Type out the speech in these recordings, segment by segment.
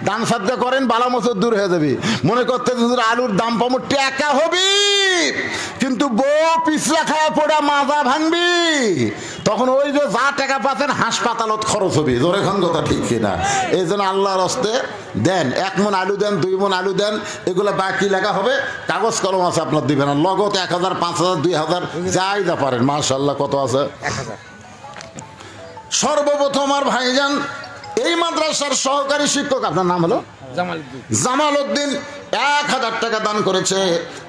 দান সাদকা করেন, বালা মুসিবত দূর হয়ে যাবে। মনে করতে আলুর দাম পাবো টাকা হবে, কিন্তু বউ পিছলা খাওয়া পড়া মাজা ভাঙবি, তখন ওই যে যা টাকা পাচ্ছেন হাসপাতালত খরচ হবে। জোরে খান কথা ঠিক কিনা? এই জন্য আল্লাহর হস্তে দেন, 1 মণ আলু দেন, 2 মণ আলু দেন, এগুলো বাকি লেখা হবে, কাগজ কলম আছে আপনার দিবেন না, লগত 1000, 5000, 2000 যাই যা পারেন। মাশাআল্লাহ, কত আছে? 1000। সর্বপ্রথম আর ভাইজান এই মাদ্রাসার সহকারী শিক্ষক, আপনার নাম হলো জামাল উদ্দিন, 1000 টাকা দান করেছে।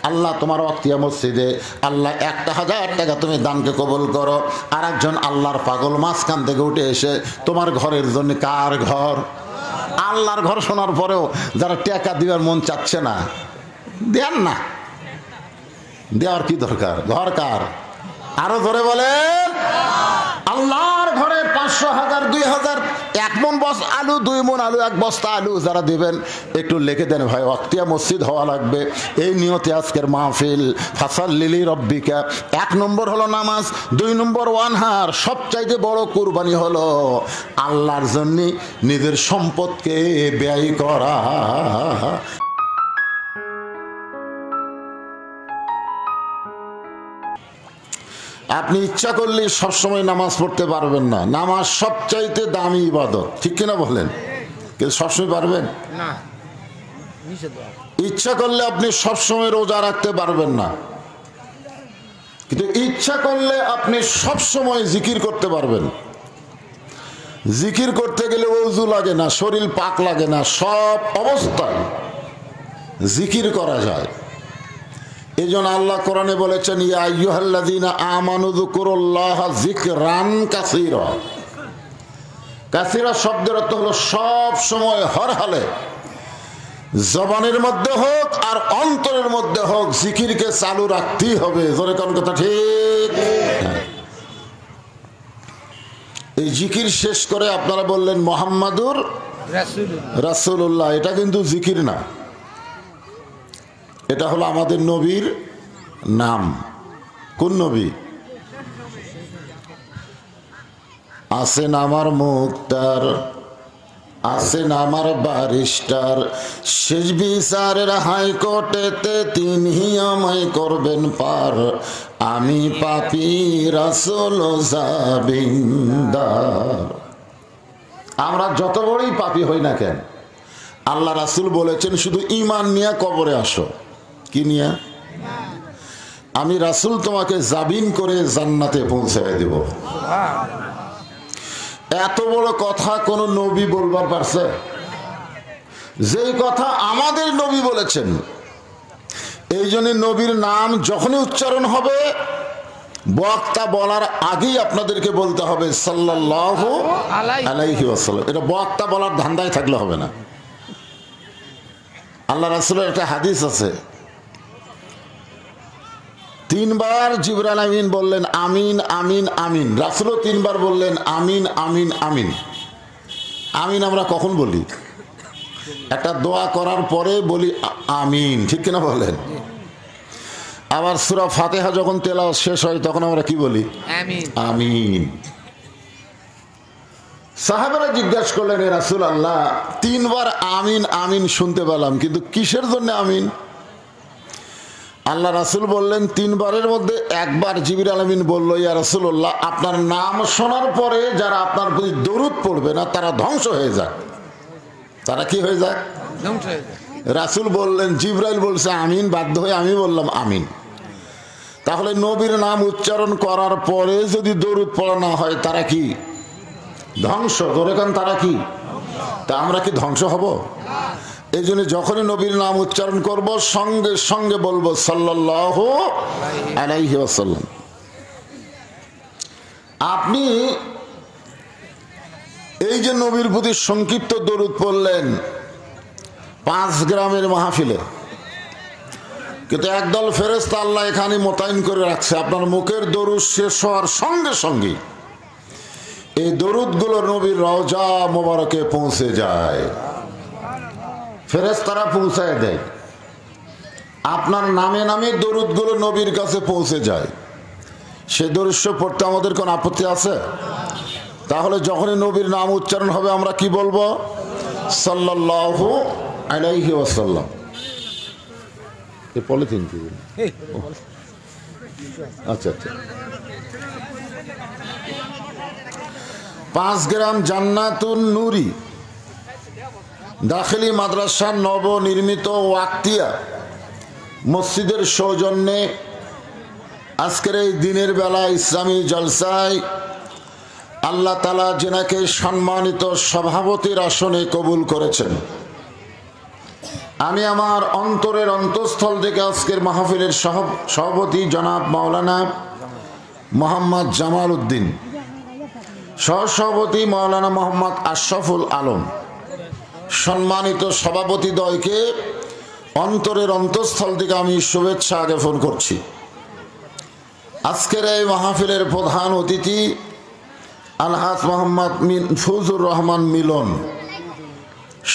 আল্লাহ তোমার ওয়াক্তিয়া মসজিদে আল্লাহ 1000 টাকা তুমি দানকে কবুল করো। আর একজন আল্লাহর পাগল মাঝখান থেকে উঠে এসে তোমার ঘরের জন্য, কার ঘর? আল্লাহর ঘর শোনার পরেও যারা টাকা দিবার মন চাচ্ছে না, দেন না, দেওয়ার কি দরকার? ঘর কার? আরো ধরে বলেন, আল্লাহর ঘরে 500, 1000, 2000, 1 মণ আলু, 2 মণ আলু, 1 বস্তা আলু যারা দিবেন একটু লিখে দেন ভাই, ওয়াক্তিয়া মসজিদ হওয়া লাগবে, এই নিয়তে আজকের মাহফিল। ফাসাল্লি রব্বিকা, 1 নম্বর হলো নামাজ, 2 নম্বর ওয়ানহার, সবচাইতে বড় কুরবানি হলো আল্লাহর জন্য নিজের সম্পদকে ব্যয় করা। আপনি ইচ্ছা করলে সবসময় নামাজ পড়তে পারবেন না, নামাজ সবচাইতে দামি ইবাদত, ঠিক কিনা বলেন? কিন্তু সবসময় পারবেন না। ইচ্ছা করলে আপনি সবসময় রোজা রাখতে পারবেন না, কিন্তু ইচ্ছা করলে আপনি সবসময় জিকির করতে পারবেন। জিকির করতে গেলে ওযু লাগে না, শরীর পাক লাগে না, সব অবস্থায় জিকির করা যায়। এই জন্য আল্লাহ কোরআনে বলেছেন, ইয়া আইয়ুহাল্লাযীনা আমানু যকুরুল্লাহা যিকরান কাসীরা। কাসীরা শব্দের অর্থ হলো সব সময়, হর হালে, জবানের মধ্যে হোক আর অন্তরের মধ্যে হোক, জিকিরকে চালু রাখতেই হবে। জোরে কোন কথা ঠিক? এই জিকির শেষ করে আপনারা বললেন মুহাম্মাদুর রাসূলুল্লাহ, এটা কিন্তু জিকির না, এটা হলো আমাদের নবীর নাম। কোন নবী? আছেন আমার মুক্তার, আছেন আমার ব্যারিস্টার, শেষ বিচারের হাইকোর্টেতে তিনি আমায় করবেন পার, আমি পাপী রাসূল জাবিন্দার। আমরা যত বড়ই পাপী হই না কেন, আল্লাহ রাসূল বলেছেন শুধু ঈমান নিয়ে কবরে আসো। কি নিয়ে? আমি রাসূল তোমাকে জাবিন করে জান্নাতে পৌঁছায় দেব। এত বড় কথা কোন নবী বলবার পারছে? যেই কথা আমাদের নবী বলেছেন, এই জন্য নবীর নাম যখনই উচ্চারণ হবে, বক্তা বলার আগেই আপনাদেরকে বলতে হবে সাল্লাল্লাহু আলাইহি ওয়াসাল্লাম। এটা বক্তা বলার ধান্দায় থাকলে হবে না। আল্লাহ রাসূলের একটা হাদিস আছে, 3 বার জিবরাইল আমিন বললেন আমিন আমিন আমিন, রাসূলও 3 বার বললেন আমিন আমিন আমিন। আমিন আমরা কখন বলি? একটা দোয়া করার পরে বলি আমিন, ঠিক কিনা বলেন? আবার সূরা ফাতিহা যখন তেলাওয়াত শেষ হয় তখন আমরা কি বলি? আমিন আমিন। সাহাবারা জিজ্ঞাসা করলেন, হে রাসূলুল্লাহ, 3 বার আমিন আমিন শুনতে পেলাম, কিন্তু কিসের জন্য আমিন? আল্লাহ রাসূল বললেন, 3 বারের মধ্যে 1 বার জিবরাইল আমিন বলল, ইয়া রাসূলুল্লাহ, আপনার নাম শোনার পরে যারা আপনার প্রতি দরুদ পড়বে না তারা ধ্বংস হয়ে যায়। তারা কি হয়ে যায়? ধ্বংস হয়ে যায়। রাসূল বললেন, জিবরাইল বলছে আমিন, বাধ্য হয়ে আমি বললাম আমিন। তাহলে নবীর নাম উচ্চারণ করার পরে যদি দরুদ পড়া না হয় তারা কি? ধ্বংস। ধরে কান তারা কি? তা আমরা কি ধ্বংস হব? এই জন্য যখনই নবীর নাম উচ্চারণ করব সঙ্গে সঙ্গে বলবো সাল্লাল্লাহু আলাইহি ওয়াসাল্লাম। আপনি এই যে নবীর প্রতি সংক্ষিপ্ত দরুদ পড়লেন 5 গ্রামের মাহফিলে, কিন্তু একদল ফেরেশতা আল্লাহ এখানে মোতায়েন করে রাখছে, আপনার মুখের দরুদ শেষ হওয়ার সঙ্গে সঙ্গে এই দরুদগুলো নবীর রওজা মোবারকে পৌঁছে যায়, ফেরেশতারা পৌঁছায় দেয়। আপনার নামে নামে দরুদগুলো নবীর কাছে পৌঁছে যায়, সে দরুদ পড়তে আমাদের কোন আপত্তি আছে? তাহলে যখনই নবীর নাম উচ্চারণ হবে আমরা কি বলবো? সাল্লাল্লাহু আলাইহি ওয়াসাল্লাম। এই পলিথিন কি? আচ্ছা আচ্ছা। 5 গ্রাম জান্নাতুন নূরি দাখিলি মাদ্রাসার নবনির্মিত ওয়াক্তিয়া মসজিদের সৌজন্যে আজকের এই দিনের বেলা ইসলামী জলসায় আল্লাহ তাআলা যেনাকে সম্মানিত সভাপতির আসনে কবুল করেছেন, আমি আমার অন্তরের অন্তঃস্থল থেকে আজকের মাহফিলের সভাপতি জনাব মাওলানা মোহাম্মদ জামাল উদ্দিন, সহসভাপতি মাওলানা মোহাম্মদ আশরাফুল আলম, সম্মানিত সভাপতিদ্বয়কে অন্তরের অন্তঃস্থল থেকে আমি শুভেচ্ছা জ্ঞাপন করছি। আজকের এই মাহফিলের প্রধান অতিথি আলহাজ মোহাম্মদ ফজলুর রহমান মিলন,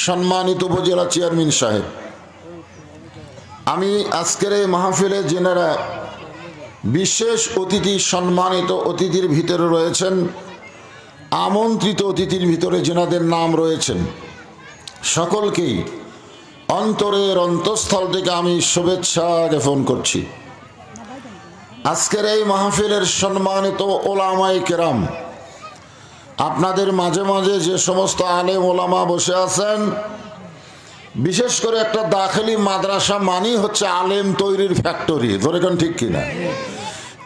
সম্মানিত উপজেলা চেয়ারম্যান সাহেব। আমি আজকের এই মাহফিলে যেনারা বিশেষ অতিথি, সম্মানিত অতিথির ভিতরে রয়েছেন, আমন্ত্রিত অতিথির ভিতরে যেনাদের নাম রয়েছেন, সকলকেই অন্তরের অন্তঃস্থল থেকে আমি শুভেচ্ছা জ্ঞাপন করছি। আজকের এই মাহফিলের সম্মানিত ওলামায়ে কেরাম, আপনাদের মাঝে মাঝে যে সমস্ত আলেম ওলামা বসে আছেন, বিশেষ করে একটা দাখিলি মাদ্রাসা মানেই হচ্ছে আলেম তৈরির ফ্যাক্টরি, ধরে কোন ঠিক কিনা?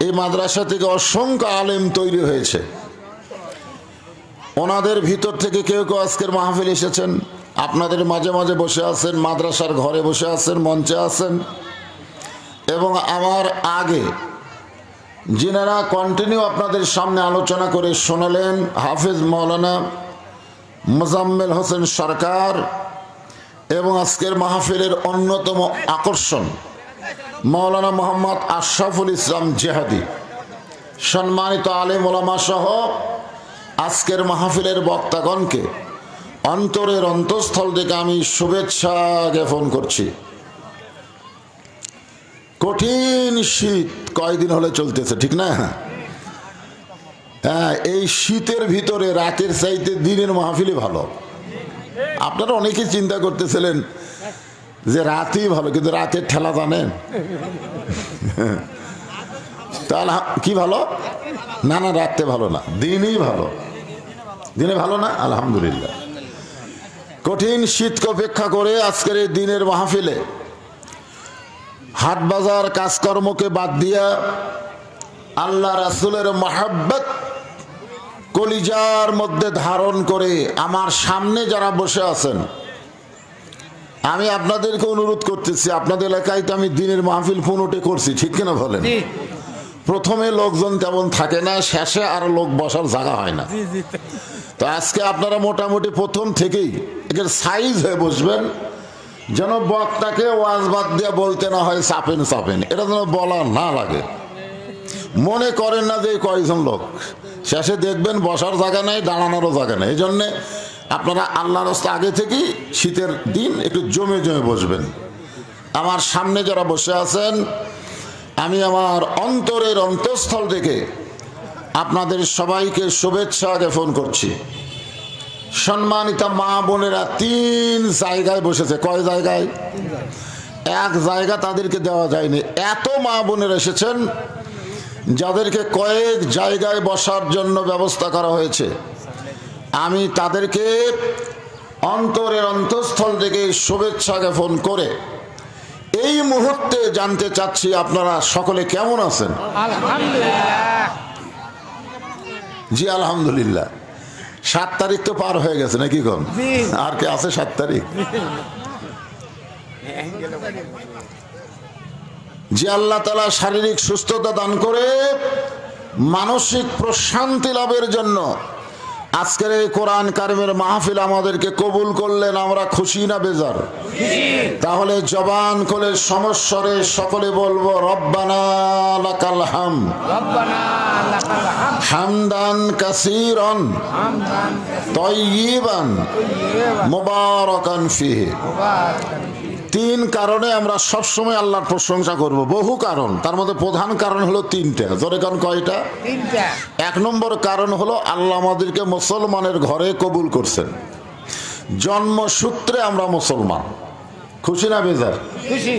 এই মাদ্রাসা থেকে অসংখ্য আলেম তৈরি হয়েছে। ওনাদের ভিতর থেকে কেউ কেউ আজকের মাহফিল এসেছেন, আপনাদের মাঝে মাঝে বসে আছেন, মাদ্রাসার ঘরে বসে আছেন, মঞ্চে আছেন, এবং আমার আগে যিনারা কন্টিনিউ আপনাদের সামনে আলোচনা করে শোনালেন, হাফেজ মাওলানা মোজাম্মেল হোসেন সরকার, এবং আজকের মাহফিলের অন্যতম আকর্ষণ মাওলানা মোহাম্মদ আশরাফুল ইসলাম জেহাদি, সম্মানিত আলেম ওলামা সহ আজকের মাহফিলের বক্তাগণকে অন্তরের অন্তঃস্থল থেকে আমি শুভেচ্ছা জ্ঞাপন করছি। কঠিন শীত কয়দিন হলে চলতেছে, ঠিক না? হ্যাঁ, এই শীতের ভিতরে রাতের চাইতে দিনের মাহফিলই ভালো। আপনারা অনেকেই চিন্তা করতেছিলেন যে রাতেই ভালো, কিন্তু রাতের ঠেলা জানেন তাহলে কি ভালো? না না, রাতে ভালো না, দিনই ভালো। দিনে ভালো না? আলহামদুলিল্লাহ। কঠিন শীতকে অপেক্ষা করে আজকের এই দিনের মাহফিলে হাট বাজার কাজকর্মকে বাদ দিয়া আল্লাহ রাসূলের মহব্বত কলিজার মধ্যে ধারণ করে আমার সামনে যারা বসে আছেন, আমি আপনাদেরকে অনুরোধ করতেছি, আপনাদের এলাকায় তো আমি দিনের মাহফিল 15টে করছি, ঠিক কিনা বলেন? প্রথমে লোকজন তেমন থাকে না, শেষে আর লোক বসার জায়গা হয় না। তো আজকে আপনারা মোটামুটি প্রথম থেকেই এর সাইজ হয়ে বসবেন, যেন বক্তাকে ওয়াজ বাদ দিয়ে বলতে না হয় চাপেন চাপেন, এটা যেন বলা না লাগে। মনে করেন না যে কয়জন লোক, শেষে দেখবেন বসার জায়গা নেই, দাঁড়ানোরও জায়গা নেই। এই জন্যে আপনারা আল্লাহর রাস্তা আগে থেকেই শীতের দিন একটু জমে জমে বসবেন। আমার সামনে যারা বসে আছেন, আমি আমার অন্তরের অন্তঃস্থল থেকে আপনাদের সবাইকে শুভেচ্ছা জ্ঞাপন করছি। সম্মানিত মা বোনেরা 3 জায়গায় বসেছে। কয় জায়গায়? এক জায়গা তাদেরকে দেওয়া যায়নি। এত মা বোনেরা এসেছেন যাদেরকে কয়েক জায়গায় বসার জন্য ব্যবস্থা করা হয়েছে। আমি তাদেরকে অন্তরের অন্তঃস্থল থেকে শুভেচ্ছা জ্ঞাপন করে এই মুহূর্তে জানতে চাচ্ছি আপনারা সকলে কেমন আছেন? আলহামদুলিল্লাহ। জি আলহামদুলিল্লাহ। 7 তারিখ তো পার হয়ে গেছে নাকি? কম আর কে আছে 7 তারিখ? যে আল্লাহ তাআলা শারীরিক সুস্থতা দান করে মানসিক প্রশান্তি লাভের জন্য আজকের এই কোরআন কারিমের মাহফিল আমাদেরকে কবুল করলেন, আমরা খুশি না বেজার? তাহলে জবান খুলে সমস্বরে সকলে বলবো রব্বানা লাকাল হামদ, রব্বানা লাকাল হামদ, হামদান কাসীরান তাইয়িবান মুবারাকান ফিহি। 3 কারণে আমরা সবসময় আল্লাহর প্রশংসা করব। বহু কারণ, তার মধ্যে প্রধান কারণ হলো 3টা। জোরে কারণ কয়টা? 3টা। 1 নম্বর কারণ হলো আল্লাহ আমাদেরকে মুসলমানের ঘরে কবুল করছেন। জন্মসূত্রে আমরা মুসলমান। খুশি না বেজার? খুশি।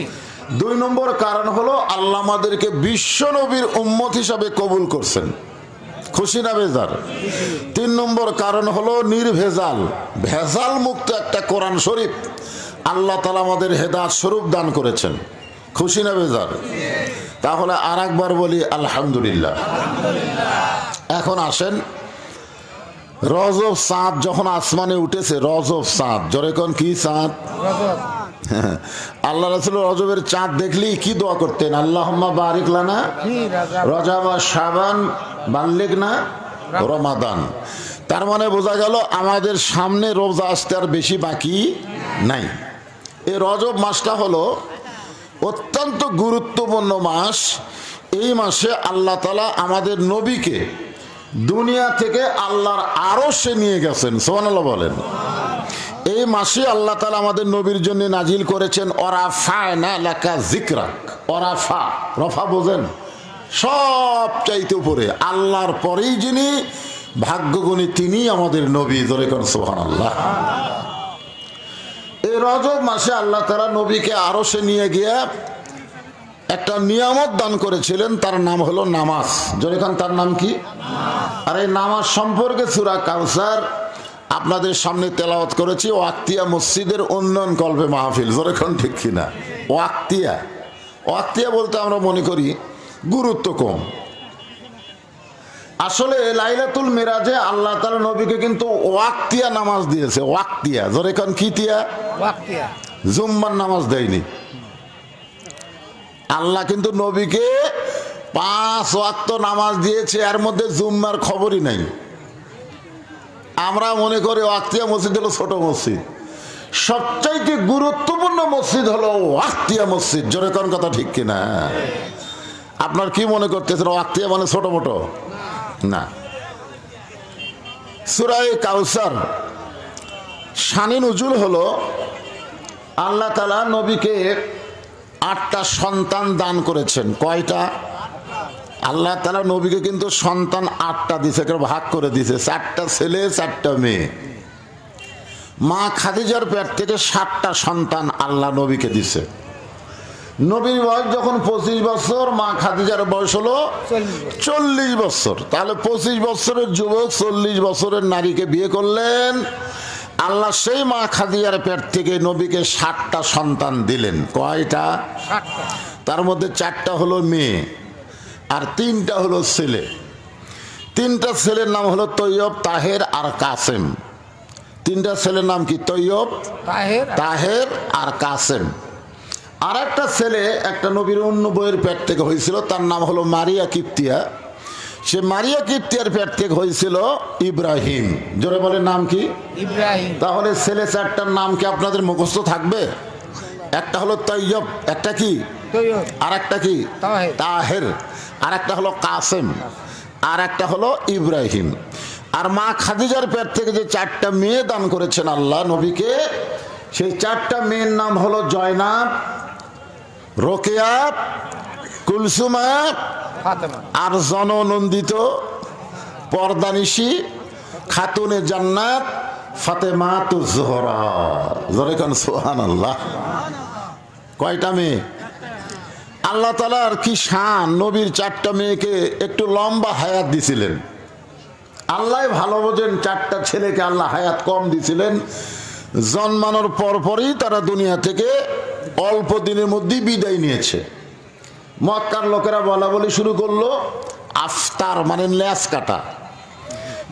2 নম্বর কারণ হলো আল্লাহ আমাদেরকে বিশ্ব নবীর উম্মত হিসাবে কবুল করছেন। খুশি না বেজার? 3 নম্বর কারণ হলো নির্ভেজাল, ভেজাল মুক্ত একটা কোরআন শরীফ আল্লাহ তাআলা আমাদের হেদায়েত স্বরূপ দান করেছেন। খুশি না বেজার? তাহলে আর একবার বলি আলহামদুলিল্লাহ। এখন আসেন, রজব চাঁদ যখন আসমানে উঠেছে, রজব চাঁদ, জোরে কোন কি চাঁদ? রজব। আল্লাহ রাসূল রজবের চাঁদ দেখলেই কি দোয়া করতেন? আল্লাহুম্মা বারিক লানা ফি রজব। রজব ওয়া শাবান বাল্লিগনা রমাদান। তার মানে বোঝা গেল আমাদের সামনে রোজা আসতে আর বেশি বাকি নাই। এই রজব মাসটা হলো অত্যন্ত গুরুত্বপূর্ণ মাস। এই মাসে আল্লাহ তাআলা আমাদের নবীকে দুনিয়া থেকে আল্লাহর আরশে নিয়ে গেছেন। সুবহানাল্লাহ বলেন। এই মাসে আল্লাহ তাআলা আমাদের নবীর জন্য নাজিল করেছেন ওয়ারাফা'না লাকা যিকরাক। ওয়ারাফা, রফা বোঝেন? সব চাইতে উপরে, আল্লাহর পরেই যিনি ভাগ্যগুণী তিনি আমাদের নবী। ধরে কোন সুবহানাল্লাহ। এই রজব মাসে আল্লাহ তাআলা নবীকে আরশে নিয়ে গিয়ে একটা নিয়ামত দান করেছিলেন, তার নাম হলো নামাজ। যখন তার নাম কি? আর এই নামাজ সম্পর্কে সূরা কাউসার আপনাদের সামনে তেলাওয়াত করেছি। ওয়াক্তিয়া মসজিদের উন্নয়ন কল্পে মাহফিল। যখন ঠিক কিনা? ওয়াক্তিয়া, ওয়াক্তিয়া বলতে আমরা মনে করি গুরুত্ব কম। আসলে লাইলাতুল মিরাজে আল্লাহ তাআলা নবীকে কিন্তু ওয়াক্তিয়া নামাজ দিয়েছে। ওয়াক্তিয়া, যখন কি তিয়া? ওয়াক্তিয়া। জুম্মার নামাজ দেয়নি। আল্লাহ কিন্তু নবীকে 5 ওয়াক্ত নামাজ দিয়েছে, এর মধ্যে জুম্মার খবরই নাই। আমরা মনে করি ওয়াক্তিয়া মসজিদ হলো ছোট মসজিদ, সবচাইতে গুরুত্বপূর্ণ মসজিদ হলো ওয়াক্তিয়া মসজিদ। জোরে কোন কথা ঠিক কিনা? আপনার কি মনে করতেছেন ওয়াক্তিয়া মানে ছোট মোটো? না। সূরা কাউসার শানে নুজুল হলো আল্লাহ তাআলা নবীকে 8টা সন্তান দান করেছেন। কয়টা? আল্লাহ তাআলা নবীকে কিন্তু সন্তান 8টা দিয়েছে, ভাগ করে দিয়েছে। 4টা ছেলে 4টা মেয়ে। মা খাদিজার পেট থেকে 7টা সন্তান আল্লাহ নবীকে দিছে। নবীর বয়স যখন 25 বছর, মা খাদিজার বয়স হলো 40 বছর। তাহলে 25 বছরের যুবক 40 বছরের নারীকে বিয়ে করলেন। আল্লাহ সেই মা খাদিজার পেট থেকে নবীকে 7টা সন্তান দিলেন। কয়টা? 7টা। তার মধ্যে 4টা হলো মেয়ে আর 3টা হলো ছেলে। 3টা ছেলের নাম হলো তৈয়ব, তাহের আর কাসেম। 3টা ছেলের নাম কি? তৈয়ব, তাহের আর কাসেম। আর একটা ছেলে একটা নবীর অন্য বইয়ের পেট থেকে হয়েছিল, তার নাম হলো মারিয়া কিপ্তিয়া। সে মারিয়া কিপ্তিয়ার পেট থেকে হয়েছিল ইব্রাহিম। জোরে বলে নাম কি? ইব্রাহিম। তাহলে ছেলে 4টার নাম কি আপনাদের মুখস্থ থাকবে? একটা হলো তৈয়ব, একটা কি? তৈয়ব। আর একটা কি? তাহের। আর একটা হলো কাসেম, আর একটা হলো ইব্রাহিম। আর মা খাদিজার পেট থেকে যে 4টা মেয়ে দান করেছেন আল্লাহ নবীকে, সেই 4টা মেয়ের নাম হলো জয়নাব, রোকেয়া, কুলসুমা আর জননন্দিত পর্দানিশী খাতুনে জান্নাত ফাতেমাতুজ জোহরা। জোরে কোন সুবহানাল্লাহ। কয়টা মেয়ে? আল্লাহ তাআলার কি শান, নবীর 4টা মেয়েকে একটু লম্বা হায়াত দিছিলেন। আল্লাহ ভালো বোঝেন, 4টা ছেলেকে আল্লাহ হায়াত কম দিছিলেন। জন্মানোর পরপরই তারা দুনিয়া থেকে অল্প দিনের মধ্যেই বিদায় নিয়েছে। মক্কার লোকেরা বলা বলি শুরু করলো আফতার মানে ল্যাস কাটা,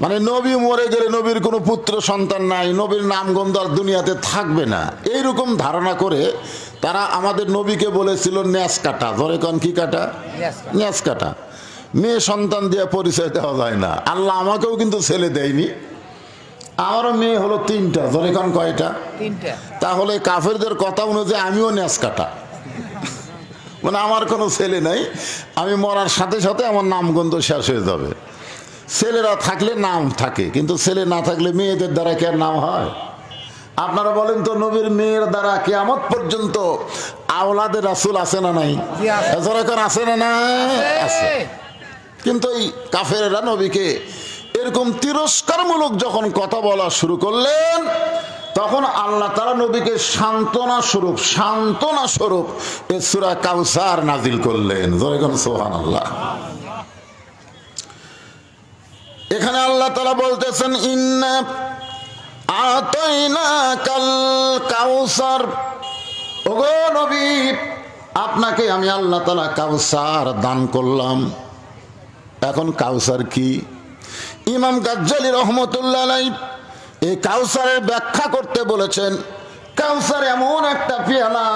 মানে নবী মরে গেলে নবীর কোনো পুত্র সন্তান নাই, নবীর নামগন্ধ আর দুনিয়াতে থাকবে না, এইরকম ধারণা করে তারা আমাদের নবীকে বলেছিল ন্যাস কাটা। ধরে কন কি কাটা? ন্যাস কাটা। মেয়ে সন্তান দিয়ে পরিচয় দেওয়া যায় না। আল্লাহ আমাকেও কিন্তু ছেলে দেয়নি, আমারও মেয়ে হলো 3টা। ধরে কন কয়টা? 3টা। তাহলে কাফেরদের কথা অনুযায়ী আমিও ন্যাস কাটা, মানে আমার কোনো ছেলে নাই, আমি মরার সাথে সাথে আমার নামগন্ধ শেষ হয়ে যাবে। ছেলেরা থাকলে নাম থাকে, কিন্তু ছেলে না থাকলে মেয়েদের দ্বারা কি আর নাম হয়? আপনারা বলেন তো, নবীর মেয়ের দ্বারা কিয়ামত পর্যন্ত আওলাদের রাসূল আছে না নাই? আছে না নাই? আছে। কিন্তু এই কাফেরেরা নবীকে এরকম তিরস্কারমূলক যখন কথা বলা শুরু করলেন, তখন আল্লাহ তাআলা নবীকে সান্ত্বনা স্বরূপ এই সূরা কাউসার নাজিল করলেন। জোরে বলুন সুবহানাল্লাহ। এখানে আল্লাহ তাআলা বলতেছেন ইন্না আতাইনাকাল কাউসার, ওগো নবী আপনাকে আমি আল্লাহ তাআলা কাউসার দান করলাম। এখন কাউসার কি? ইমাম গাজ্জালী রহমতুল্লাহ আলাইহি এই কাউসারের ব্যাখ্যা করতে বলেছেন, কাউসার এমন একটা পেয়ালা,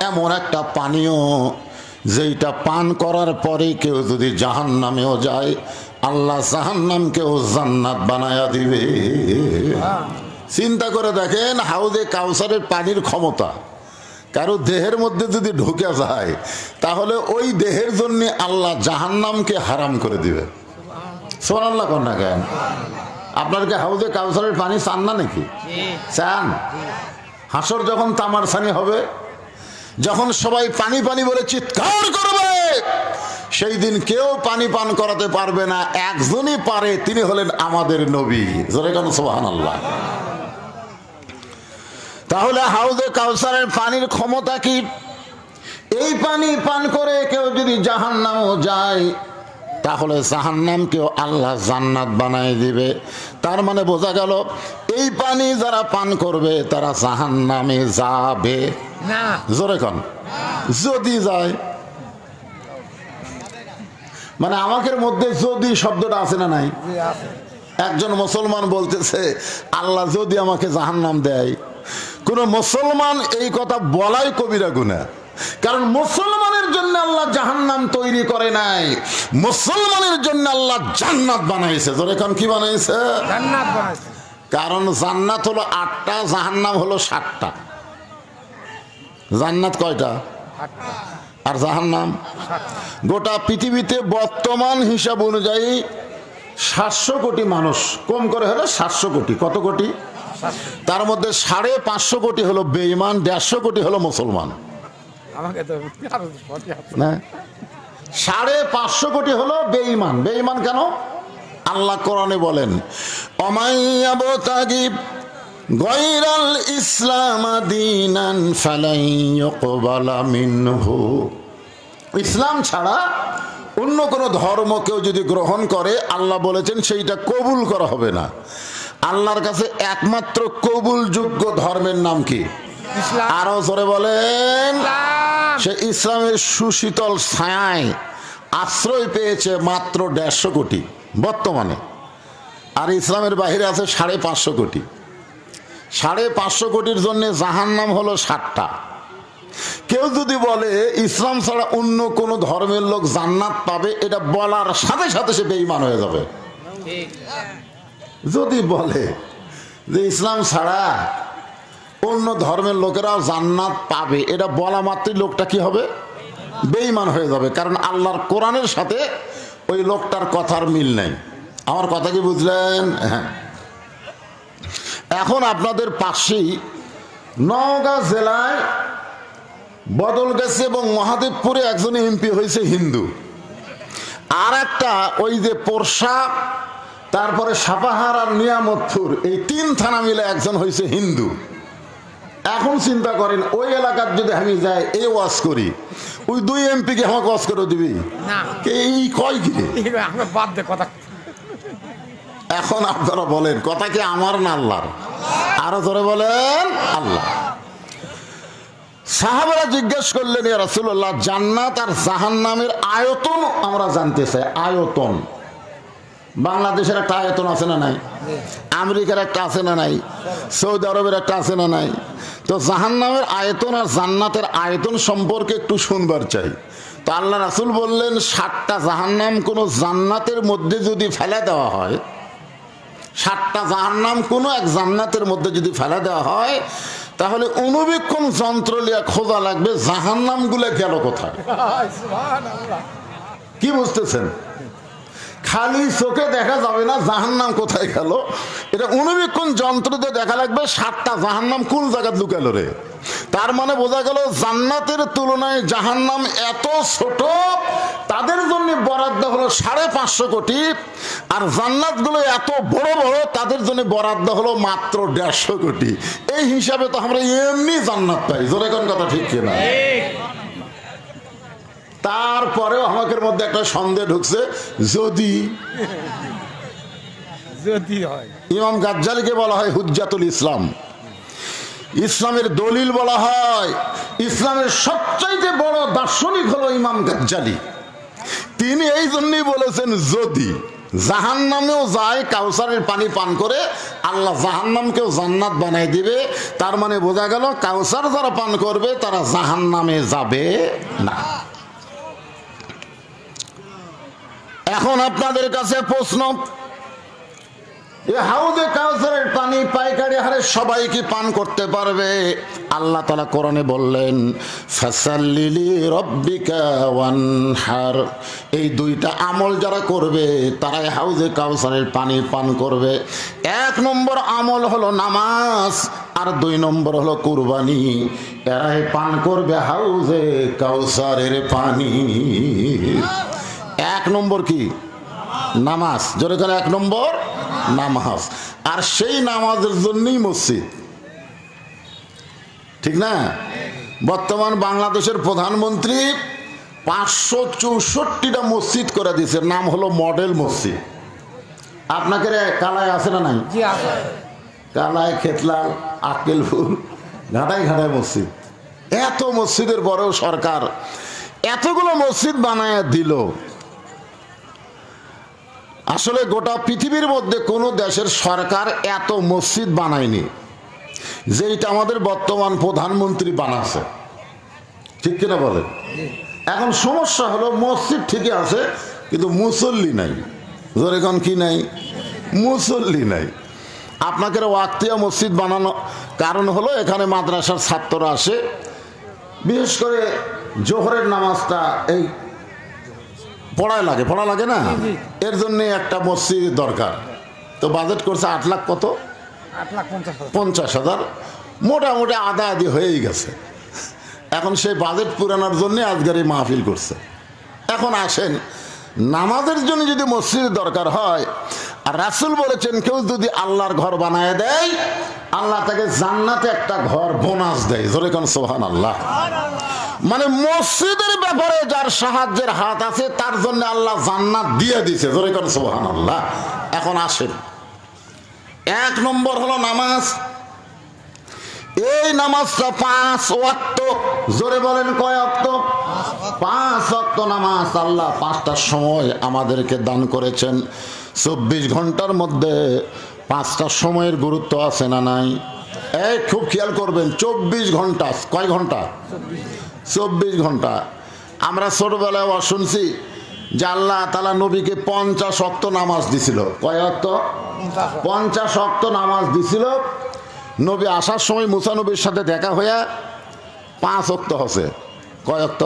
এমন একটা পানীয় যেটা পান করার পরে কেউ যদি জাহান্নামেও যায় আল্লাহ জাহান্নামকেও জান্নাত বানায়া দিবে। চিন্তা করে দেখেন হাউজে কাউসারের পানির ক্ষমতা কারো দেহের মধ্যে যদি ঢুকে যায় তাহলে ওই দেহের জন্য আল্লাহ জাহান্নামকে হারাম করে দিবে। সুবহানাল্লাহ কোন না কেন? আপনার কি হাউজে কাউসারের পানি চান না নাকি? চান? হাসর যখন তামার ছানি হবে, যখন সবাই পানি পানি বলে চিৎকার করবে, সেই দিন কেউ পানি পান করাতে পারবে না, একজনই পারে, তিনি হলেন আমাদের নবী। জোরে কেন সুবহানাল্লাহ। তাহলে হাউজে কাউসারের পানির ক্ষমতা কি? এই পানি পান করে কেউ যদি জাহান্নামও যায় তাহলে জাহান্নামকেও আল্লাহ জান্নাত বানায় দিবে। তার মানে বোঝা গেল এই পানি যারা পান করবে তারা জাহান্নামে যাবে না। জোরে কোন? যদি যায়, মানে আমাদের মধ্যে যদি শব্দটা আছে না নাই? একজন মুসলমান বলতেছে আল্লাহ যদি আমাকে জাহান্নাম দেয়। কোন মুসলমান এই কথা বলাই কবিরা গুনাহ, কারণ মুসলমানের জন্য আল্লাহ জাহান্নাম তৈরি করে নাই, মুসলমানের জন্য আল্লাহ জান্নাত বানাইছে। জোরে কোন কি বানাইছে? জান্নাত বানাইছে। কারণ জান্নাত হলো 8টা, জাহান্নাম হলো 7টা। জান্নাত কয়টা? 8টা। আর জাহান্নাম? গোটা পৃথিবীতে বর্তমান হিসাব অনুযায়ী 700 কোটি মানুষ, কম করে হলো 700 কোটি। কত কোটি? তার মধ্যে 550 কোটি হলো বেঈমান, 150 কোটি হলো মুসলমান। আমাকে তো না, 550 কোটি হলো বেঈমান। বেঈমান কেন? আল্লাহ কোরআনে বলেন অমাইয়াবতাগি গায়রাল ইসলাম দীনান ফালাই ইউকবালা মিনহু। ইসলাম ছাড়া অন্য কোনো ধর্ম কেউ যদি গ্রহণ করে আল্লাহ বলেছেন সেইটা কবুল করা হবে না। আল্লাহর কাছে একমাত্র কবুলযোগ্য ধর্মের নাম কি? ইসলাম। আরো জোরে বলেন। ইসলাম। সে ইসলামের সুশীতল ছায়ায় আশ্রয় পেয়েছে মাত্র 150 কোটি বর্তমানে, আর ইসলামের বাহিরে আছে 550 কোটি। 550 কোটির জন্য জাহান্নাম হলো 7টা। কেউ যদি বলে ইসলাম ছাড়া অন্য কোন ধর্মের লোক জান্নাত পাবে, এটা বলার সাথে সাথে সে বেঈমান হয়ে যাবে। যদি বলে যে ইসলাম ছাড়া অন্য ধর্মের লোকেরাও জান্নাত পাবে, এটা বলা মাত্রই লোকটা কি হবে? বেঈমান হয়ে যাবে। কারণ আল্লাহর কোরআনের সাথে ওই লোকটার কথার মিল নেই। আমার কথা কি বুঝলেন? হ্যাঁ। এখন আপনাদের পাশেই নওগাঁ জেলায় বদলগাছি এবং মহাদেবপুরে একজন এমপি হয়েছে হিন্দু, আর একটা ওই যে পোরশা, তারপরে সাপাহার আর নিয়ামতপুর, এই 3 থানা মিলে একজন হয়েছে হিন্দু। এখন চিন্তা করেন ওই এলাকার যদি আমি যাই এই ওয়াজ করি, ওই 2 এমপিকে আমাকে ওয়াজ করে দিবি? না। এই কয় কি রে? আমরা বাদ দে কথা। এখন আপনারা বলেন কথা কি আমার না আল্লাহর? আরো ধরে বলেন আল্লাহ। সাহাবারা জিজ্ঞেস করলেন ইয়া রাসূলুল্লাহ, জান্নাত আর জাহান্নামের আয়তন আমরা জানতে চাই। আয়তন, বাংলাদেশের একটা আয়তন আছে না নাই? আমেরিকার একটা আছে না নাই? সৌদি আরবের একটা আছে না নাই? তো জাহান্নামের আয়তন আর জান্নাতের আয়তন সম্পর্কে একটু শুনবার চাই। তো আল্লাহ রাসূল বললেন 7টা জাহান্নাম কোনো জান্নাতের মধ্যে যদি ফেলে দেওয়া হয়, 7টা জাহান্নাম কোনো এক জান্নাতের মধ্যে যদি ফেলে দেওয়া হয়, তাহলে অনুবীক্ষণ যন্ত্র লিয়া খোঁজা লাগবে জাহান্নাম গুলো গেল কোথায়। কি বুঝতেছেন? খালি চোখে দেখা যাবে না জাহান্নাম কোথায় গেল, এটা অনুবীক্ষণ যন্ত্র দিয়ে দেখা লাগবে 7টা জাহান্নাম কোন জায়গায় লুকালো রে। তার মানে বোঝা গেল জান্নাতের তুলনায় জাহান্নাম এত ছোট, তাদের জন্য বরাদ্দ হলো 550 কোটি, আর জান্নাতগুলো এত বড় বড়, তাদের জন্য বরাদ্দ হলো মাত্র 150 কোটি। এই হিসাবে তো আমরা এমনি জান্নাত পাই, জোরে কোন কথা ঠিক কিনা? তারপরেও আমাদের মধ্যে একটা সন্দেহ ঢুকছে, যদি যদি হয়। ইমাম গাজ্জালিকে বলা হয় হুজ্জাতুল ইসলাম, ইসলামের দলিল বলা হয়। ইসলামের সবচাইতে বড় দার্শনিক হলো ইমাম গাজ্জালি। তিনি এই জন্যই বলেছেন, যদি জাহান্নামেও যায় কাউসারের পানি পান করে, আল্লাহ জাহান্নামকেও জান্নাত বানাই দিবে। তার মানে বোঝা গেল কাউসার যারা পান করবে তারা জাহান্নামে যাবে না। এখন আপনাদের কাছে প্রশ্ন, হাউজে কাউসারের পানি পাইকারি হারে সবাই কি পান করতে পারবে? আল্লাহ তাআলা কোরআনে বললেন, ফাসাল্লি রাব্বিকা ওয়ানহার। এই দুইটা আমল যারা করবে তারাই হাউজে কাউসারের পানি পান করবে। 1 নম্বর আমল হলো নামাজ, আর 2 নম্বর হলো কুরবানি। এরাই পান করবে হাউজে কাউসারের পানি। 1 নম্বর কি? নামাজ। জোরে করে 1 নম্বর নামাজ। আর সেই নামাজের জন্যই মসজিদ, ঠিক না? বর্তমান বাংলাদেশের প্রধানমন্ত্রী 564টা মসজিদ করে দিয়েছে, নাম হলো মডেল মসজিদ। আপনাকে কালায় আছে না নাই? কালায়, খেতলাল, আক্কেলপুর, ঘাটায় ঘাটায় মসজিদ। এত মসজিদের পরেও সরকার এতগুলো মসজিদ বানায় দিল। আসলে গোটা পৃথিবীর মধ্যে কোনো দেশের সরকার এত মসজিদ বানায়নি যেটা আমাদের বর্তমান প্রধানমন্ত্রী বানাচ্ছে, ঠিক কিনা বলেন? এখন সমস্যা হলো মসজিদ ঠিকই আছে কিন্তু মুসল্লি নাই। জোরে কোন কি নাই? মুসল্লি নাই। আপনাকে ওয়াক্তিয়া মসজিদ বানানো কারণ হলো এখানে মাদ্রাসার ছাত্ররা আসে, বিশেষ করে জোহরের নামাজটা এই পড়া লাগে না, এর জন্য একটা মসজিদ দরকার। তো বাজেট করছে 8 লাখ, কত? 8,50,000। মোটামুটি আদা আদি হয়েই গেছে। এখন সেই বাজেট পুরানোর জন্য আজকের এই মাহফিল করছে। এখন আসেন, নামাজের জন্য যদি মসজিদ দরকার হয়, আর রাসূল বলেছেন কেউ যদি আল্লাহর ঘর বানায় দেয়, আল্লাহ তাকে জান্নাতে একটা ঘর বোনাস দেয়। জোরে কোন সুবহানাল্লাহ। মানে মসজিদের ব্যাপারে যার সাহায্যের হাত আছে তার জন্য আল্লাহ জান্নাত দিয়ে দিছে। জোরে কোন সুবহানাল্লাহ। এখন আসেন, 1 নম্বর হলো নামাজ। এই নামাজটা 5 ওয়াক্ত। জোরে বলেন কয় ওয়াক্ত? 5 ওয়াক্ত নামাজ আল্লাহ 5টা সময় আমাদেরকে দান করেছেন। 24 ঘন্টার মধ্যে 5টা সময়ের গুরুত্ব আছে না নাই? এই খুব খেয়াল করবেন, 24 ঘন্টা। কয় ঘন্টা? 24 ঘন্টা। আমরা ছোটবেলায় শুনছি যে আল্লাহ তাআলা নবীকে 50 ওয়াক্ত নামাজ দিছিল। কয় ওয়াক্ত? 50 ওয়াক্ত নামাজ দিছিল। নবী আসার সময় মুসা নবীর সাথে দেখা হইয়া 5 ওয়াক্ত হচ্ছে। কয় ওয়াক্ত?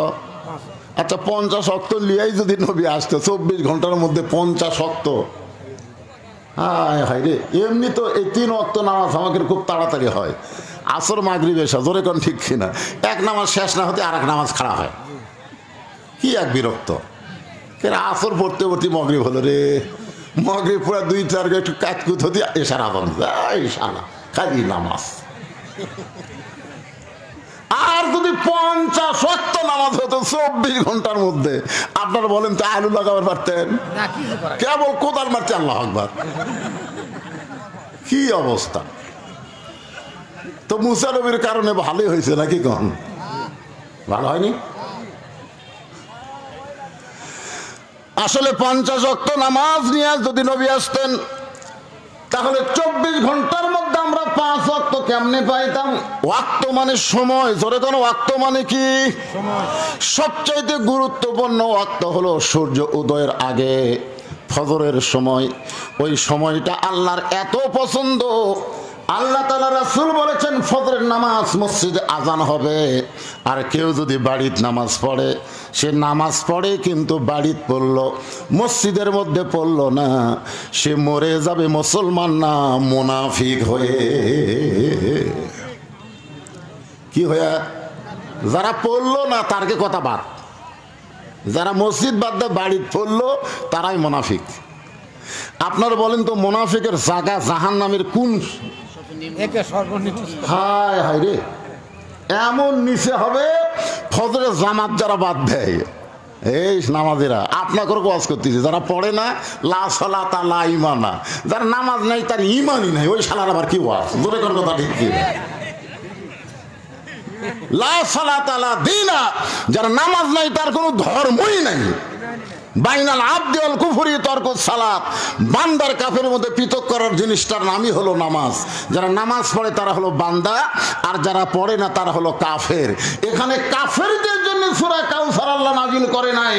আচ্ছা, 50 ওয়াক্ত লিয়াই যদি নবী আসতো 24 ঘন্টার মধ্যে 50 ওয়াক্ত, হায় হায় রে। এমনি তো এই 3 ওয়াক্ত নামাজ আমাদের খুব তাড়াতাড়ি হয়, আসর মাগরিব এশা। জোরে কোন ঠিক কিনা? এক নামাজ শেষ না হতে আর এক নামাজ খারাপ হয়। কি এক বিরক্ত! আসর পড়তে পড়তে মগরিব হলো রে। মগরিব পুরা 2-4 একটু কাজকুত হতে এশার আদান যায়, শালা খালি নামাজ। আর যদি 50 ওয়াক্ত নামাজ হতো 24 ঘন্টার মধ্যে, আপনারা বলেন তো আলু লাগাবার পারতেন? কেবল কোদাল মারতে। আল্লাহু আকবার। কি অবস্থা! তো মুসা নবীর কারণে ভালোই হয়েছে নাকি? কোন ভালো হয়নি? আসলে 50 ওয়াক্ত নামাজ নিয়ে যদি নবী আসতেন তাহলে 24 ঘন্টার মধ্যে আমরা 5 ওয়াক্ত কেমনে পাইতাম? ওয়াক্ত মানে সময়। জোরে কোন ওয়াক্ত মানে কি? সবচাইতে গুরুত্বপূর্ণ ওয়াক্ত হলো সূর্য উদয়ের আগে ফজরের সময়। ওই সময়টা আল্লাহর এত পছন্দ, আল্লাহ তাআলা রাসূল বলেছেন ফজরের নামাজ মসজিদে আজান হবে, আর কেউ যদি বাড়িতে নামাজ পড়ে, সে নামাজ পড়ে কিন্তু বাড়িতে পড়লো, মসজিদের মধ্যে পড়লো না, সে মরে যাবে মুসলমান না মুনাফিক হয়ে। কি হয়ে যারা পড়লো না তারকে কথা বাদ, যারা মসজিদ বাদ দিয়ে বাড়ি পড়লো তারাই মুনাফিক। আপনারা বলেন তো মুনাফিকের জায়গা জাহান্নামের কোন? একে সর্বনিম্ন। হায় হায় রে, এমন নিচে হবে ফজরের জামাত যারা বাদ দেয়, এই নামাজেরা আপনাকে ওয়াজ করতেছে, যারা পড়ে না লা সালাতা লা ঈমানা, যারা নামাজ নাই তার ঈমানই নাই, ওই শালার আবার কি ওয়াজ? জোরে কোন কথা ঠিক কি? লা সালাতা লা দীনা, যারা নামাজ নাই তার কোনো ধর্মই নাই। বাইনাল আবদি ওয়াল কুফরি তরকুস সালাত, বান্দার কাফের মধ্যে পৃথক করার জিনিসটার নামই হলো নামাজ। যারা নামাজ পড়ে তারা হলো বান্দা, আর যারা পড়ে না তারা হলো কাফের। এখানে কাফেরদের জন্য সূরা কাউসার আল্লাহ নাজিল করে নাই,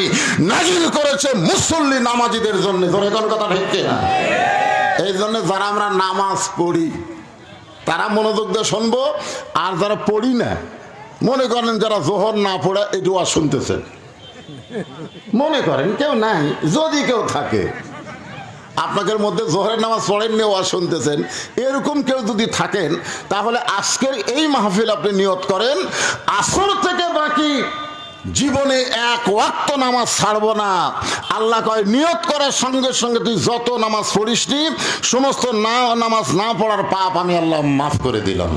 নাজিল করেছে মুসল্লি নামাজীদের জন্য। ধরে কোন কথা ঠিক কিনা? এই জন্য যারা আমরা নামাজ পড়ি তারা মনোযোগ দিয়ে শুনবো, আর যারা পড়ি না, মনে করেন যারা জোহর না পড়ে এটু আর শুনতেছেন, মনে করেন কেউ নাই, যদি কেউ থাকে আপনাদের মধ্যে জোহরের নামাজ পড়েননি ওয়াজ শুনতেছেন, এরকম কেউ যদি থাকেন, তাহলে আজকের এই মাহফিল আপনি নিয়ত করেন আসর থেকে বাকি জীবনে এক ওয়াক্ত নামাজ ছাড়বো না। আল্লাহ কয় নিয়ত করার সঙ্গে সঙ্গে তুই যত নামাজ পড়িসনি সমস্ত নামাজ না পড়ার পাপ আমি আল্লাহ মাফ করে দিলাম।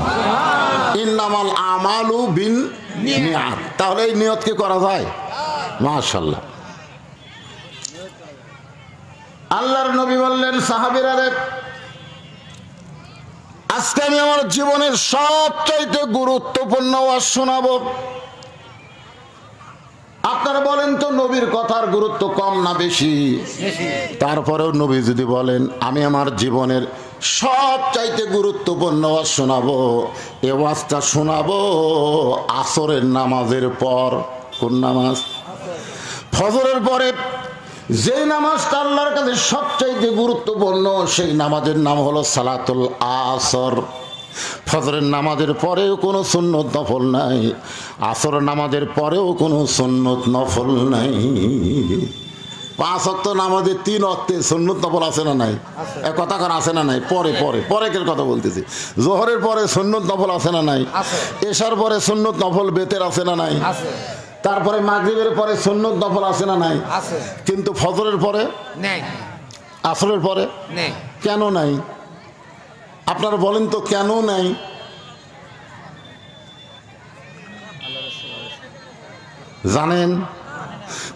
ইন্নামাল আমালু বিন নিয়াত। তাহলে এই নিয়ত কি করা যায়? মাশাআল্লাহ। আল্লাহর নবী বললেন সাহাবীরা রে, আজকে আমি আমার জীবনের সবচাইতে গুরুত্বপূর্ণ ওয়াজ শোনাবো। আপনারা বলেন তো নবীর কথার গুরুত্ব কম না বেশি? তারপরেও নবী যদি বলেন আমি আমার জীবনের সবচাইতে গুরুত্বপূর্ণ ওয়াজ শোনাবো, এ ওয়াজটা শোনাবো আসরের নামাজের পর। কোন নামাজ? ফজরের পরে যেই নামাজটা আল্লাহর কাছে সবচাইতে গুরুত্বপূর্ণ সেই নামাজের নাম হলো সালাতুল আসর। ফজরের নামাজের পরেও কোনো সুন্নত নফল নাই, আসরের নামাজের পরেও কোনো সুন্নত নফল নাই। 5 ওয়াক্ত নামাজে 3 ওয়াক্তে সুন্নত নফল আছে না নাই? এক কথা কার আছে না নাই? পরে পরে পরের কথা বলতেছি। জোহরের পরে সুন্নত নফল আছে না নাই? এশার পরে সুন্নত নফল বেতের আছে না নাই? তারপরে মাগরিবের পরে সুন্নত নফল আছে না নাই? কিন্তু ফজরের পরে নেই, আসরের পরে নেই। কেন নাই? আপনারা বলেন তো কেন নাই? জানেন?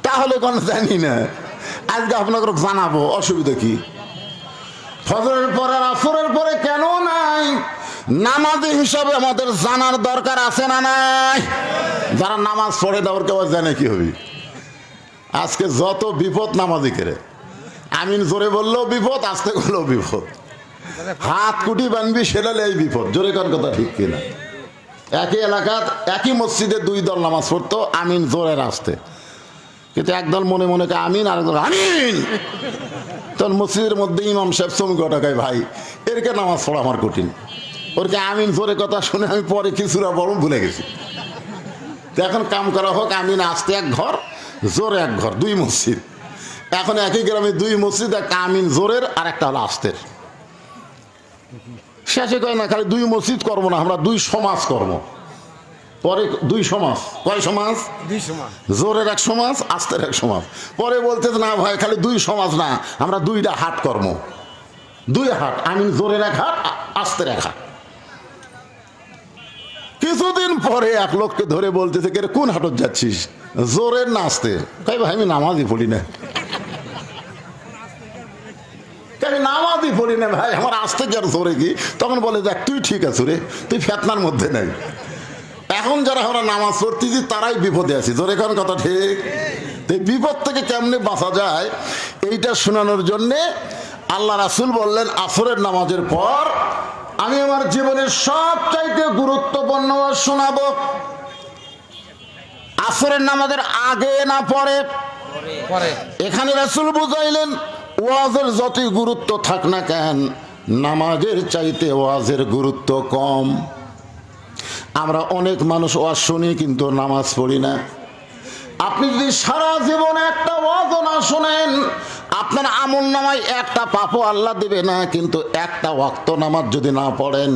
তাহলে কোন জানি না, আজকে আপনাকে জানাবো, অসুবিধা কি? ফজরের পরে আর আসরের পরে কেন নাই নামাজি হিসাবে আমাদের জানার দরকার আছে না নাই? যারা নামাজ পড়ে দেওয়ার কেউ জানে কি হবে? আজকে যত বিপদ নামাজি করে, আমিন জোরে বললেও বিপদ, আসতে করলেও বিপদ, হাত কুটি বানবি সেটালে এই বিপদ। জোরে কোন কথা ঠিক কিনা? একই এলাকাত একই মসজিদে 2 দল নামাজ পড়তো, আমিন জোরের আসতে, কিন্তু একদল মনে মনে কে আমিন, আর একদল আমিন। তখন মসজিদের মধ্যে ইমাম সাহেব চমকে ওঠাকায়, ভাই এরকে নামাজ পড়া আমার কঠিন, ওরকে আমিন জোরে কথা শুনে আমি পরে কিছুটা বড় ভুলে গেছি। এখন কাম করা হোক, আমিন আসতে এক ঘর, জোরে এক ঘর, 2 মসজিদ। এখন একই গ্রামে 2 মসজিদ, একটা আমিন জোরের আর একটা হলো আস্তের। শেষে কয় না খালি 2 মসজিদ করবো না, আমরা 2 সমাজ করব। পরে 2 সমাজ, কয় সমাজ? 2 সমাজ, জোরের এক সমাজ, আস্তের এক সমাজ। পরে বলতে না ভাই খালি 2 সমাজ না, আমরা 2টা হাট কর্ম, 2 হাট, আমিন জোরের এক হাট, আস্তের এক হাট। কিছুদিন পরে এক লোককে ধরে বলতেছে কে কোন হাটত যাচ্ছিস? জোরের না আস্তের? কই ভাই আমি নামাজই পড়ি না, আমি নামাজই পড়ি না ভাই, আমার আসতে কি আর জোরে কি? তখন বলে দেখ তুই ঠিক আছো রে, তুই ফেতনার মধ্যে নাই। এখন যারা আমরা নামাজ পড়তেছি তারাই বিপদে আছি। জোরে কোন কথা ঠিক? বিপদ থেকে কেমনে বাঁচা যায় এইটা শোনানোর জন্যে আল্লাহ রাসূল বললেন আসরের নামাজের পর আমি আমার জীবনের সবচাইতে গুরুত্বপূর্ণ শোনাবো। আসরের নামাজের আগে না পরে? এখানে রাসূল বুঝাইলেন ওয়াজের যতই গুরুত্ব থাক না কেন, নামাজের চাইতে ওয়াজের গুরুত্ব কম। আমরা অনেক মানুষ ওয়াজ শুনি কিন্তু নামাজ পড়ি না। আপনি যদি সারা জীবনে একটা ওয়াজও না শোনেন, আপনার আমল নামায় একটা পাপও আল্লাহ দিবে না, কিন্তু একটা ওয়াক্ত নামাজ যদি না পড়েন,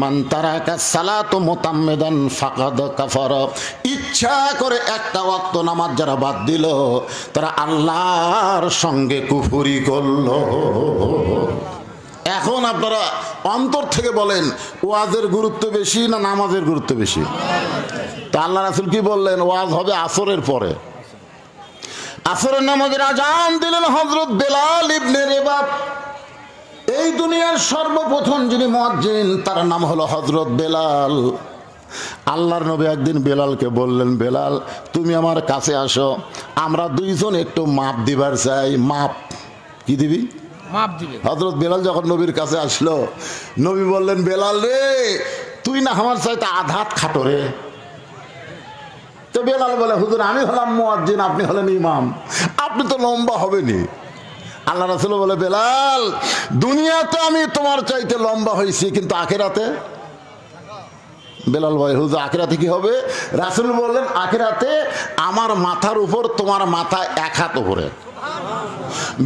মান তারাকা সালাতু মুতাম্মিদান ফাকাদ কাফারা, ইচ্ছা করে একটা ওয়াক্ত নামাজ যারা বাদ দিল তারা আল্লাহর সঙ্গে কুফরি করলো। এখন আপনারা অন্তর থেকে বলেন, ওয়াজের গুরুত্ব বেশি না নামাজের গুরুত্ব বেশি? তা আল্লাহ রাসূল কি বললেন? ওয়াজ হবে আসরের পরে। আসরের নামাজের আজান দিলেন হযরত বেলাল ইবনে রেবাব। এই দুনিয়ার সর্বপ্রথম যিনি মুয়াজ্জিন তার নাম হলো হযরত বেলাল। আল্লাহর নবী একদিন বেলালকে বললেন, বেলাল তুমি আমার কাছে আসো, আমরা দুইজন একটু মাপ দিবার চাই। মাপ কি দিবি? মাপ দিবে। হযরত বেলাল যখন নবীর কাছে আসলো, নবী বললেন, বেলাল রে তুই না আমার চাইতে আধাত খাটো রে। তো বেলাল বলে, হুজুর আমি হলাম মুয়াজ্জিন, আপনি হলেন ইমাম, আপনি তো লম্বা হবেনি। আল্লাহ রাসূল বলে, বেলাল দুনিয়াতে আমি তোমার চাইতে লম্বা হয়েছি, কিন্তু আখিরাতে? বেলাল ভাই, হুজুর আখিরাতে কি হবে? রাসূল বললেন, আখিরাতে আমার মাথার উপর তোমার মাথা এক হাত উপরে।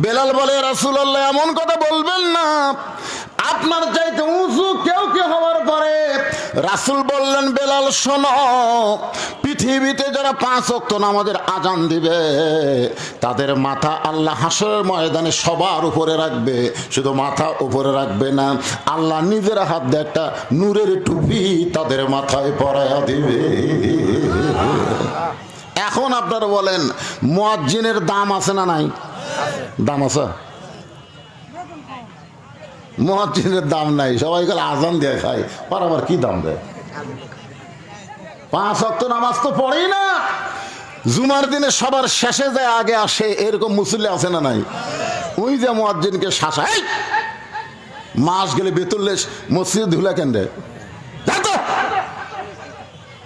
বেলাল বলে, রাসূলুল্লাহ এমন কথা বলবেন না, আপনার চাইতে উঁচু কেউ কে হওয়ার পরে। রাসূল বললেন, বেলাল শোনো, পৃথিবীতে যারা 5 ওয়াক্ত নামাজের আজান দিবে তাদের মাথা আল্লাহ হাসরের ময়দানে সবার উপরে রাখবে। শুধু মাথা উপরে রাখবে না, আল্লাহ নিজের হাত দিয়ে একটা নূরের টুপি তাদের মাথায় পরায়া দিবে। এখন আপনারা বলেন, মুয়াজ্জিনের দাম আছে না নাই? দাম আছে? মুয়াজ্জিনের দাম নাই, সবাই গেলে আজান দিয়ে খায়, আবার কি দাম দেয়? 5 ওয়াক্ত নামাজ তো পড়েই না, জুমার দিনে সবার শেষে যায় আগে আসে, এরকম মুসল্লি আছে না নাই? ওই যে মুয়াজ্জিনকে শাসায়, মাস গেলে বেতুল্লেশ মসজিদ ধুলা কেন দেয়?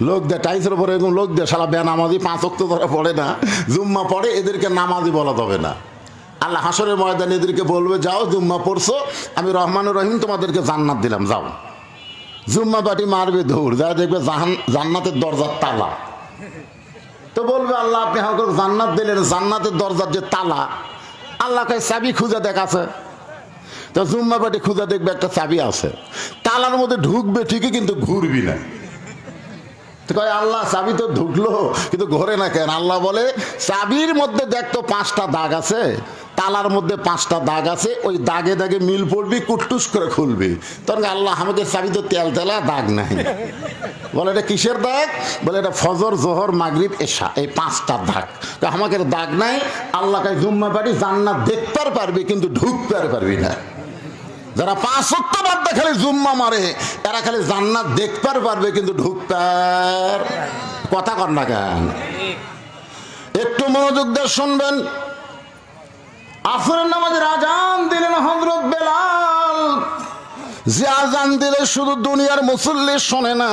লোক দেয় টাইসের উপরে, এরকম লোক দেয় সারা বেনামাজি, 5 ওয়াক্ত ধরে পড়ে না, জুম্মা পড়ে, এদেরকে নামাজি বলা যাবে না। আল্লাহ হাসরের ময়দানে এদেরকে বলবে, যাও জুম্মা পড়ছো, আমি রহমানুর রহিম তোমাদেরকে জান্নাত দিলাম, যাও। জুম্মা পাটি মারবে দৌড়, যা দেখবে জান্নাতের দরজার তালা। তো বলবে, আল্লাহ আপনি আমাকে জান্নাত দিলেন, জান্নাতের দরজার যে তালা, আল্লাহ কয় চাবি খুঁজে দেখাছে। তো জুম্মা পাটি খুঁজে দেখবে একটা চাবি আছে, তালার মধ্যে ঢুকবে ঠিকই, কিন্তু ঘুরবি না। কয় আল্লাহ চাবি তো ঢুকলো কিন্তু ঘরে না কেন? আল্লাহ বলে, চাবির মধ্যে দেখতো 5টা দাগ আছে, তালার মধ্যে 5টা দাগ আছে, ওই দাগে দাগে মিল পড়বি, কুটটুস করে খুলবি। তখন আল্লাহ আমাদের চাবি তো তেল তেলা দাগ নাই। বলে এটা কিসের দাগ? বলে এটা ফজর জোহর মাগরিব এশা, এই 5টা দাগ। আমাকে দাগ নাই। আল্লাহ কয় জুম্মা পাটি জান্নাত দেখতে পারবি কিন্তু ঢুকতে পারবি না। যারা 5 ওয়াক্ত বাদ দিয়ে খালি জুম্মা মারে, এরা খালি জান্নাত দেখতে পারবে কিন্তু ঢুকতে। কথা কর না কেন? একটু মনোযোগ দিয়ে শুনবেন। আসরের নামাজের আজান দিলেন হযরত বেলাল। যে আজান দিলে শুধু দুনিয়ার মুসল্লি শোনে না,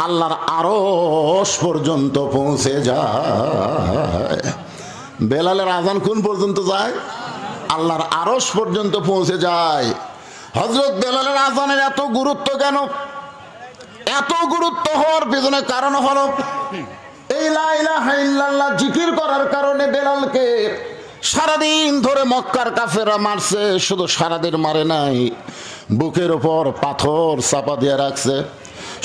আল্লাহর আরশ পর্যন্ত পৌঁছে যায়। বেলালের আজান কোন পর্যন্ত যায়? আল্লাহর আরশ পর্যন্ত পৌঁছে যায়। হযরত বেলালের আজানের এত গুরুত্ব কেন? এত গুরুত্ব হওয়ার পেছনে কারণ হলো, এই লা ইলাহা ইল্লাল্লাহ জিকির করার কারণে বেলালকে সারাদিন ধরে মক্কার কাফেররা মারছে। শুধু সারাদিন মারে নাই, বুকের ওপর পাথর চাপা দিয়ে রাখছে।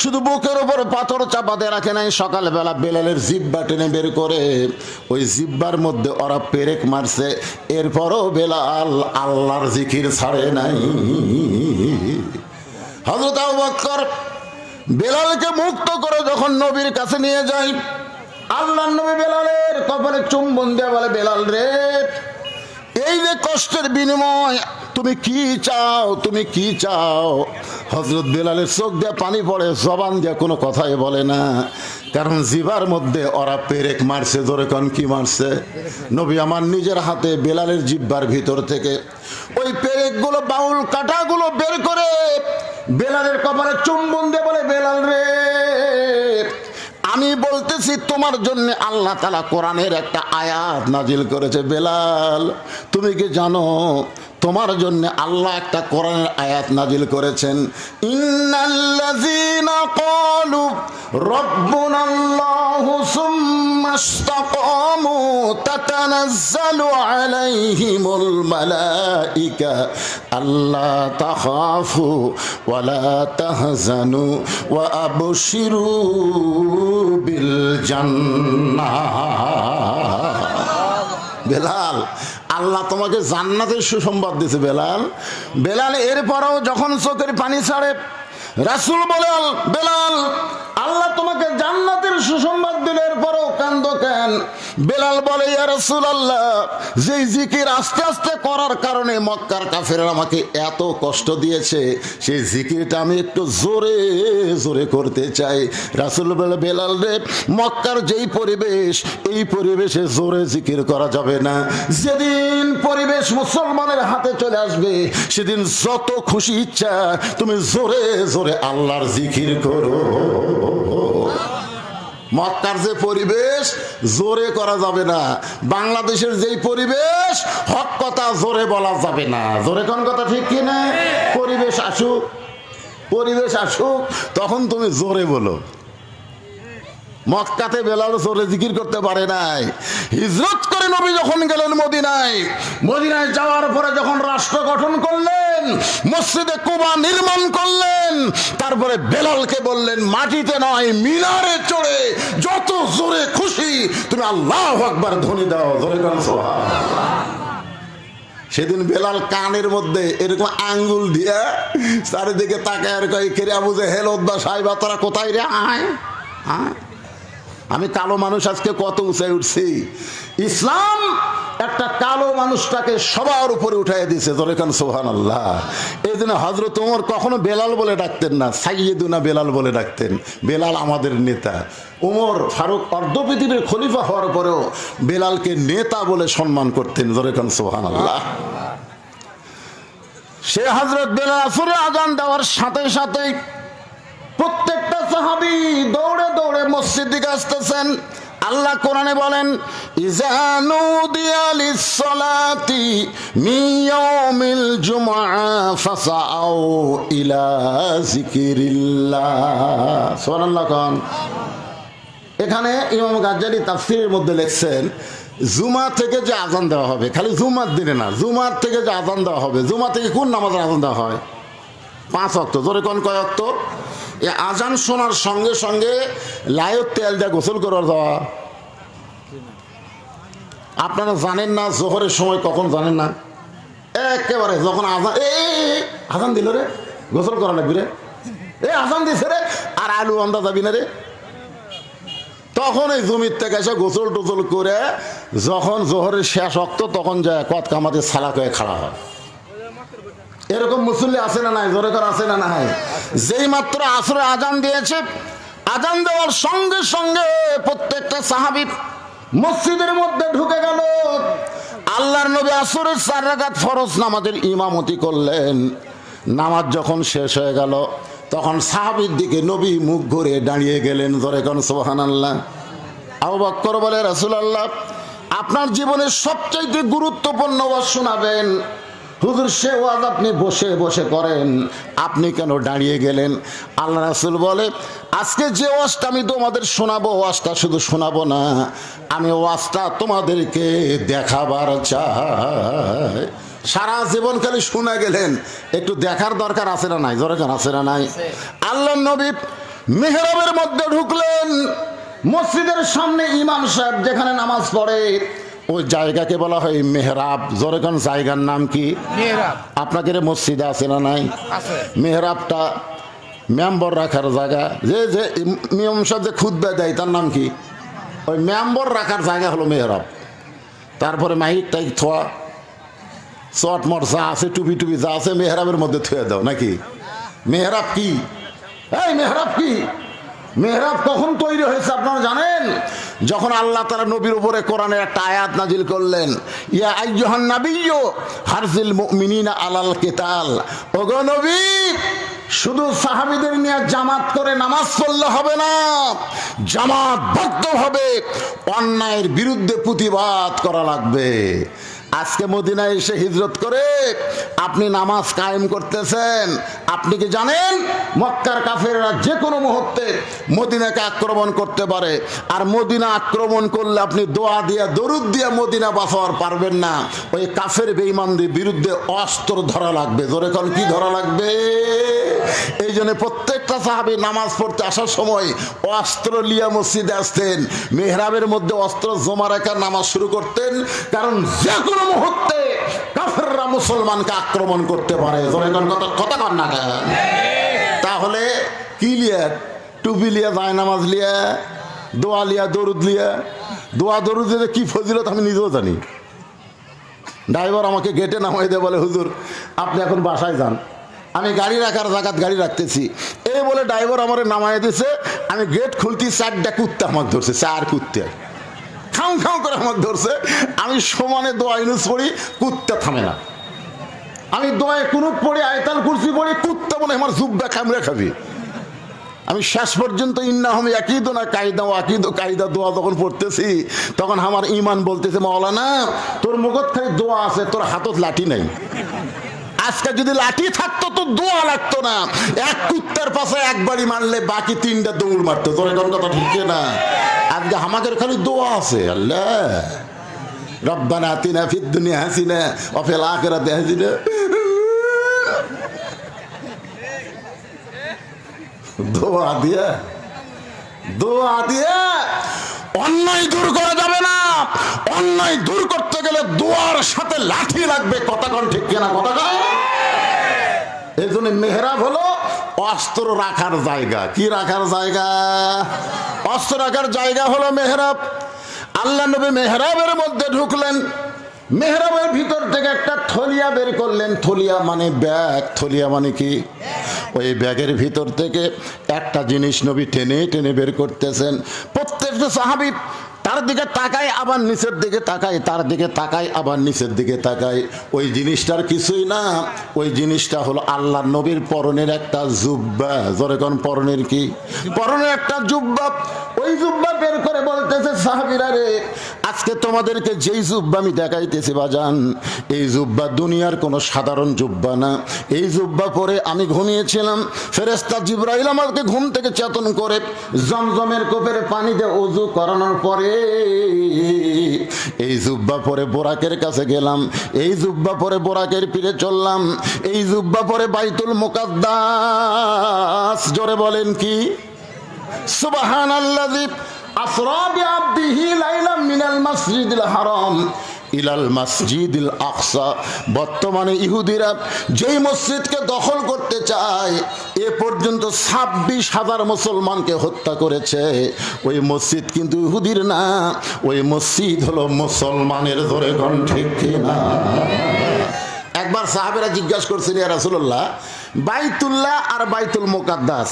শুধু বুকের ওপর পাথর চাপা দিয়ে রাখে নাই, সকালবেলা বেলালের জিহ্বা টেনে বের করে ওই জিহ্বার মধ্যে ওরা পেরেক মারছে। এরপরও বেলাল আল্লাহর জিকির ছাড়ে নাই। হযরত আবু বকর বেলালকে মুক্ত করে যখন নবীর কাছে নিয়ে যায়, আল্লাহর নবী বেলালের কপালে চুম্বন দিয়ে বলে, বেলাল রে, এই যে কষ্টের বিনিময় তুমি কি চাও? তুমি কি চাও? হযরত বেলালের চোখ দিয়ে পানি পড়ে, জবান দিয়ে কোনো কথাই বলে না, কারণ জিবার মধ্যে ওরা পেরেক মারছে। ধরে কোন কি মারছে? নবী আমার নিজের হাতে বেলালের জিহ্বার ভিতর থেকে ওই পেরেকগুলো, বাউল কাঁটাগুলো বের করে বেলালের কপালে চুম্বন দিয়ে বলে, বেলাল রে, আমি বলতেছি তোমার জন্য আল্লাহ তাআলা কোরআনের একটা আয়াত নাজিল করেছে। বেলাল তুমি কি জানো তোমার জন্য আল্লাহ একটা কোরআনের আয়াত নাজিল করেছেন? ইন্নাল্লাযীনা ক্বালু রাব্বুনাল্লাহু সুম্মা ইস্তাকামু তাতানাজ্জালু আলাইহিমুল মালাইকা আল্লা তাখাফু ওয়া লা তাহজানু ওয়া আবশিরু বিল জান্নাহ। বেলাল, আল্লাহ তোমাকে জান্নাতের সুসংবাদ দিয়েছে বেলাল। বেলাল এরপরও যখন চোখের পানি ছাড়ে রাসূল বলেন, বেলাল আল্লাহ তোমাকে জান্নাতের সুসংবাদ দিলে এরপরও কান্দো কেন? বেলাল বলে, ইয়া রাসূলুল্লাহ, যে জিকির আস্তে আস্তে করার কারণে মক্কার কাফেররা আমাকে এত কষ্ট দিয়েছে, সেই জিকিরটা আমি একটু জোরে জোরে করতে চাই। রাসূল বলে, বেলাল রে, মক্কার যেই পরিবেশ, এই পরিবেশে জোরে জিকির করা যাবে না। যেদিন পরিবেশ মুসলমানের হাতে চলে আসবে, সেদিন যত খুশি ইচ্ছা তুমি জোরে জোরে আল্লাহর জিকির করো। মক্কার যে পরিবেশ জোরে করা যাবে না, বাংলাদেশের যেই পরিবেশ হক কথা জোরে বলা যাবে না। জোরে কোন কথা ঠিক কি না? পরিবেশ আসুক তখন তুমি জোরে বলো। মক্কাতে বেলাল জোরে জিকির করতে পারে নাই। হিজরত করে নবী যখন গেলেন মদিনায়, মদিনায় যাওয়ার পরে যখন রাষ্ট্র গঠন করলেন, মসজিদে কুবা নির্মাণ করলেন, তারপরে বেলালকে বললেন মাটিতে নয় মিনারে চড়ে যত জোরে খুশি তুমি আল্লাহু আকবার ধ্বনি দাও। জোরে বলেন সুবহানাল্লাহ। সেদিন বেলাল কানের মধ্যে এরকম আঙ্গুল দিয়ে চারিদিকে তাকায় আর কয়, কে রে আবু জেহেল, উতবা, সাইবা, তোরা কোথায় রে? আয় আয়। আমি কালো মানুষ আজকে কত উঁচাই উঠছি। ইসলাম একটা কালো মানুষটাকে সবার উপরে উঠাই দিয়েছে। জোরে কান সুবহানাল্লাহ। এই জন্য হযরত ওমর কখনো বেলাল বলে ডাকতেন না, সাইয়্যিদুনা বেলাল বলে ডাকতেন। বেলাল আমাদের নেতা। ওমর ফারুক অর্ধ পৃথিবীর খলিফা হওয়ার পরেও বেলালকে নেতা বলে সম্মান করতেন। জোরে কান সুবহানাল্লাহ। সে হযরত বেলাল আসরে আযান দেওয়ার সাথে সাথেই প্রত্যেকটা সাহাবী দৌড়ে দৌড়ে মসজিদ দিকে আসতেছেন। আল্লাহ কোরআনে বলেন, ইযা নুদিয়া লিস-সালাতি মিন ইয়াউমিল জুমআ ফাসাউ ইলা যিকিরিল্লাহ। সুবহানাল্লাহ। কোন এখানে ইমাম গাজ্জালি তাফসীরের মধ্যে লিখছেন, জুমা থেকে যে আযান দেওয়া হবে, খালি জুমার দিনে না, জুমার থেকে যে আযান দেওয়া হবে, জুমা থেকে কোন নামাজের আযান দেওয়া হয়? 5 ওয়াক্ত। জোরে কোন কয় ওয়াক্ত? এই আজান শোনার সঙ্গে সঙ্গে লাইট তেল দিয়ে গোসল করার যাওয়া। আপনারা জানেন না জোহরের সময় কখন? জানেন না? একেবারে যখন আজান দিল রে, গোসল করা লাগবে রে, আজান দিছে রে, আর আলু আন্দা যাবি না রে, তখন এই জমির থেকে এসে গোসল টোসল করে যখন জোহরের শেষ ওয়াক্ত তখন যায় কত কামাতে সালাক হয়ে খাড়া হয়। এরকম মুসল্লি আছে না নাই? জোরে করে আছে না নাই? যেই মাত্র আসরে আজান দিয়েছে, আজান দেওয়ার সঙ্গে সঙ্গে প্রত্যেকটা সাহাবী মসজিদের মধ্যে ঢুকে গেল। আল্লাহর নবী আসরের 4 রাকাত ফরজ নামাজের ইমামতি করলেন। নামাজ যখন শেষ হয়ে গেল, তখন সাহাবীর দিকে নবী মুখ ঘুরে দাঁড়িয়ে গেলেন। জোরে কোন সুবহানাল্লাহ। আবু বকর বলে, রাসূলুল্লাহ, আপনার জীবনের সবচেয়ে গুরুত্বপূর্ণ ওয়াজ শোনাবেন। হুজুর, সে ওয়াজ আপনি বসে বসে করেন, আপনি কেন দাঁড়িয়ে গেলেন? আল্লাহ রাসূল বলে, আজকে যে ওয়াজটা আমি তোমাদের শোনাবো, ওয়াজটা শুধু শোনাবো না, আমি ওয়াজটা তোমাদেরকে দেখাবার চাই। সারা জীবন খালি শোনা গেলেন, একটু দেখার দরকার আছে না নাই? জোরে কান আছে না নাই? আল্লাহর নবী মিহরাবের মধ্যে ঢুকলেন। মসজিদের সামনে ইমাম সাহেব যেখানে নামাজ পড়ে, ওই জায়গাকে বলা হয় মেহরাব। জোরে কোন জায়গার নাম কি? মেহরাব। আপনাদের মসজিদে আছে না নাই? মেহরাবটা মেম্বর রাখার জায়গা। যে যে ইমাম সাহেব যে খুতবা দেয় তার নাম কি? ওই মেম্বর রাখার জায়গা হলো মেহরাব। তারপরে মাইক টাইক থোয়া, চটমট যা আছে, টুপি টুপি যা আছে মেহরাবের মধ্যে থুয়ে দাও নাকি? মেহরাব কি? এই মেহরাব কি? মেহরাব কখন তৈরি হয়েছে আপনারা জানেন? যখন আল্লাহ তাআলা নবীর উপরে কোরআনের একটা আয়াত নাজিল করলেন, ইয়া আইয়ুহান নাবিয়্যু হারজিল মুমিনিনা আলাল কিতাল। ওগো নবী, শুধু সাহাবীদের নিয়ে জামাত করে নামাজ পড়লে হবে না, জামাতবদ্ধভাবে অন্যায়ের বিরুদ্ধে প্রতিবাদ করা লাগবে। আজকে মদিনায় এসে হিজরত করে আপনি নামাজ কায়েম করতেছেন। আপনি কি জানেন মক্কার কাফেররা যে কোনো মুহূর্তে মদিনাকে আক্রমণ করতে পারে, আর মদিনা আক্রমণ করলে আপনি দোয়া দিয়ে দরুদ দিয়ে মদিনা বাঁচাবার পারবেন না। ওই কাফের বেঈমানদের বিরুদ্ধে অস্ত্র ধরা লাগবে। জোরে কোন কি ধরা লাগবে? এই জন্য প্রত্যেকটা সাহাবী নামাজ পড়তে আসার সময় অস্ত্র লিয়া মসজিদে আসতেন, মেহরাবের মধ্যে অস্ত্র জমা রেখে নামাজ শুরু করতেন, কারণ যে কোনো মুহূর্তে কাফেররা মুসলমানকে আক্রমণ করতে পারে। জোরে কোন কথা কন না কেন? তাহলে কি লিয়া? টুপি লিয়া, যায় নামাজ লিয়া, দোয়া লিয়া, দরুদ লিয়া। দোয়া দরুদ দিয়ে কি ফজিলত আমি নিজেও জানি। ড্রাইভার আমাকে গেটে নামাই দিয়ে বলে, হুজুর আপনি এখন বাসায় যান, আমি গাড়ি রাখার জায়গাত গাড়ি রাখতেছি। এই বলে ড্রাইভার আমার নামাই দিছে, আমি গেট খুলতে 4টা কুত্তা আমাকে ধরছে, 4 কুত্তে খাও খাও করে আমাকে ধরছে। আমি সমানে দোয়া ইউনুস পড়ি, কুত্তা থামে না। আমি দোয়ায় কুনুত পড়ি, আয়তাল কুরসি পড়ি, কুত্তা বলে আমার জুব্বা কামড়ে খাবি। আমি শেষ পর্যন্ত ইন্নাহুম ইয়াকিদুনা কায়দা ওয়া আকিদু কায়দা দোয়া যখন পড়তেছি, তখন আমার ঈমান বলতেছে, মাওলানা তোর মুখত খালি দোয়া আছে, তোর হাতত লাঠি নাই। আজকে যদি লাঠি থাকতো তো দোয়া লাগতো না। এক কুত্তার পাশে একবারই মারলে বাকি 3টা দৌড় মারতো। তোর কোন কথা ঠিক না? আজকে আমাদের খালি দোয়া আছে। আল্লাহ রব্বানা আতিনা ফিদ দুনিয়া হাসিনা ওয়া ফিল আখিরাতি হাসিনা। দোয়া দিয়ে অন্যায় দূর করা যাবে না। অন্যায় দূর করতে গেলে দোয়ার সাথে লাঠি লাগবে। কথা কোন ঠিক কিনা? কথা কন। এই জন্য মেহরাব হলো অস্ত্র রাখার জায়গা। কি রাখার জায়গা? অস্ত্র রাখার জায়গা হলো মেহরাব। আল্লাহ নবী মেহরাবের মধ্যে ঢুকলেন, মেহরাবের ভিতর থেকে একটা থলিয়া বের করলেন। থলিয়া মানে ব্যাগ। থলিয়া মানে কি? ওই ব্যাগের ভিতর থেকে একটা জিনিস নবী টেনে টেনে বের করতেছেন। প্রত্যেকটা সাহাবী তার দিকে তাকায়, আবার নিচের দিকে তাকায়, তার দিকে তাকায়, আবার নিচের দিকে তাকায়। ওই জিনিসটার কিছুই না, ওই জিনিসটা হলো আল্লাহ নবীর পরনের একটা জুব্বা। জোরে কোন পরনের কি? পরনের একটা জুব্বা। ওই জুব্বা বের করে বলতেছে, সাহাবীরা রে, আজকে তোমাদেরকে যেই জুব্বা আমি দেখাইতেছি বাজান, এই জুব্বা দুনিয়ার কোনো সাধারণ জুব্বা না। এই জুব্বা পরে আমি ঘুমিয়েছিলাম, ফেরেশতা জিবরাইল আমাকে ঘুম থেকে চেতন করে জমজমের কোপের পানি দিয়ে ওযু করানোর পরে এই জুব্বা পরে বোরাকের কাছে গেলাম, এই জুব্বা পরে বোরাকের পিঠে চললাম, এই জুব্বা পরে বাইতুল মুকাদ্দাস। জোরে বলেন কি? সুবহানাল্লাযী আসরা বিআবদিহি লাইলাম মিনাল মাসজিদিল হারাম ইলাল মসজিদিল আকসা। বর্তমানে ইহুদিরা যেই মসজিদকে দখল করতে চায়, এ পর্যন্ত 26,000 মুসলমানকে হত্যা করেছে। ওই মসজিদ কিন্তু ইহুদির না, ওই মসজিদ হলো মুসলমানের। ধরে কোন ঠিক কিনা? একবার সাহাবেরা জিজ্ঞাসা করছেন, ইয়া রাসূলুল্লাহ, বাইতুল্লাহ আর বাইতুল মুকাদ্দাস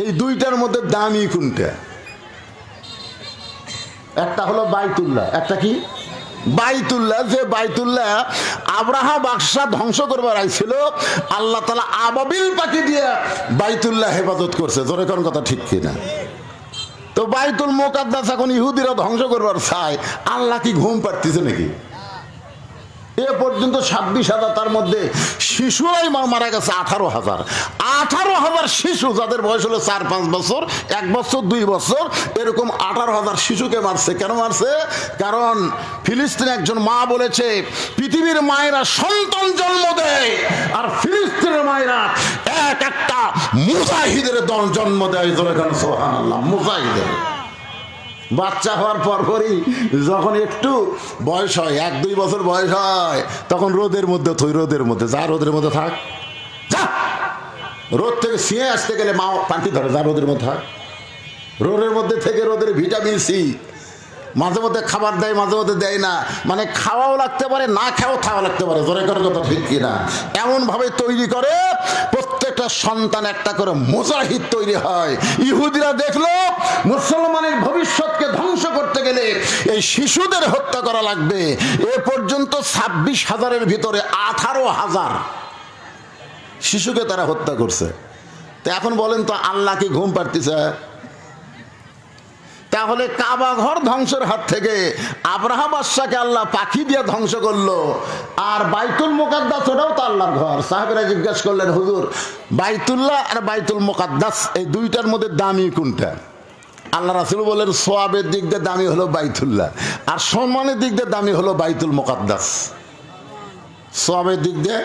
এই দুইটার মধ্যে দামি কোনটা? একটা হলো বাইতুল্লাহ, একটা কি? বাইতুল্লাহ। যে বাইতুল্লাহ আব্রাহা বাদশা ধ্বংস করবার আইছিল, আল্লাহ তাআলা আবাবিল পাখি দিয়ে বাইতুল্লাহ হেফাজত করছে। জোরে কোন কথা ঠিক কিনা? তো বাইতুল মুকাদ্দাস এখন ইহুদিরা ধ্বংস করবার চায়, আল্লাহ কি ঘুম পাড়তেছে নাকি? এ পর্যন্ত 26,000, তার মধ্যে শিশুরাই মারা গেছে 18,000 শিশু, যাদের বয়স হলো 4-5 বছর, 1 বছর 2 বছর, এরকম 18,000 শিশুকে মারছে। কেন মারছে? কারণ ফিলিস্তিনে একজন মা বলেছে, পৃথিবীর মায়েরা সন্তান জন্ম দেয়, আর ফিলিস্তিনের মায়েরা একটা মুজাহিদের জন্ম দেয়। সুবহানাল্লাহ, মুজাহিদের। বাচ্চা হওয়ার পরপরই যখন একটু বয়স হয়, 1-2 বছর বয়স হয়, তখন রোদের মধ্যে যা, রোদের মধ্যে থাক, যা। রোদ থেকে শুয়ে আসতে গেলে মা পান্তি ধরে, যা রোদের মধ্যে থাক। রোদের মধ্যে থেকে রোদের ভিটামিন সি মাঝে মধ্যে খাবার দেয়, মাঝে মধ্যে দেয় না, মানে খাওয়াও লাগতে পারে, না খাওয়াও খাওয়া লাগতে পারে। জোরে করে কথা ঠিক কিনা? এমন ভাবে তৈরি করে প্রত্যেকটা সন্তান একটা করে মুজাহিদ তৈরি হয়। ইহুদিরা দেখলো মুসলমানের ভবিষ্যৎকে ধ্বংস করতে গেলে এই শিশুদের হত্যা করা লাগবে। এ পর্যন্ত 26,000-এর ভিতরে 18,000 শিশুকে তারা হত্যা করছে। তো এখন বলেন তো, আল্লাহ কি ঘুম পাড়তেছে? তাহলে কাবা ঘর ধ্বংসের হাত থেকে আব্রাহা বাদশাকে আল্লাহ পাখি দিয়ে ধ্বংস করলো, আর বাইতুল মুকাদ্দাস ওটাও তো আল্লাহর ঘর। সাহাবেরা জিজ্ঞেস করলেন, হুজুর বাইতুল্লাহ আর বাইতুল মুকাদ্দাস এই দুইটার মধ্যে দামি কোনটা? আল্লাহ রাসূল বলেন, সোয়াবের দিক দিয়ে দামি হলো বাইতুল্লাহ, আর সম্মানের দিক দিয়ে দামি হলো বাইতুল মুকাদ্দাস। সোয়াবের দিক দিয়ে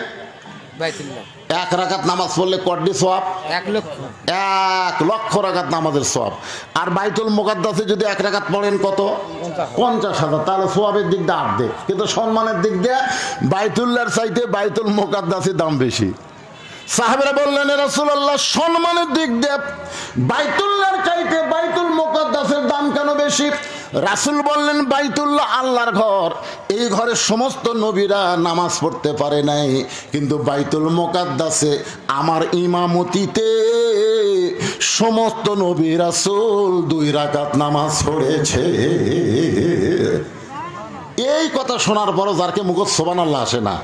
বাইতুল্লাহ 1 রাকাত নামাজ পড়লে কয়টি সোয়াব? 1 লক্ষ। 1 লক্ষ রাকাত নামাজের সোয়াব। আর বাইতুল মুকাদ্দাসে যদি 1 রাকাত পড়েন কত? 50,000। তাহলে সোয়াবের দিক দিয়ে অর্ধেক, কিন্তু সম্মানের দিক দিয়ে বাইতুল্লাহর চাইতে বাইতুল মুকাদ্দাসের দাম বেশি। সাহাবারা বললেন, এ রাসূলুল্লাহ, সম্মানের দিক দিয়ে বাইতুল্লাহর চাইতে বাইতুল মুকাদ্দাসের দাম কেন বেশি? রাসূল বললেন, বাইতুল্লাহ আল্লাহর ঘর, এই ঘরে সমস্ত নবীরা নামাজ পড়তে পারে নাই, কিন্তু বাইতুল মুকাদ্দাসে আমার ইমামতিতে সমস্ত নবী রাসূল 2 রাকাত নামাজ পড়েছে। এই কথা শোনার পরও যারকে মুখ সুবহানাল্লাহ আসে না,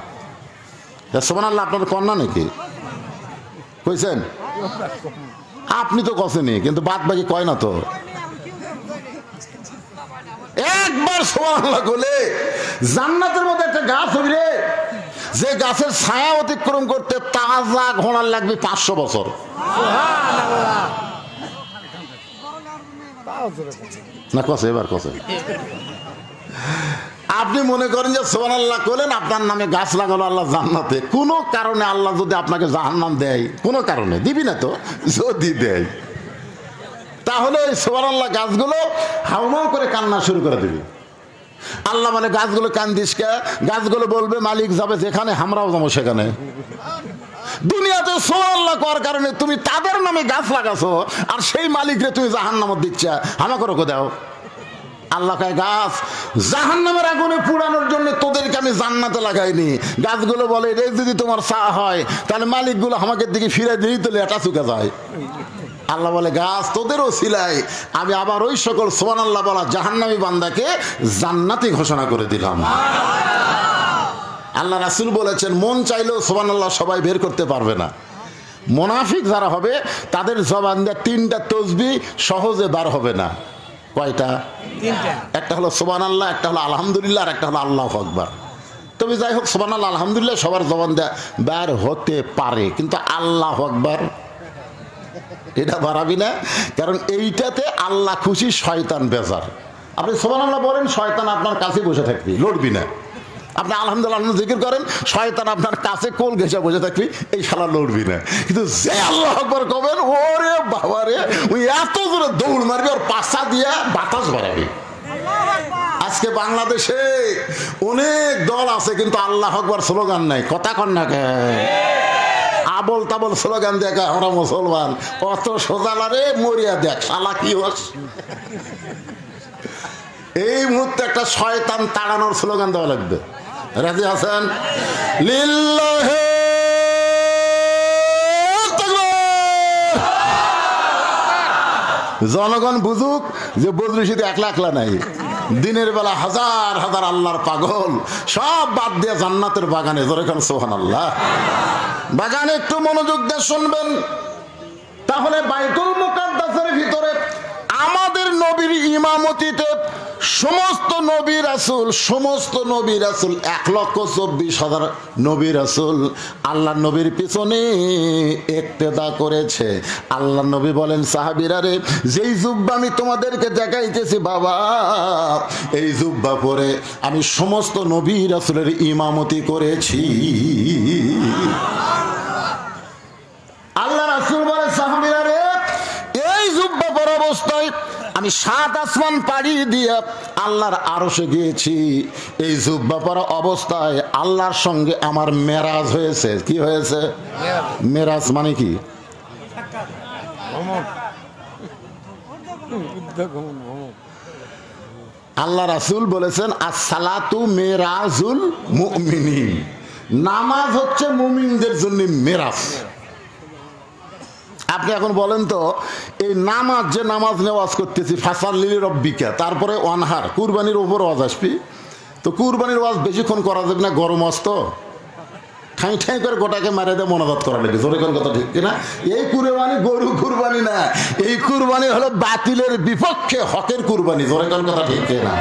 সুবহানাল্লাহ আপনার কন্যা নাকি কইছেন? আপনি তো কছেনি, কিন্তু বাদ বাকি কয় না তো। একবার সুবহানাল্লাহ বলে জান্নাতের মধ্যে একটা গাছ হবে রে, যে গাছের ছায়া অতিক্রম করতে তাজা ঘোড়ার লাগবে 500 বছর। না কছে, এবার কছে। আপনি মনে করেন যে সুবহানাল্লাহ কইলেন, আপনার নামে গাছ লাগালো আল্লাহ জান্নাতে। কোন কারণে আল্লাহ যদি আপনাকে জাহান্নাম দেয়, কোন কারণে দিবি না তো, যদি দেয় তাহলে ওই সুবহানাল্লাহ গাছগুলো হাউমাউ করে কান্না শুরু করে দিবি। আল্লাহ মানে গাছগুলো কান্দিস কে? গাছগুলো বলবে, মালিক যাবে যেখানে আমরাও যাবো সেখানে। দুনিয়াতে সুবহানাল্লাহ করার কারণে তুমি তাদের নামে গাছ লাগাছো, আর সেই মালিকরে তুমি জাহান্নামে দিচ্ছ, আমাকে রোকো দাও। আল্লাহ কয়, গাছ জাহান্নামের আগুনে পুড়ানোর জন্য তোদেরকে আমি জান্নাতে লাগাইনি। গাছগুলো বলে, রে যদি তোমার চা হয় তাহলে মালিকগুলো আমাকে দিকে ফিরে দিই, তো লেটা চুকে যায়। আল্লাহ বলে, গাছ তোদের ওসিলায় আমি আবার ওই সকল সুবহানাল্লাহ বলা জাহান্নামী বান্দাকে জান্নাতি ঘোষণা করে দিলাম। আল্লাহ রাসূল বলেছেন, মন চাইলেও সুবহানাল্লাহ সবাই বের করতে পারবে না। মুনাফিক যারা হবে তাদের জবান দিয়ে 3টা তাসবিহ সহজে বার হবে না। কয়টা? 3টা। একটা হলো সুবহানাল্লাহ, একটা হলো আলহামদুলিল্লাহ, আর একটা হলো আল্লাহু আকবার। তবে যাই হোক, সুবহানাল্লাহ আলহামদুলিল্লাহ সবার জবান দিয়ে বার হতে পারে, কিন্তু আল্লাহু আকবার এটা বাড়াবি না, কারণ এইটাতে আল্লাহ খুশি, শয়তান বেজার। আপনি সুবহানাল্লাহ বলেন, শয়তান আপনার কাছে বসে থাকবি, লড়বি না। আপনি আলহামদুলিল্লাহ জিকির করেন, শয়তান আপনার কাছে কোল ঘেঁষে বসে থাকবি, এই শালা লড়বি না। কিন্তু যে আল্লাহু আকবার কবেন, ওরে বাবা রে, ওই এত জোরে দৌড় মারবি, ওর পাশা দিয়া বাতাস বাড়াবি। আজকে বাংলাদেশে অনেক দল আছে, কিন্তু আল্লাহু আকবার স্লোগান নাই। কথা কন না কে? আবল তাবল স্লোগান দেখা আমরা মুসলমান, অত সোজালা রে, মরিয়া দেখ শালা কি হস। এই মুহূর্তে একটা শয়তান তাড়ানোর স্লোগান দেওয়া লাগবে। রাজি আছেন? লিল্লাহি তাকবীর। জনগণ বুঝুক যে বদরুশিতে একলা একলা নাই, দিনের বেলা হাজার হাজার আল্লাহর পাগল সব বাদ দিয়ে জান্নাতের বাগানে। জোরে কোন সুবহানাল্লাহ। বাগানে একটু মনোযোগ দিয়ে শুনবেন। তাহলে বাইতুল মুকাদ্দাসের ভিতরে আমাদের নবীর ইমামতিতে সমস্ত নবী রাসূল 1,24,000 নবী রাসূল আল্লাহ নবীর পিছনে ইক্তেদা করেছে। আল্লাহ নবী বলেন, সাহাবীরা রে, যেই জুব্বা আমি তোমাদেরকে দেখাইতেছি বাবা, এই জুব্বা পরে আমি সমস্ত নবী রাসূলের ইমামতি করেছি। আল্লাহ রাসূল বলে, সাহাবীরা রে, এই জুব্বা পরা অবস্থায় আমি 7 আসমান পাড়ি দিয়ে আল্লাহর আরশে গিয়েছি। এই জুব্বা পরা অবস্থায় আল্লাহর সঙ্গে আমার মেরাজ হয়েছে। কি হয়েছে? মেরাজ মানে কি? আল্লাহ রাসূল বলেছেন, as-সালাতু মেরাজুল মুমিনিন, নামাজ হচ্ছে মুমিনদের জন্য মেরাজ। আপনি এখন বলেন তো, এই নামাজ যে নামাজ নেওয়াজ করতেছি, ফাসাল্লি লিরাব্বিকা, তারপরে ওয়ানহার, কুরবানির উপর ওয়াজ আসবি, তো কুরবানির ওয়াজ বেশিক্ষণ করা যাবে না, গরম আস তো। ঠাই ঠাই করে গোটাকে মারে দিয়ে মনোজাত করা লেগেছে। ওর কোন কথা ঠিক কিনা? এই কুরবানি গরু কুরবানি না, এই কুরবানি হলো বাতিলের বিপক্ষে হকের কুরবানি। ওর কোন কথা ঠিক কিনা?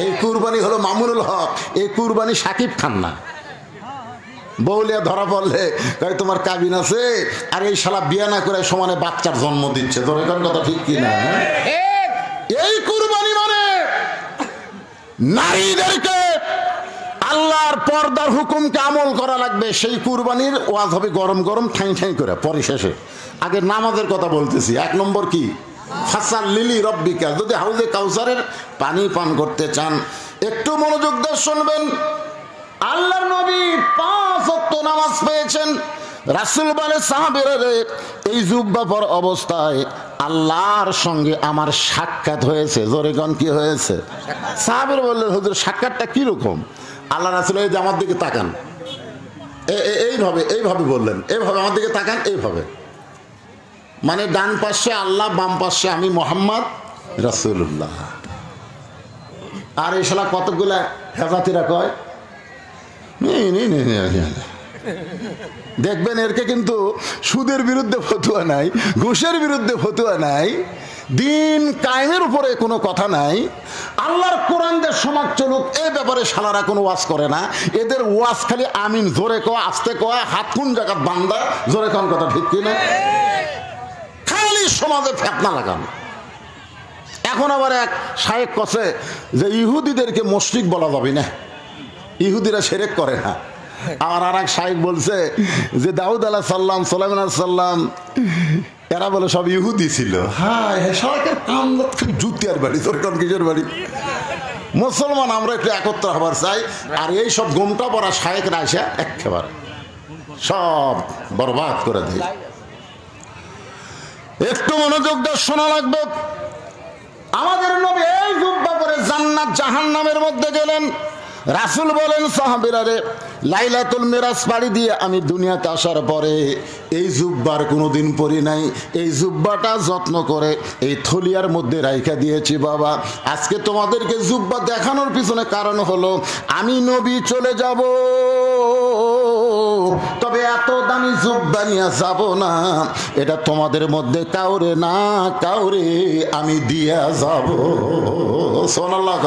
এই কুরবানি হলো মামুনুল হক, এই কুরবানি সাকিব খান না। বউলিয়া ধরা পড়লে কয় তোমার কাবিন আছে, আর এই শালা বিয়ে না করে সমানে বাচ্চার জন্ম দিচ্ছে। তোর এখন কথা ঠিক কিনা? এই কুরবানি মানে নারীদেরকে আল্লাহর পর্দার হুকুমকে আমল করা লাগবে। সেই কুরবানির ওয়াজ হবে গরম গরম ঠাই ঠাই করে পরিশেষে। আগে নামাজের কথা বলতেছি। 1 নম্বর কি? ফাসাল লিলি রব্বিকা। যদি হাউজে কাউসারের পানি পান করতে চান একটু মনোযোগ দিয়ে শুনবেন। আল্লাহর নবী 5 ওয়াক্ত নামাজ পেয়েছেন। রাসূল বলে সাহাবীরা রে, এই জুব্বা পর অবস্থায় আল্লাহর সঙ্গে আমার সাক্ষাৎ হয়েছে। জোরে গান কি হয়েছে? সাহাবীরা বললেন হুজুর সাক্ষাৎটা কি রকম? আল্লাহ রাসূল এই যে আমার দিকে তাকান, এইভাবে বললেন, এইভাবে আমার দিকে তাকান, এইভাবে, মানে ডান পাশে আল্লাহ, বাম পাশে আমি মুহাম্মদ রাসূলুল্লাহ। আর এই শালা কতগুলা হেজাতিরা কয় দেখবেন এরকে কিন্তু সুদের বিরুদ্ধে ফতুয়া নাই, ঘুষের বিরুদ্ধে ফতুয়া নাই, দিন কায়েমের উপরে কোনো কথা নাই, আল্লাহর কোরআন দিয়ে সমাজ চলুক এই ব্যাপারে শালারা কোনো ওয়াজ করে না। এদের ওয়াজ খালি আমিন জোরে কয়, আস্তে কয়, হাত কোন জায়গার বান্দা, জোরে কোন কথা ঠিক কিনা? খালি সমাজে ফেতনা লাগান। এখন আবার এক শায়েখ কছে যে ইহুদিদেরকে মুশরিক বলা যাবে না, ইহুদিরা শিরক করে না। আর এক শায়েখ বলছে যে দাউদ আলাইহিস সালাম, সুলাইমান আলাইহিস সালাম এরা বলে সব ইহুদি ছিল। হ্যাঁ, শায়েখের কান জুতিয়ার বাড়ি, তোর কোন কিসের বাড়ি? মুসলমান আমরা একটু একত্র হবার চাই, আর এই সব গোমটা পড়া শায়েখরা এসে একেবারে সব বরবাদ করে দেয়। একটু মনোযোগ দিয়ে শোনা লাগবে। আমাদের নবী এই জুব্বা পরে জান্নাত জাহান্নামের মধ্যে গেলেন। রাসূল বলেন সাহাবীরা রে, লাইলাতুল মিরাজ পাড়ি দিয়ে আমি দুনিয়াতে আসার পরে এই জুব্বার কোনোদিন পরি নাই। এই জুব্বাটা যত্ন করে এই থলিয়ার মধ্যে রাইখা দিয়েছি বাবা। আজকে তোমাদেরকে জুব্বা দেখানোর পিছনে কারণ হলো আমি নবী চলে যাব, তবে এত দামি জুব্বা নিয়ে যাব না, এটা তোমাদের মধ্যে কাউরে না কাউরে আমি দিয়া যাব। সুবহানাল্লাহ।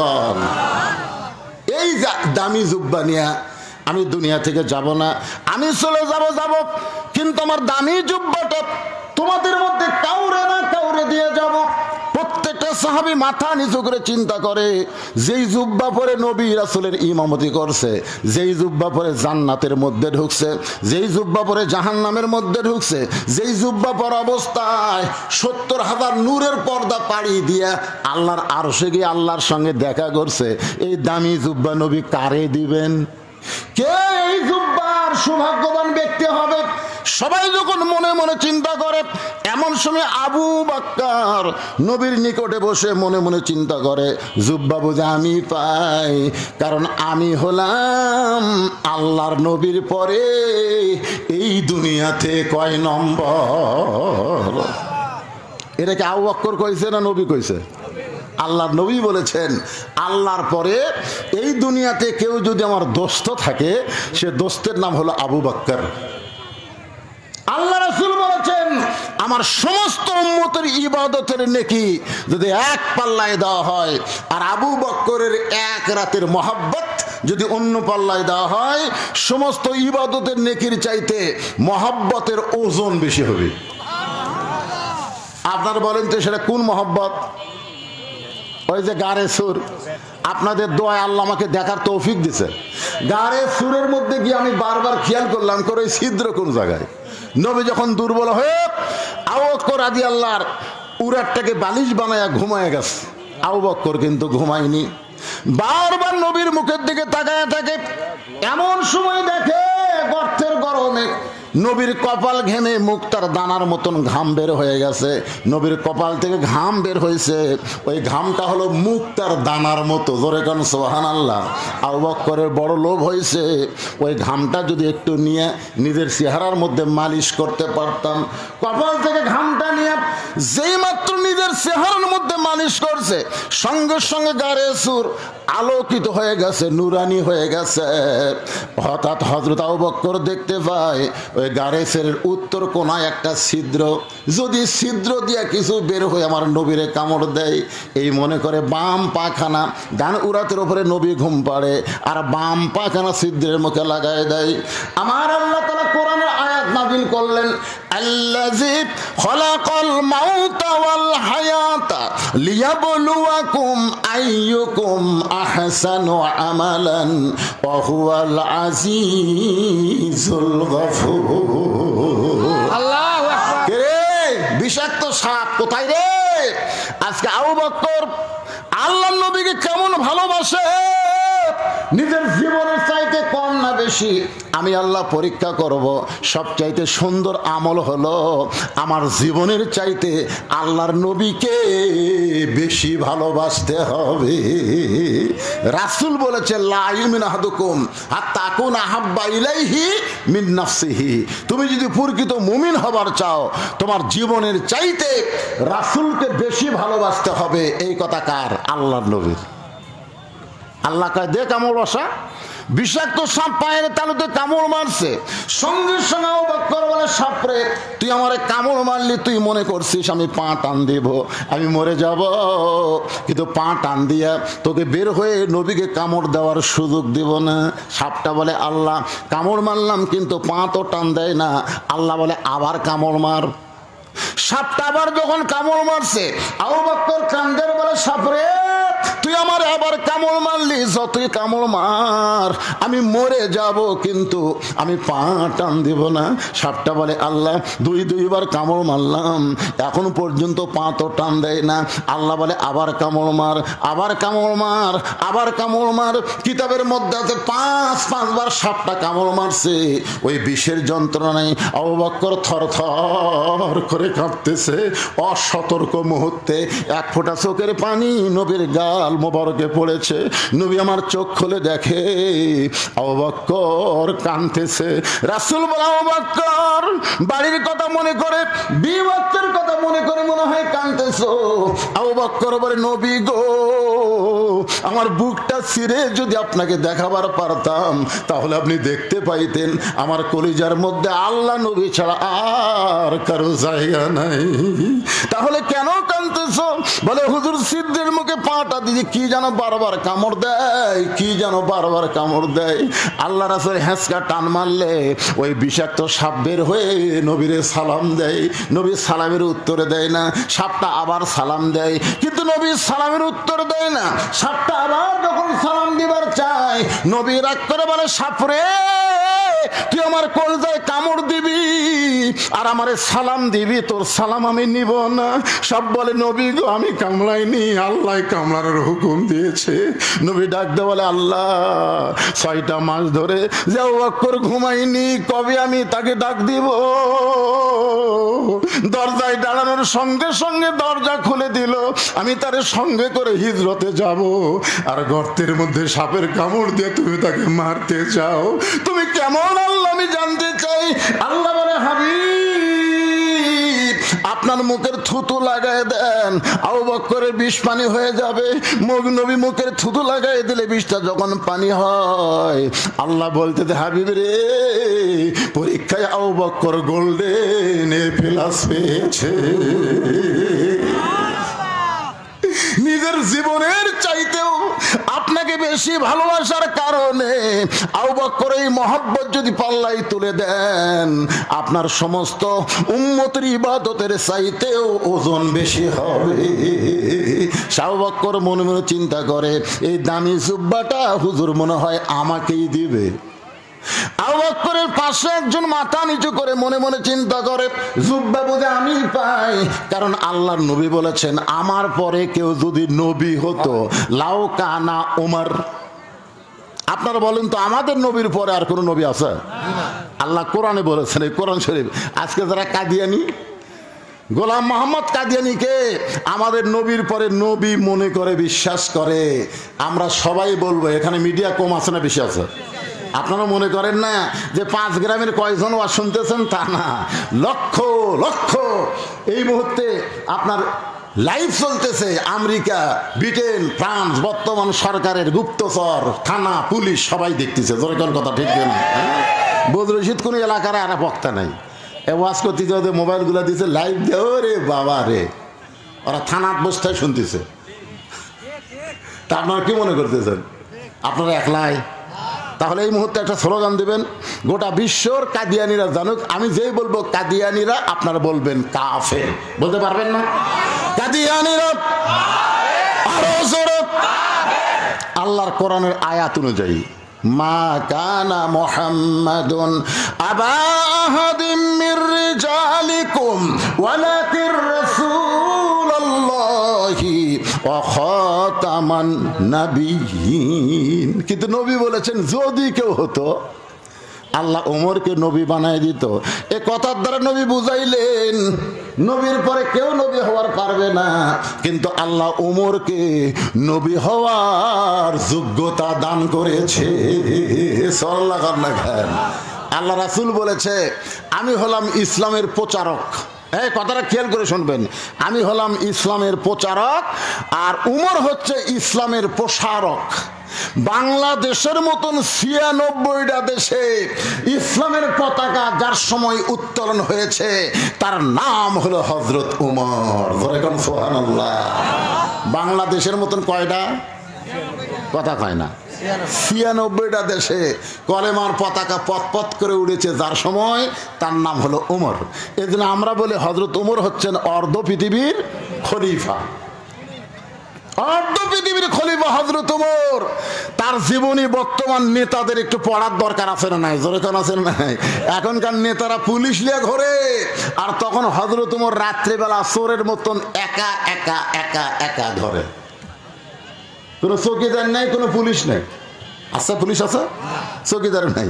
এই দামি জুব্বা নিয়া আমি দুনিয়া থেকে যাব না, আমি চলে যাব, কিন্তু আমার দামি জুব্বাটা তোমাদের মধ্যে কাউরে না কাউরে দিয়ে যাব। প্রত্যেকটা সাহাবী মাথা নিচু করে চিন্তা করে, যেই জুব্বা পরে নবী রাসূলের ইমামতি করছে, যেই জুব্বা পরে জান্নাতের মধ্যে ঢুকছে, যেই জুব্বা পরে জাহান্নামের মধ্যে ঢুকছে, যেই জুব্বা পর অবস্থায় 70,000 নূরের পর্দা পাড়ি দিয়া আল্লাহর আরশে গিয়ে আল্লাহর সঙ্গে দেখা করছে, এই দামি জুব্বা নবী কারে দিবেন? কে এই জুব্বার সৌভাগ্যবান ব্যক্তি হবে? সবাই যখন মনে মনে চিন্তা করে, এমন সময় আবু বকর নবীর নিকটে বসে মনে মনে চিন্তা করে, জুব্বা বুঝে আমি পাই, কারণ আমি হলাম আল্লাহর নবীর পরে এই দুনিয়াতে কয় নম্বর। এটা কি আবু বকর কইছে না নবী কইছে? আল্লাহর নবী বলেছেন, আল্লাহর পরে এই দুনিয়াতে কেউ যদি আমার দোস্ত থাকে, সে দোস্তের নাম হলো আবু বকর। আল্লাহ রাসূল বলেছেন, আমার সমস্ত উম্মতের ইবাদতের নেকি যদি এক পাল্লায় দেওয়া হয়, আর আবু বকরের এক রাতের মহব্বত যদি অন্য পাল্লায় দেওয়া হয়, সমস্ত ইবাদতের নেকির চাইতে মহব্বতের ওজন বেশি হবে। আপনারা বলেন তো সেটা কোন মহব্বত? ওই যে গারে সুর, আপনাদের দোয়ায় আল্লাহ আমাকে দেখার তৌফিক দিছে। গারে সুরের মধ্যে গিয়ে আমি বারবার খেয়াল করলাম করে ছিদ্র কোন জায়গায়। নবী যখন দুর্বল হয়ে আবু বকর রাদিয়াল্লাহর উরাটটাকে বালিশ বানায়া ঘুমায় গেছে, আবু বকর কিন্তু ঘুমায়নি, বারবার নবীর মুখের দিকে তাকায় থাকে। এমন সময় দেখে গর্তের গরমে নবীর কপাল ঘেমে মুক্তার দানার মতন ঘাম বের হয়ে গেছে। নবীর কপাল থেকে ঘাম বের হয়েছে, ওই ঘামটা হলো মুক্তার দানার মতো। জোরে কান সুবহানাল্লাহ। আবু বকরের বড় লোভ হয়েছে, ওই ঘামটা যদি একটু নিয়ে নিজের চেহারার মধ্যে মালিশ করতে পারতাম। কপাল থেকে ঘামটা নিয়ে যেই মাত্র নিজের চেহারার মধ্যে মালিশ করছে, সঙ্গে সঙ্গে গারে সুর আলোকিত হয়ে গেছে, নুরানি হয়ে গেছে। হঠাৎ হযরত আবু বকর দেখতে পায় ওই গারেসের উত্তর কোনায় একটা ছিদ্র, যদি ছিদ্র দিয়ে কিছু বের হয়ে আমার নবীরে কামড় দেয়। এই মনে করে বাম পাখানা ডান উরাতের উপরে নবী ঘুম পাড়ে, আর বাম পাখানা ছিদ্রের মুখে লাগায় দেয়। আমার আল্লাহ তাআলা কোরআনের আয়াত নাযিল করলেন, আল্লাযী খলাকাল মাউতা ওয়াল হায়াতা লিয়াবলুয়াকুম আইয়ুকুম আহসানু আমালান ওয়া হুয়াল আজিজুল গফুর। আল্লাহু আকবার। কে বিষাক্ত সাপ কোথায় রে? আজকে আবু বকর আল্লাহর নবীকে কেমন ভালোবাসে, নিজের জীবনের চাইতে কম না বেশি। আমি আল্লাহ পরীক্ষা করব, সবচাইতে সুন্দর আমল হলো আমার জীবনের চাইতে আল্লাহর নবীকে বেশি ভালোবাসতে হবে। রাসূল বলেছে, লা ইউমিনু আহাদুকুম হাত্তা আকুনা আহাব্বা ইলাইহি মিন নাফসিহি। তুমি যদি প্রকৃত মুমিন হবার চাও, তোমার জীবনের চাইতে রাসূলকে বেশি ভালোবাসতে হবে। এই কথা কার? আল্লাহর নবীর। আল্লাহ কয় দে কামড় বসা। বিষাক্ত সাপ পায়ের তালুতে কামড় মারছে, সঙ্গে সঙ্গে আবু বকর বলে, সাপরে তুই আমারে কামড় মারলি, তুই মনে করছিস আমি পা টান দিব, আমি মরে যাব, কিন্তু পা টান দিয়া তোকে বের হয়ে নবীকে কামড় দেওয়ার সুযোগ দিব না। সাপটা বলে, আল্লাহ কামড় মারলাম কিন্তু পা তো টান দেয় না। আল্লাহ বলে, আবার কামড় মার। সাপটা আবার যখন কামড় মারছে, আবু বকর কান্দের বলে, সাপরে তুই আমার আবার কামড় মারলি, যতই কামড় মার আমি মরে যাব, কিন্তু আমি পা টান দিব না। সাপটা বলে, আল্লাহ দুইবার কামড় মারলাম, এখন পর্যন্ত পা তো টান দেয় না। আল্লাহ বলে, আবার কামড় মার, আবার কামড় মার, আবার কামড় মার। কিতাবের মধ্যে আছে পাঁচবার সাপটা কামড় মারছে। ওই বিষের যন্ত্রণায় আবু বকর থরথর করে কাঁপতেছে। অসতর্ক মুহূর্তে এক ফোঁটা চোখের পানি নবীর গাল মোবারকে পড়েছে। নবী আমার চোখ খুলে দেখে আবু বকর কাঁদতেছে। রাসূল বলে, আবু বকর বাড়ির কথা মনে করে, বিবাহের কথা মনে করে মনে হয় কাঁদতেছো। আবু বকর বলে, নবী গো, আমার বুকটা ছিঁড়ে যদি আপনাকে দেখাবার পারতাম, তাহলে আপনি দেখতে পাইতেন আমার কলিজার মধ্যে আল্লাহ নবী ছাড়া আর কারো জায়গা নাই। তাহলে কেন কাঁদতেছো? বলে, হুজুর ছিদ্রের মুখে পাটা দিয়ে কি যেন বারবার কামড় দেয়, কি যেন বারবার কামড় দেয়। আল্লাহ রাসূল হ্যাঁচকা টান মারলে ওই বিষাক্ত সাপ বের হয়ে নবীরে সালাম দেয়। নবী সালামের উত্তরে দেয় না। সাপটা আবার সালাম দেয়, কিন্তু নবী সালামের উত্তর দেয় না। সাপটা আবার যখন সালাম দিবার চায়, নবী রাগ করে বলে, সাপরে তুই আমার কলজায় কামড় দিবি আর আমারে সালাম দিবি, তোর সালাম আমি নিব না। সব বলে, নবী গো আমি কামড়াইনি, আল্লাহ কামড়ানোর হুকুম দিয়েছে। নবী ডাকতে বলে, আল্লাহ 6টা মাস ধরে যে আবু বকর ঘুমাইনি, কবে আমি তাকে ডাক দিব? দরজায় দাঁড়ানোর সঙ্গে সঙ্গে দরজা খুলে দিল। আমি তার সঙ্গে করে হিজরতে যাব, আর গর্তের মধ্যে সাপের কামড় দিয়ে তুমি তাকে মারতে চাও। তুমি কেমন আল্লাহ আমি জানতে চাই। আল্লাহ বলে, হাবিব আপনার মুখের থুতু লাগাই দেন, আবু বকরের বিষ পানি হয়ে যাবে। নবী মুখের থুতু লাগাই দিলে বিষটা যখন পানি হয়, আল্লাহ বলতে দে, হাবিব রে পরীক্ষায় আবু বকর গোল্ডেন প্লাস পেয়েছে। নিজের জীবনের চাইতেও আপনাকে বেশি ভালোবাসার কারণে আবু বকর এই মহব্বত যদি পাল্লাই তুলে দেন, আপনার সমস্ত উম্মতের ইবাদতের চাইতেও ওজন বেশি হবে। আবু বকর মনে মনে চিন্তা করে, এই দামি জুব্বাটা হুজুর মনে হয় আমাকেই দিবে। আবু বকরের পাশে একজন মাথা নিচু করে মনে মনে চিন্তা করে, জুব্বা বোধহয় আমি পাই, কারণ আল্লাহর নবী বলেছেন আমার পরে কেউ যদি নবী হতো লাউ কানা উমর। আপনারা বলেন তো, আমাদের নবীর পরে আর কোন নবী আছে? আল্লাহ কোরআনে বলেছেন, এই কোরআন শরীফ। আজকে যারা কাদিয়ানি, গোলাম মোহাম্মদ কাদিয়ানিকে আমাদের নবীর পরে নবী মনে করে বিশ্বাস করে, আমরা সবাই বলবো, এখানে মিডিয়া কম আছে না বেশি আছে? আপনারা মনে করেন না যে 5 গ্রামের কয়জন ওয়াজ শুনতেছেন, তা না, লক্ষ লক্ষ। এই মুহূর্তে আপনার লাইভ চলতেছে আমেরিকা, ব্রিটেন, ফ্রান্স, বর্তমান সরকারের গুপ্তচর, থানা, পুলিশ সবাই দেখতেছে। জোরে কথা ঠিক না? বদরশিদ কোন এলাকার আর বক্তা নাই, ওয়াজ করতে যে মোবাইলগুলো দিচ্ছে লাইভ দেও রে বাবা রে, ওরা থানার বস্তায় শুনতেছে। তা আপনারা কি মনে করতেছেন আপনারা একলাই? তাহলে এই মুহূর্তে একটা স্লোগান দিবেন, গোটা বিশ্বর কাদিয়ানিরা জানুক। আমি যেই বলবো কাদিয়ানিরা, আপনারা বলবেন কাফের। বলতে পারবেন না? কাদিয়ানিরা আরো জোরে। আল্লাহর কোরআনের আয়াত অনুযায়ী, মা কানা মুহাম্মাদুন আবা আহাদিম মির রিজালিকুম ওয়ালাকির রাসূলুল্লাহি ওয়া খাতামান নাবিয়্যিন। কিন্তু নবী বলেছেন যদি কেউ হতো, আল্লাহ ওমরকে নবী বানায় দিত। এ কথার দ্বারা নবী বুঝাইলেন নবীর পরে কেউ নবী হওয়ার পারবে না, কিন্তু আল্লাহ ওমরকে নবী হওয়ার যোগ্যতা দান করেছে। সাল্লাল্লাহু আলাইহি ওয়াসাল্লাম। আল্লাহ রাসূল বলেছে, আমি হলাম ইসলামের প্রচারক। এই কথাটা খেয়াল করে শুনবেন, আমি হলাম ইসলামের প্রচারক আর উমর হচ্ছে ইসলামের প্রসারক। বাংলাদেশের মতন ৯৬টা দেশে ইসলামের পতাকা যার সময় উত্তোলন হয়েছে তার নাম হলো হযরত উমর। সুবহানাল্লাহ। বাংলাদেশের মতন কয়টা? কথা কয় না। ৯৬টা দেশে কলেমার পতাকা পথ করে উড়েছে যার সময়, তার নাম হলো উমর। এজন্য আমরা বলি হযরত উমর হচ্ছেন অর্ধ পৃথিবীর খলিফা। অর্ধ পৃথিবীর খলিফা হযরত উমর। তার জীবনী বর্তমান নেতাদের একটু পড়ার দরকার আছে না নাই? জোরে কোন আছে না নাই? এখনকার নেতারা পুলিশ লিয়ে ঘোরে, আর তখন হযরত উমর রাত্রিবেলা চোরের মতন একা একা একা একা ধরে। কোনো চৌকিদার নাই, কোনো পুলিশ নাই। আচ্ছা পুলিশ আছে, চৌকিদার নাই,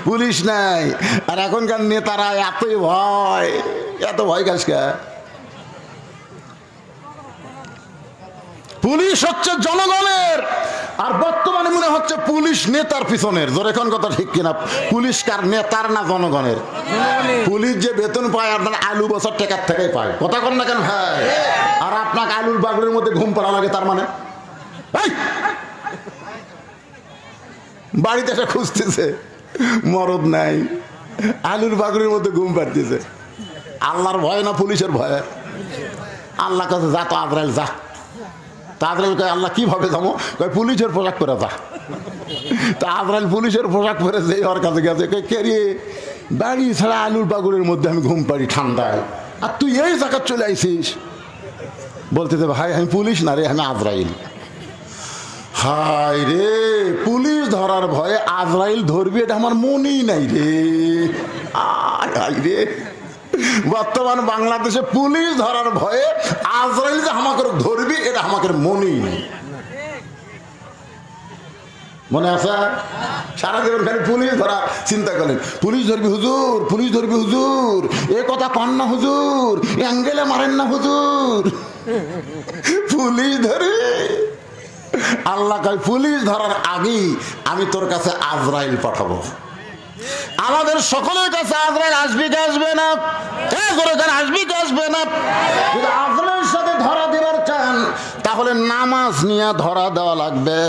পুলিশ নাই। আর এখনকার নেতারা এতই ভয়, এত ভয় কাজকা। পুলিশ হচ্ছে জনগণের, আর বর্তমানে মনে হচ্ছে পুলিশ নেতার পিছনের। জোরে কোন কথা ঠিক কিনা? পুলিশ কার, নেতার না জনগণের? পুলিশ যে বেতন পায় আপনার আলু বছর টাকার থেকেই পায়। কথা কন না কেন ভাই? আর আপনাকে আলুর বাগড়ের মধ্যে ঘুম পাড়া লাগে, তার মানে বাড়িতে এসে খুঁজতেছে, মরদ নাই, আলুর বাগড়ের মধ্যে ঘুম পাড়তেছে। আল্লাহর ভয় না পুলিশের ভয়? আল্লাহ কাছে যা তো আজরাইল যা। আজরাইল কয় আল্লাহ কিভাবে যাবো? কয় পুলিশের পোশাক পরে যা। তা আজরাইল পুলিশের পোশাক পরে যে ওর কাছে গেছে, কয় কে রে, বাড়ি ছাড়া আলুর বাগড়ের মধ্যে আমি ঘুম পাড়ি ঠান্ডায়, আর তুই এই জায়গা চলে আইছিস? বলতেছে ভাই আমি পুলিশ না রে, আমি আজরাইল। হায় রে, পুলিশ ধরার ভয়ে আজরাইল ধরবি, এটা আমার মনেই নাই রে। আয় রে, বর্তমান বাংলাদেশে পুলিশ ধরার ভয়ে আজরাইল যে আমাকে ধরবি, এটা আমাকে মনেই নেই। মনে আছে? সারা জীবন খালি পুলিশ ধরা চিন্তা করেন, পুলিশ ধরবি হুজুর, পুলিশ ধরবি হুজুর, এ কথা পান না হুজুর, অ্যাঙ্গেলে মারেন না হুজুর, পুলিশ ধরে। আল্লাহ কয় পুলিশ ধরার আগেই আমি তোর কাছে আজরাইল পাঠাবো। আমাদের সকলের কাছে আজরাইল আসবে কি আসবে না? আসবে কি আসবে না? যদি আজরাইলের সাথে ধরা দেওয়ার চান তাহলে নামাজ নিয়ে ধরা দেওয়া লাগবে।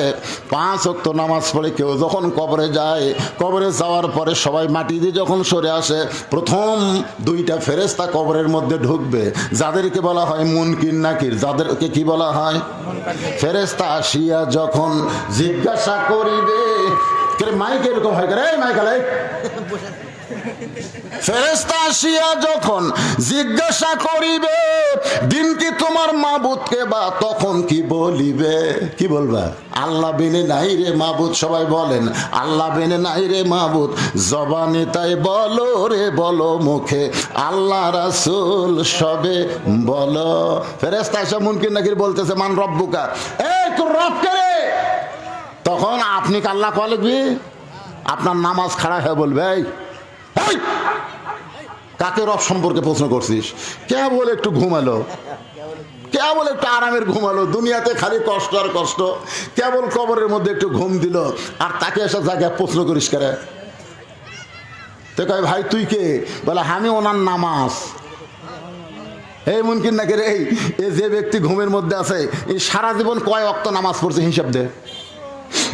5 ওয়াক্ত নামাজ পড়ে কেউ যখন কবরে যায়, কবরে যাওয়ার পরে সবাই মাটি দিয়ে যখন সরে আসে, প্রথম 2টা ফেরেশতা কবরের মধ্যে ঢুকবে, যাদেরকে বলা হয় মুনকির নাকির। যাদেরকে কি বলা হয়? ফেরেশতা আসিয়া যখন জিজ্ঞাসা করিবে, মাইক এরকম হয় রে, মাইকালে ফেরেশতা আসিয়া যখন জিজ্ঞাসা করিবে দিন কি তোমার মাবুদকে, বা তখন কি বলিবে? কি বলবা? আল্লাহ বিনে নাই রে মাবুদ। সবাই বলেন আল্লাহ বিনে নাই রে মাবুদ। জবানে তাই বলো রে বলো, মুখে আল্লাহ রাসূল সবে বলো। ফেরেশতা এসে মুনকির নাকির বলতেছে মান রব্বুকা, এই তোর রব কে রে? তখন আপনি আল্লাহ কয়া লিখবি, আপনার নামাজ খাড়া হয়ে বলবে এই, কাকে রব সম্পর্কে প্রশ্ন করছিস? কেবল একটু ঘুমালো, কেবল একটু আরামের ঘুমালো, দুনিয়াতে খালি কষ্ট আর কষ্ট, কেবল কবরের মধ্যে একটু ঘুম দিল, আর তাকে এসে জায়গায় প্রশ্ন করিস করে? তো কয় ভাই তুই কে? বলে আমি ওনার নামাজ। এই মুনকিন নাকি রে, এই যে ব্যক্তি ঘুমের মধ্যে আছে এই সারা জীবন কয় ওয়াক্ত নামাজ পড়ছে হিসাব দে।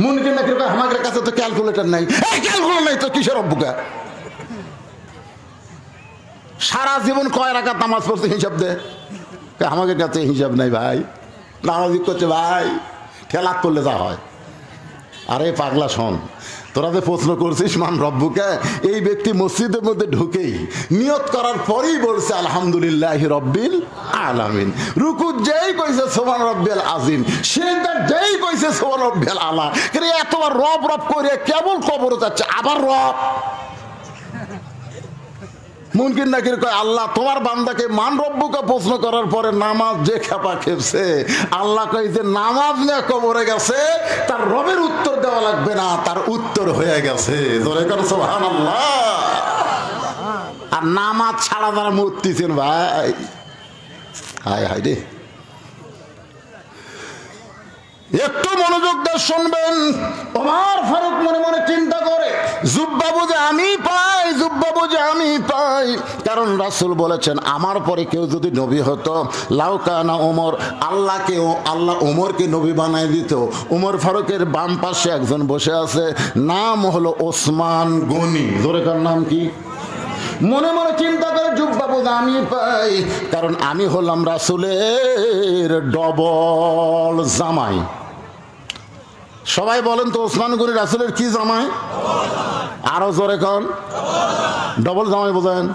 মুনকিন নাকি আমাদের কাছে তো ক্যালকুলেটর নাই। এই ক্যালকুলেটর নাই তো কিসের অভ্যুকা? সারা জীবন কয় রাকাত নামাজ পড়ছে হিসাব দে। আমাদের কাছে হিসাব নাই ভাই, নামাজি করছে ভাই, ঠেলাত করলে যা হয়। আরে পাগলা শোন, তোরা যে প্রশ্ন করছিস মান রব্বুকে, এই ব্যক্তি মসজিদের মধ্যে ঢুকেই নিয়ত করার পরেই বলছে আলহামদুলিল্লাহ রব্বিল আলামিন। রুকু যেই কইছে সুবহান রব্বিল আজিম, সেটা যেই কইছে সুবহান রব্বিল আলা। কিন্তু এতবার রব রব করে কেবল কবরে যাচ্ছে, আবার রব। মুনকিন নাকির কয় আল্লাহ তোমার বান্দাকে মান রব্বুকে প্রশ্ন করার পরে নামাজ যে খেপা খেপছে, আল্লাহ কয় যে নামাজ নিয়ে কবরে গেছে তার রবের উত্তর দেওয়া লাগবে না, তার উত্তর হয়ে গেছে। জোরে করে সুবহানাল্লাহ। আর নামাজ ছাড়া তারা মরতেছেন ভাই, হায় হায় রে। একটু মনোযোগ দিয়ে শুনবেন। ওমর ফারুক মনে মনে চিন্তা করে, জুব্বা বুঝে আমি পাই, জুব্বা বুঝে আমি পাই। কারণ রাসূল বলেছেন আমার পরে কেউ যদি নবী হতো, লাউকানা ওমর, আল্লাহ ওমরকে নবী বানায় দিত। ওমর ফারুকের বাম পাশে একজন বসে আছে, নাম হলো ওসমান গনি। জোরে কার নাম কি? মনে মনে চিন্তা করে জুব্বা বুঝে আমি পাই, কারণ আমি হলাম রাসূলের ডবল জামাই। সবাই বলেন তো ওসমান গনি রাসূলের কি জামাই? আরো জোরে কোন? ডবল জামাই বোঝেন?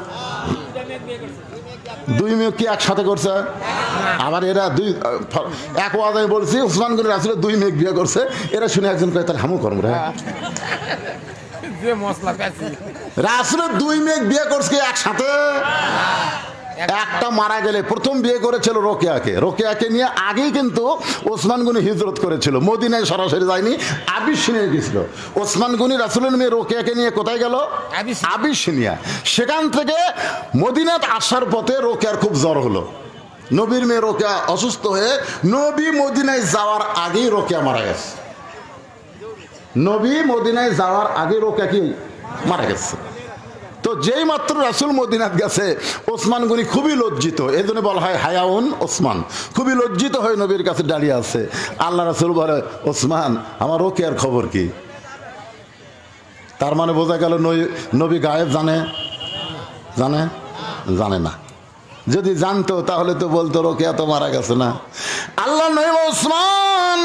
দুই মেয়ে কি একসাথে করছে? আবার এরা দুই এক ওয়াদায় বলছি ওসমান গনি রাসূলের দুই মেয়ে বিয়ে করছে। এরা শুনে একজন কয় তাহলে হামু করবো রে, রাসূলের দুই মেয়ে বিয়ে করছে একসাথে। একটা মারা গেলে প্রথম বিয়ে করেছিল রোকেয়াকে। রোকেয়াকে নিয়ে আগেই কিন্তু ওসমান গনি হিজরত করেছিল, মদিনায় সরাসরি যায়নি, আবিসিনিয়া গেছিল। ওসমান গনি রাসূলের মেয়ে রোকেয়াকে নিয়ে কোথায় গেল? আবিসিনিয়া। সেখান থেকে মদিনাত আসার পথে রোকেয়ার খুব জ্বর হলো। নবীর মেয়ে রোকেয়া অসুস্থ হয়ে নবী মদিনায় যাওয়ার আগেই রোকেয়া মারা গেছে। নবী মদিনায় যাওয়ার আগে রোকেয়া কি মারা গেছে। তো যেই মাত্র রাসূল মদিনাত গেছে ওসমান গনি খুবই লজ্জিত, এই জন্য বলা হয় হায়াউন ওসমান, খুবই লজ্জিত হয়ে নবীর কাছে দাঁড়িয়ে আছে। আল্লাহ রাসূল বলে ওসমান আমার রোকেয়ার খবর কি? তার মানে বোঝা গেল নবী গায়েব জানে? জানে? জানে না। যদি জানতো তাহলে তো বলতো রোকেয়া তো মারা গেছে না। আল্লাহ নবী ওসমান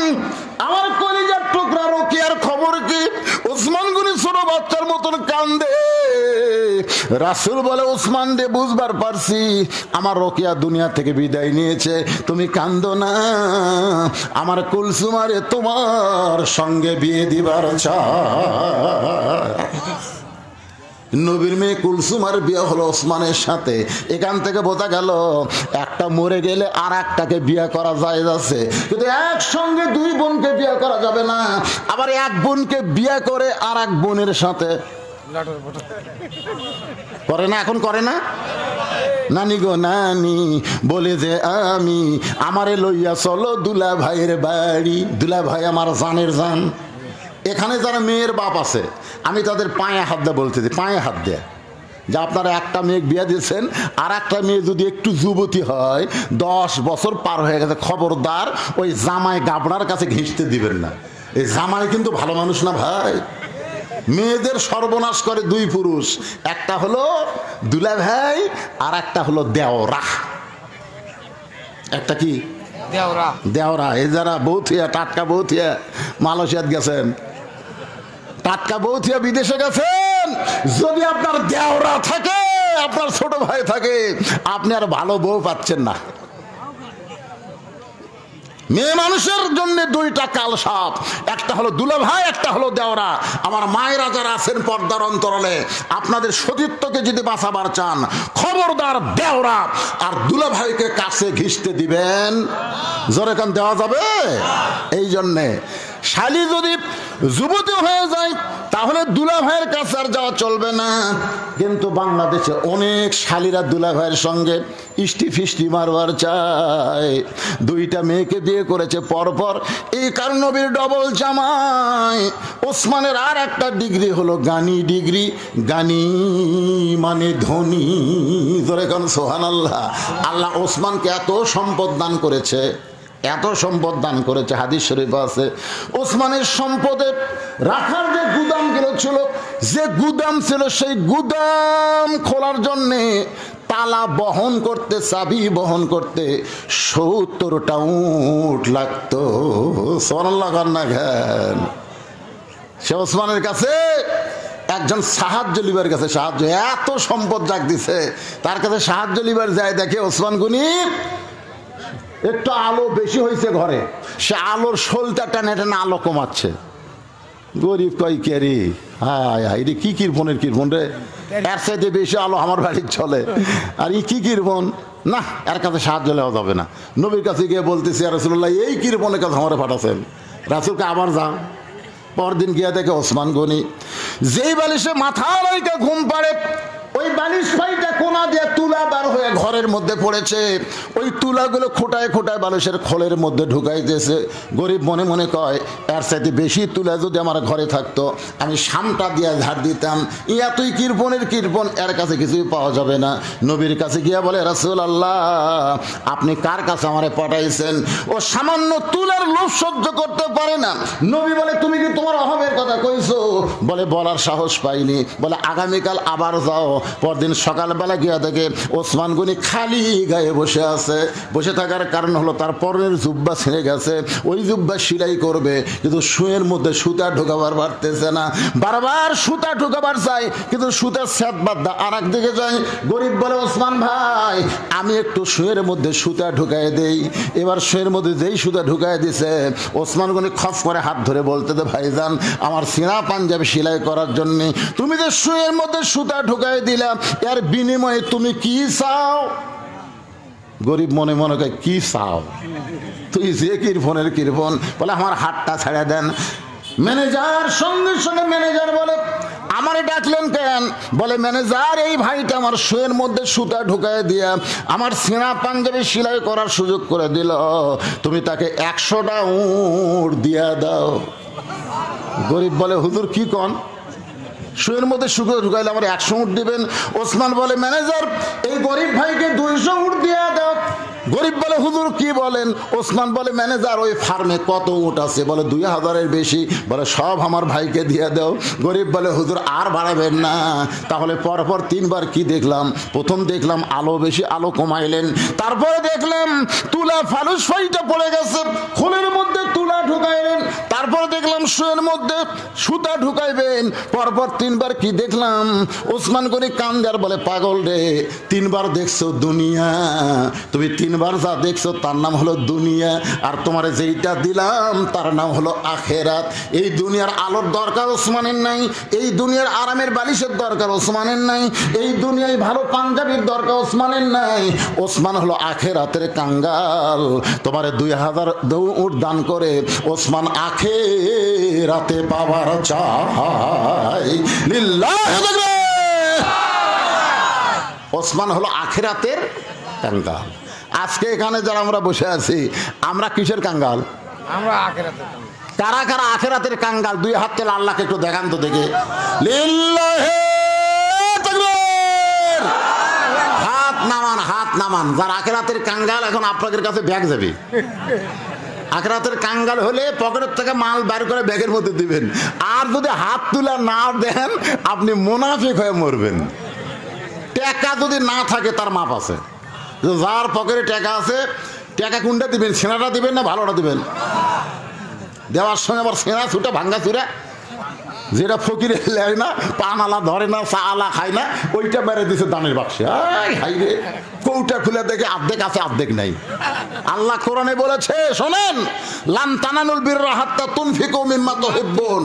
আমার কলিজার টুকরা রোকেয়ার খবর কি? ওসমান গনি ছোট বাচ্চার মতন কান্দে। রাসূল বলে ওসমান দে বুঝবার পারছি আমার রোকেয়া দুনিয়া থেকে বিদায় নিয়েছে, তুমি কান্দো না, আমার কুলসুমারে তোমার সঙ্গে বিয়ে দিবার চায়। নবীর মেয়ে কুলসুমার বিয়ে হলো ওসমানের সাথে। এখান থেকে বোঝা গেল একটা মরে গেলে আর একটাকে বিয়ে করা যায় যাচ্ছে, কিন্তু একসঙ্গে দুই বোনকে বিয়ে করা যাবে না। আবার এক বোনকে বিয়ে করে আর এক বোনের সাথে করে না, এখন করে না? নানি গো নানি বলে যে আমি আমারে লইয়া চলো দুলা ভাইয়ের বাড়ি। দুলা ভাই আমার জানের জান। এখানে যারা মেয়ের বাপ আছে আমি তাদের পায়ে হাত দিয়ে বলতেছি, পায়ে হাত দেয় যে আপনারা একটা মেয়ে বিয়ে দিয়েছেন, আর একটা মেয়ে যদি একটু যুবতী হয় 10 বছর পার হয়ে গেছে, খবরদার ওই জামাই গাবড়ার কাছে ঘিঁচতে দিবেন না। এই জামাই কিন্তু ভালো মানুষ না ভাই। মেয়েদের সর্বনাশ করে দুই পুরুষ, একটা হলো দুলা ভাই আর একটা হলো দেওরা। একটা কি? দেওরা। দেওরা। এই যারা বৌথিয়া, টাটকা বৌথিয়া মালয়েশিয়াত গেছেন, টাটকা বৌথিয়া বিদেশে গেছেন, যদি আপনার দেওরা থাকে, আপনার ছোট ভাই থাকে, আপনি আর ভালো বউ পাচ্ছেন না। মেয়ে মানুষের জন্য দুইটা কাল সাপ, একটা হলো দুলা ভাই, একটা হলো দেওরা। আমার মায়েরা যারা আছেন পর্দার অন্তরালে, আপনাদের সতীত্বকে যদি বাঁচাবার চান, খবরদার দেওরা আর দুলা ভাইকে কাছে ঘিসতে দিবেন। জোরে কান দেওয়া যাবে? এই জন্যে শালি যদি যুবতী হয়ে যায় তাহলে দুলা ভাইয়ের কাছে আর যাওয়া চলবে না। কিন্তু বাংলাদেশে অনেক শালীরা দুলা ভাইয়ের সঙ্গে ইষ্টি ফিষ্টি মারবার চায়। দুইটা মেয়েকে বিয়ে করেছে পরপর, এই কারণ নবীর ডবল জামাই। ওসমানের আর একটা ডিগ্রি হলো গানি ডিগ্রি। গানি মানে ধনী। ধরে কোন সুবহানাল্লাহ। আল্লাহ ওসমানকে এত সম্পদ দান করেছে, এত সম্পদ দান করেছে। হাদিস শরীফ আছে ওসমানের সম্পদের রাখার যে গুদামগুলো ছিল, যে গুদাম ছিল, সেই গুদাম খোলার জন্যে তালা বহন করতে, চাবি বহন করতে 70টা উট লাগতো। সুবহানাল্লাহ না ঘেন। সে ওসমানের কাছে একজন সাহায্য লিবার কাছে সাহায্য, এত সম্পদ জাগ দিছে, তার কাছে সাহায্য লিবার যায়, দেখে ওসমান গনি একটু আলো বেশি হয়েছে ঘরে, সে আলোর শোলটা টেনে টেনে আলো কমাচ্ছে। গরিব কই কেরি, হায় হায় রে, কি কিরপনের কিরপন রে, এর চাইতে বেশি আলো আমার বাড়ির চলে, আর ই কি কিরপন, না এর কাছে সাহায্য নেওয়া যাবে না। নবীর কাছে গিয়ে বলতেছি, ইয়া রাসূলুল্লাহ, এই কিরপনের কাছে আমার পাঠাচ্ছেন। রাসূলকে আবার যাও। পরদিন গিয়ে দেখে ওসমান গনি যেই বালিশে মাথা রেখে ঘুম পাড়ে, ওই বালিশ পাইটা কোনা দিয়ে তুলা বার হয়ে ঘরের মধ্যে পড়েছে। ওই তুলাগুলো খোটায় খোটায় বালিশের খোলের মধ্যে ঢুকাইতেছে। গরিব মনে মনে কয়, এর সাথে বেশি তুলা যদি আমার ঘরে থাকতো আমি সামটা দিয়ে ঝাড় দিতাম। ইয়া তুই কৃপণের কৃপণ, এর কাছে কিছুই পাওয়া যাবে না। নবীর কাছে গিয়া বলে, রাসূলুল্লাহ, আপনি কার কাছে আমারে পাঠাইছেন? ও সামান্য তুলার লোভ সহ্য করতে পারে না। নবী বলে, তুমি কি তোমার অভাবের কথা কইছো? বলে, বলার সাহস পাইনি। বলে, আগামীকাল আবার যাও। পরদিন সকালবেলা গিয়া দেখে ওসমান গনি খালি গায়ে বসে আছে। বসে থাকার কারণ হলো তার পরনের জুব্বা ছিঁড়ে গেছে, ওই জুব্বা সেলাই করবে, কিন্তু শুয়ের মধ্যে সুতা ঢোকাবার পারতেছে না। বারবার সুতা ঢোকাবার চাই, কিন্তু সুতার স্যাদ বাদ্দা আর একদিকে যায়। গরিব বলে, ওসমান ভাই, আমি একটু শুয়ের মধ্যে সুতা ঢুকাই দেই। এবার শুয়ের মধ্যে যেই সুতা ঢুকাই দিছে, ওসমান গনি খপ করে হাত ধরে বলতে, ভাইজান, আমার সিনা পাঞ্জাবি সেলাই করার জন্য তুমি যে শুয়ের মধ্যে সুতা ঢুকাই দিলা, এর বিনিময়ে তুমি কি চাও? গরিব মনে মনে কয়, কি চাও? তুই যে কিরফনের কিরফন। বলে, আমার হাতটা ছেড়ে দেন। ম্যানেজার সঙ্গে সঙ্গে ম্যানেজার বলে, আমারে ডাকলেন কেন? বলে, ম্যানেজার, এই ভাইটা আমার শুয়ের মধ্যে সুতা ঢুকায় দিয়া আমার সিনা পাঞ্জাবি সেলাই করার সুযোগ করে দিল, তুমি তাকে 100টা উট দিয়া দাও। গরিব বলে, হুজুর কি কন? শুয়ের মধ্যে সুতা ঢুকাইলে আমার 100 উট দিবেন? ওসমান বলে, ম্যানেজার, এই গরিব ভাইকে 200 উট দিয়া দাও। গরিব বলে, হুজুর কি বলেন? ওসমান বলে, ম্যানেজার, ওই ফার্মে কত উট আছে? বলে, 2000-এর বেশি। বলে, সব আমার ভাইকে দিয়ে দাও। গরিব বলে, হুজুর আর বাড়াবেন না। তাহলে পরপর 3বার কি দেখলাম? প্রথম দেখলাম আলো বেশি, আলো কমাইলেন। তারপরে দেখলাম তুলা ফালুস ফাইটা পড়ে গেছে, খোলের মধ্যে তুলা ঢুকাইলেন। তারপরে দেখলাম শুয়ের মধ্যে সুতা ঢুকাইবেন। পরপর 3বার কি দেখলাম? ওসমান গনি কান্দার বলে, পাগল রে, 3বার দেখছো দুনিয়া, তুমি 3বার যা দেখছো তার নাম হলো দুনিয়া, আর তোমারে যেইটা দিলাম তার নাম হলো আখেরাত। এই দুনিয়ার আলোর দরকার ওসমানের নাই, এই দুনিয়ার আরামের বালিশের দরকার ওসমানের নাই, এই দুনিয়ায় ভালো পাঞ্জাবির দরকার ওসমানের নাই। ওসমান হলো আখেরাতের কাঙ্গাল। তোমারে 2000 উট দান করে ওসমান আখেরাতে পাওয়ার চাই। লিল্লাহি তাকবীর। ওসমান হলো আখেরাতের কাঙ্গাল। আজকে এখানে যারা আমরা বসে আছি, আমরা কিসের কাঙ্গাল? আমরা আখিরাতের কাঙ্গাল। কারা কারা আখেরাতের কাঙ্গাল? 2 হাত তেল আল্লাহকে একটু দেখান তো দেখে। লিল্লাহি তাকবীর। হাত নামান, হাত নামান। যারা আখেরাতের কাঙ্গাল, এখন আপনাদের কাছে ব্যাগ যাবে। আখেরাতের কাঙ্গাল হলে পকেটের থেকে মাল বের করে ব্যাগের মধ্যে দিবেন। আর যদি হাত তুলা না দেন, আপনি মুনাফিক হয়ে মরবেন। টাকা যদি না থাকে তার মাপ আছে। যার পকেটে টাকা আছে, টাকা কোনটা দিবেন? সেনাটা দিবেন না ভালোটা দিবেন? দেওয়ার সময় আবার সেনা ছুটে ভাঙ্গা চুরা, যেটা ফকিরে লেয় না, পানালা ধরে না, চা আলা খায় না, ওইটা মেরে দিছে দানের বাক্সে। হাই রে, কৌটা খুলে দেখে অর্ধেক আছে অর্ধেক নাই। আল্লাহ কোরআনে বলেছে, শোনেন, লান তানালুল বিররা হাত্তা তুনফিকু মিম্মা তুহিব্বুন।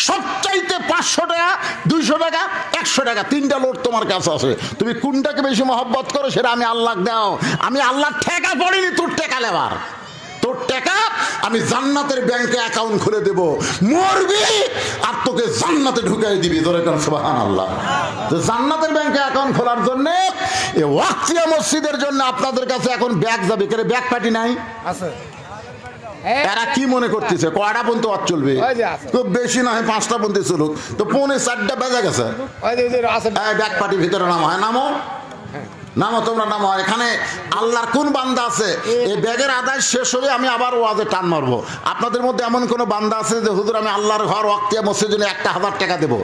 সবচাইতে 500 টাকা, 200 টাকা, 100 টাকা, 3টা লোট তোমার কাছে আছে। তুমি কোনটাকে বেশি মহব্বত করো সেটা আমি আল্লাহ দাও। আমি আল্লাহ ঠেকা পড়িনি তোর টেকা লেবার। তো তোর টাকা আমি জান্নাতের ব্যাংকে অ্যাকাউন্ট খুলে দেব, মরবি আর তোকে জান্নাতে ঢুকাই দিবি। ধরে কেন সুবহানাল্লাহ। তো জান্নাতের ব্যাংকে অ্যাকাউন্ট খোলার জন্য এই ওয়াক্তিয়া মসজিদের জন্য আপনাদের কাছে এখন ব্যাগ যাবে, কেন ব্যাগ পার্টি নাই? আছে এরা কি মনে করতেছে কয়টা পর্যন্ত ওয়াজ চলবে? ওই যে আছে। খুব বেশি না হয় 5টা পর্যন্ত চলুক, তো 3:45 বেজে গেছে। ওই যে আছে এই ব্যাগ পার্টির ভিতরে নামো, হয় নামো, নামো তোমরা নামো। এখানে আল্লাহর কোন বান্দা আছে এই ব্যাগের আদায় শেষ হলে আমি আবার ওয়াজে টান মারবো? আপনাদের মধ্যে এমন কোন বান্দা আছে যে হুজুর আমি আল্লাহর ঘর ওয়াক্তিয়া মসজিদের জন্য 1000 টাকা দেবো,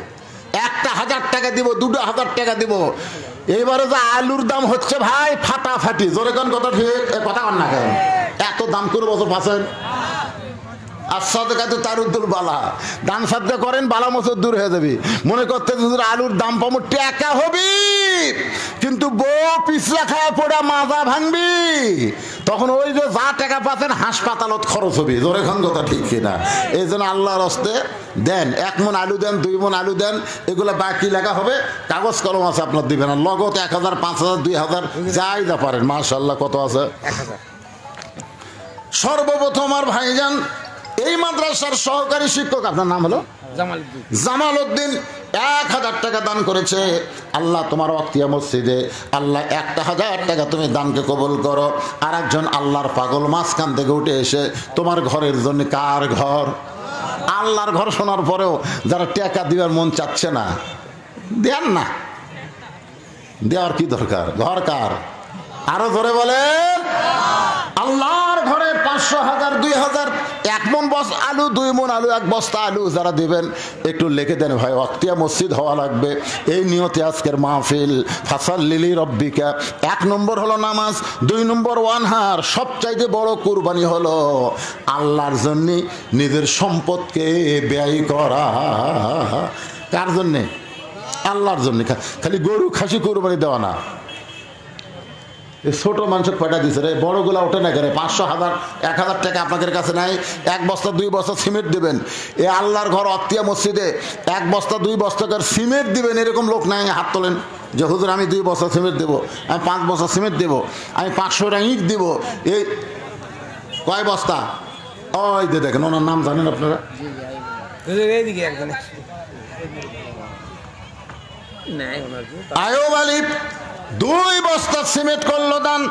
1000 টাকা দিব, 2000 টাকা দিব? এইবারে যে আলুর দাম হচ্ছে ভাই ফাটাফাটি, জোরে কোন কথা ঠিক, কথা কন না কেন? এত দাম করে বছর পাচ্ছেন। দান সাদকা করেন, বালা মসজিদ দূর হয়ে যাবি। মনে করতে আলুর দাম পাবো, টাকা হবি, কিন্তু বউ পিছলা খায় পড়া মাজা ভাঙবি, তখন ওই যে যা টাকা পাচ্ছেন হাসপাতালত খরচ হবি। জোরে খান কথা ঠিক কিনা? এই জন্য আল্লাহর হস্তে দেন, 1 মণ আলু দেন, 2 মণ আলু দেন, এগুলো বাকি লেখা হবে, কাগজ কলম আছে আপনার দিবেন, আর লগত 1000, 5000, 2000 যাই যা পারেন। মাশাআল্লাহ, কত আছে? 1000। সর্বপ্রথম আর ভাইজান এই মাদ্রাসার সহকারী শিক্ষক, আপনার নাম হলো জামাল উদ্দিন, 1000 টাকা দান করেছে। আল্লাহ তোমার ওয়াক্তিয়া মসজিদে আল্লাহ 1000 টাকা তুমি দানকে কবুল করো। আর একজন আল্লাহর পাগল মাঝখান থেকে উঠে এসে তোমার ঘরের জন্য, কার ঘর? আল্লাহর ঘর শোনার পরেও যারা টাকা দিবার মন চাচ্ছে না, দেন না, দেওয়ার কি দরকার? ঘর কার? আরো ধরে বলেন, আল্লাহর ঘরে 500, 1000, 2000, 1 মণ আলু, 2 মণ আলু, 1 বস্তা আলু যারা দিবেন একটু লিখে দেন ভাই, ওয়াক্তিয়া মসজিদ হওয়া লাগবে, এই নিয়তে আজকের মাহফিল। ফাসাল্লি রব্বিকা, 1 নম্বর হলো নামাজ, 2 নম্বর ওয়ানহার, সবচাইতে বড় কুরবানি হলো আল্লাহর জন্য নিজের সম্পদকে ব্যয় করা। কার জন্যে? আল্লাহর জন্য। খালি গরু খাসি কুরবানি দেওয়া না, ছোট মানুষ কয়টা দিচ্ছে রে, বড়গুলা ওঠে না করে। 500, 1000, 1000 টাকা আপনাদের কাছে নাই, 1 বস্তা 2 বস্তা সিমেন্ট দিবেন। এ আল্লাহর ঘর ওয়াক্তিয়া মসজিদে 1 বস্তা 2 বস্তা করে সিমেন্ট দিবেন, এরকম লোক নাই? হাত তোলেন যে হুজুর আমি 2 বস্তা সিমেন্ট দেবো, আমি 5 বস্তা সিমেন্ট দেবো, আমি 500 টাকা ইট দেবো। এই কয় বস্তা? ওই যে দেখেন, ওনার নাম জানেন আপনারা? এইদিকে একজন আয়ুব আলী 2 বস্তা সিমেন্ট করলো দান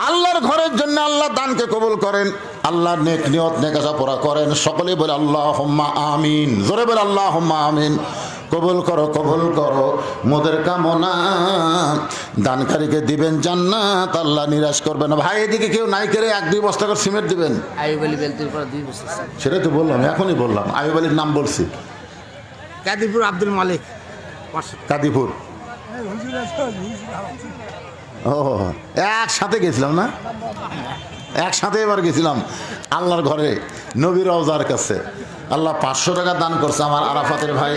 আল্লাহর ঘরের জন্য। আল্লাহ দানকে কবুল করেন, আল্লাহ নেক নিয়ত নেকাশা পড়া করেন। সকলে বলে আল্লাহুম্মা আমিন, জোরে বলে আল্লাহুম্মা আমিন। কবুল করো, কবুল করো মোদের কামনা, দানকারীকে দিবেন জান্নাত, আল্লাহ নিরাশ করবেন না। ভাই এদিকে কেউ নাই করে 1-2 বস্তা করে সিমেন্ট দিবেন? আইয়ুব আলী বেলতির পর 2 বছর, সেটাই তো বললাম, এখনই বললাম, আইয়ুব আলীর নাম বলছি। কাদিপুর আব্দুল মালিক, কাদিপুর। ও একসাথে গেছিলাম না, একসাথে এবার গেছিলাম আল্লাহর ঘরে, নবীর রওজার কাছে। আল্লাহ 500 টাকা দান করছে আমার আরাফাতের ভাই,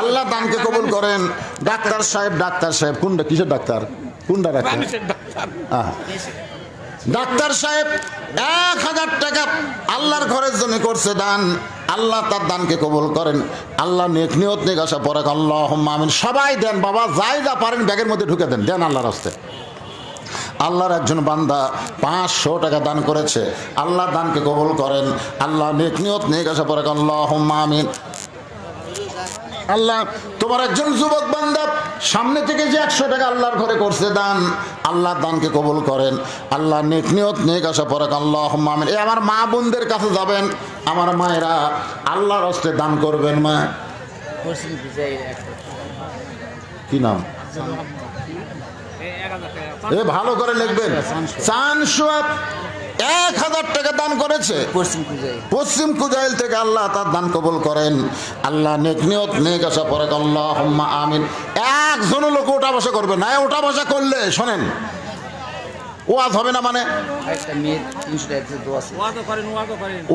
আল্লাহ দানকে কবুল করেন। ডাক্তার সাহেব, ডাক্তার সাহেব কোনটা, কিসের ডাক্তার, কোনটা ডাক্তার? ডাক্তার সাহেব 1000 টাকা আল্লাহর ঘরের জন্য করছে দান, আল্লাহ তার দানকে কবুল করেন। আল্লাহ নেক নিয়ত নেকাশা পড়ে, আল্লাহুম্মা আমিন। সবাই দেন বাবা, যাই যা পারেন ব্যাগের মধ্যে ঢুকে দেন, দেন আল্লাহর রাস্তে। আল্লাহর একজন বান্দা 500 টাকা দান করেছে, আল্লাহ দানকে কবুল করেন, আল্লাহ নেক নিয়ত নেকাশা পড়ে, আল্লাহুম্মা আমিন। আল্লাহ তোমার একজন যুবক বান্দা সামনে থেকে যে 100 টাকা আল্লাহর ঘরে করছে দান, আল্লাহ দানকে কবুল করেন, আল্লাহ নেক নিয়ত নেক আশা পড়ে, আল্লাহুম্মা আমিন। এই আমার মা বোনদের কাছে যাবেন, আমার মায়েরা আল্লাহর হস্তে দান করবেন। মা কি নাম? এ ভালো করে লিখবেন, চান সোয়াব 1000 টাকা দান করেছে পশ্চিম কুজাইল থেকে, আল্লাহ তার দান কবুল করেন, আল্লাহ নেক নিয়ত নেক আশা পড়ে, আল্লাহুম্মা আমিন। একজনও লোক ওঠা বসা করবে না, ওঠা বসা করলে শোনেন ওয়াজ হবে না। মানে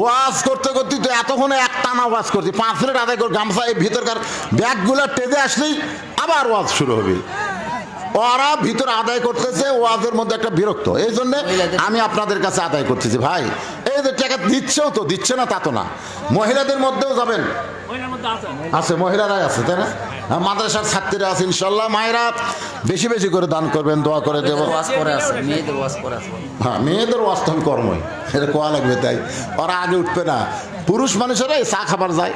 ওয়াজ করতে করতে তো এতক্ষণে একটানা ওয়াজ করছি, 5 মিনিট আদায় করে গামছা এই ভিতরকার ব্যাগগুলো টেজে আসলেই আবার ওয়াজ শুরু হবে। ওরা ভিতরে আদায় করতেছে, ওয়াজের মধ্যে একটা বিরক্ত, এই জন্য আমি আপনাদের কাছে আদায় করতেছি। ভাই এই যে টাকা দিচ্ছেও তো, দিচ্ছে না তা তো না। মহিলাদের মধ্যেও যাবেন, আছে মহিলারাই আছে তাই না? মাদ্রাসার ছাত্রীরা আছে ইনশাল্লাহ। মায়েরা বেশি বেশি করে দান করবেন, দোয়া করে দেবো। ওয়াজ পরে আছে, মেয়েদের ওয়াজ পরে আছে। হ্যাঁ, মেয়েদের অস্তম কর্মই এটা কোয়া লাগবে, তাই ওরা আগে উঠবে না। পুরুষ মানুষেরা এই চা খাবার যায়,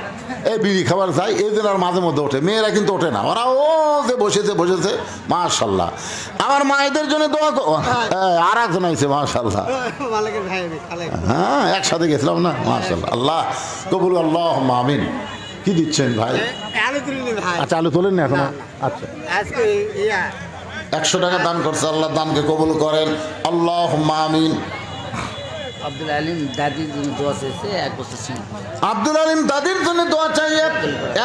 এই বিড়ি খাবার যায়, এই দিন আর মাঝে মধ্যে ওঠে, মেয়েরা কিন্তু ওঠে না। ওরা ও যে বসেছে মাশাল্লাহ। আমার মায়েদের জন্য দোয়া আর একজন আইছে মাশাল্লাহ। হ্যাঁ, একসাথে গেছিলাম না, মাশাল্লাহ। আল্লাহ কবুল, আল্লাহ আমিন। কি দিচ্ছেন ভাই? আচ্ছা, আলু তোলেন না এখনো? আচ্ছা, 100 টাকা দান করছে, আল্লাহ দানকে কবুল করেন, আল্লাহ আমিন। আব্দুল আলিম দাদির জন্য দোয়া চেয়েছে, 1 বছর সিমেন্ট। আব্দুল আলিম দাদির জন্য দোয়া চাইয়ে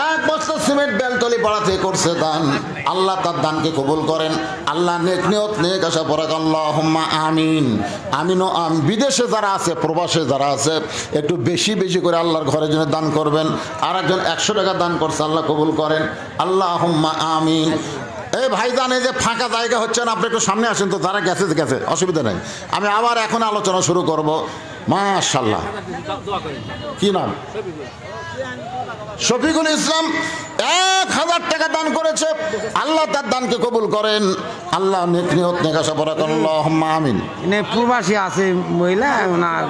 1 বস্তা সিমেন্ট বেলতলি পাড়াতে করছে দান, আল্লাহ তার দানকে কবুল করেন, আল্লাহ নেক নিয়ত নেক আশা পরাক, আল্লাহুম্মা আমিন। আমিন ও বিদেশে যারা আছে, প্রবাসে যারা আছে, একটু বেশি বেশি করে আল্লাহর ঘরের জন্য দান করবেন। আর একজন 100 টাকা দান করছে, আল্লাহ কবুল করেন, আল্লাহুম্মা আমিন। এই ভাইজান, এই যে ফাঁকা জায়গা হচ্ছে না, আপনি একটু সামনে আসেন তো, যারা গেছে গেছে, অসুবিধা নেই। আমি আবার এখন আলোচনা শুরু করব। মাশাআল্লাহ, কি নাম? শফিকুল ইসলাম 1000 টাকা দান করেছে, আল্লাহ তার দানকে কবুল করেন, আল্লাহ নেক নিয়ত নেক আশা পরাক, আল্লাহুম্মা আমিন। প্রবাসী আছে মহিলা, ওনার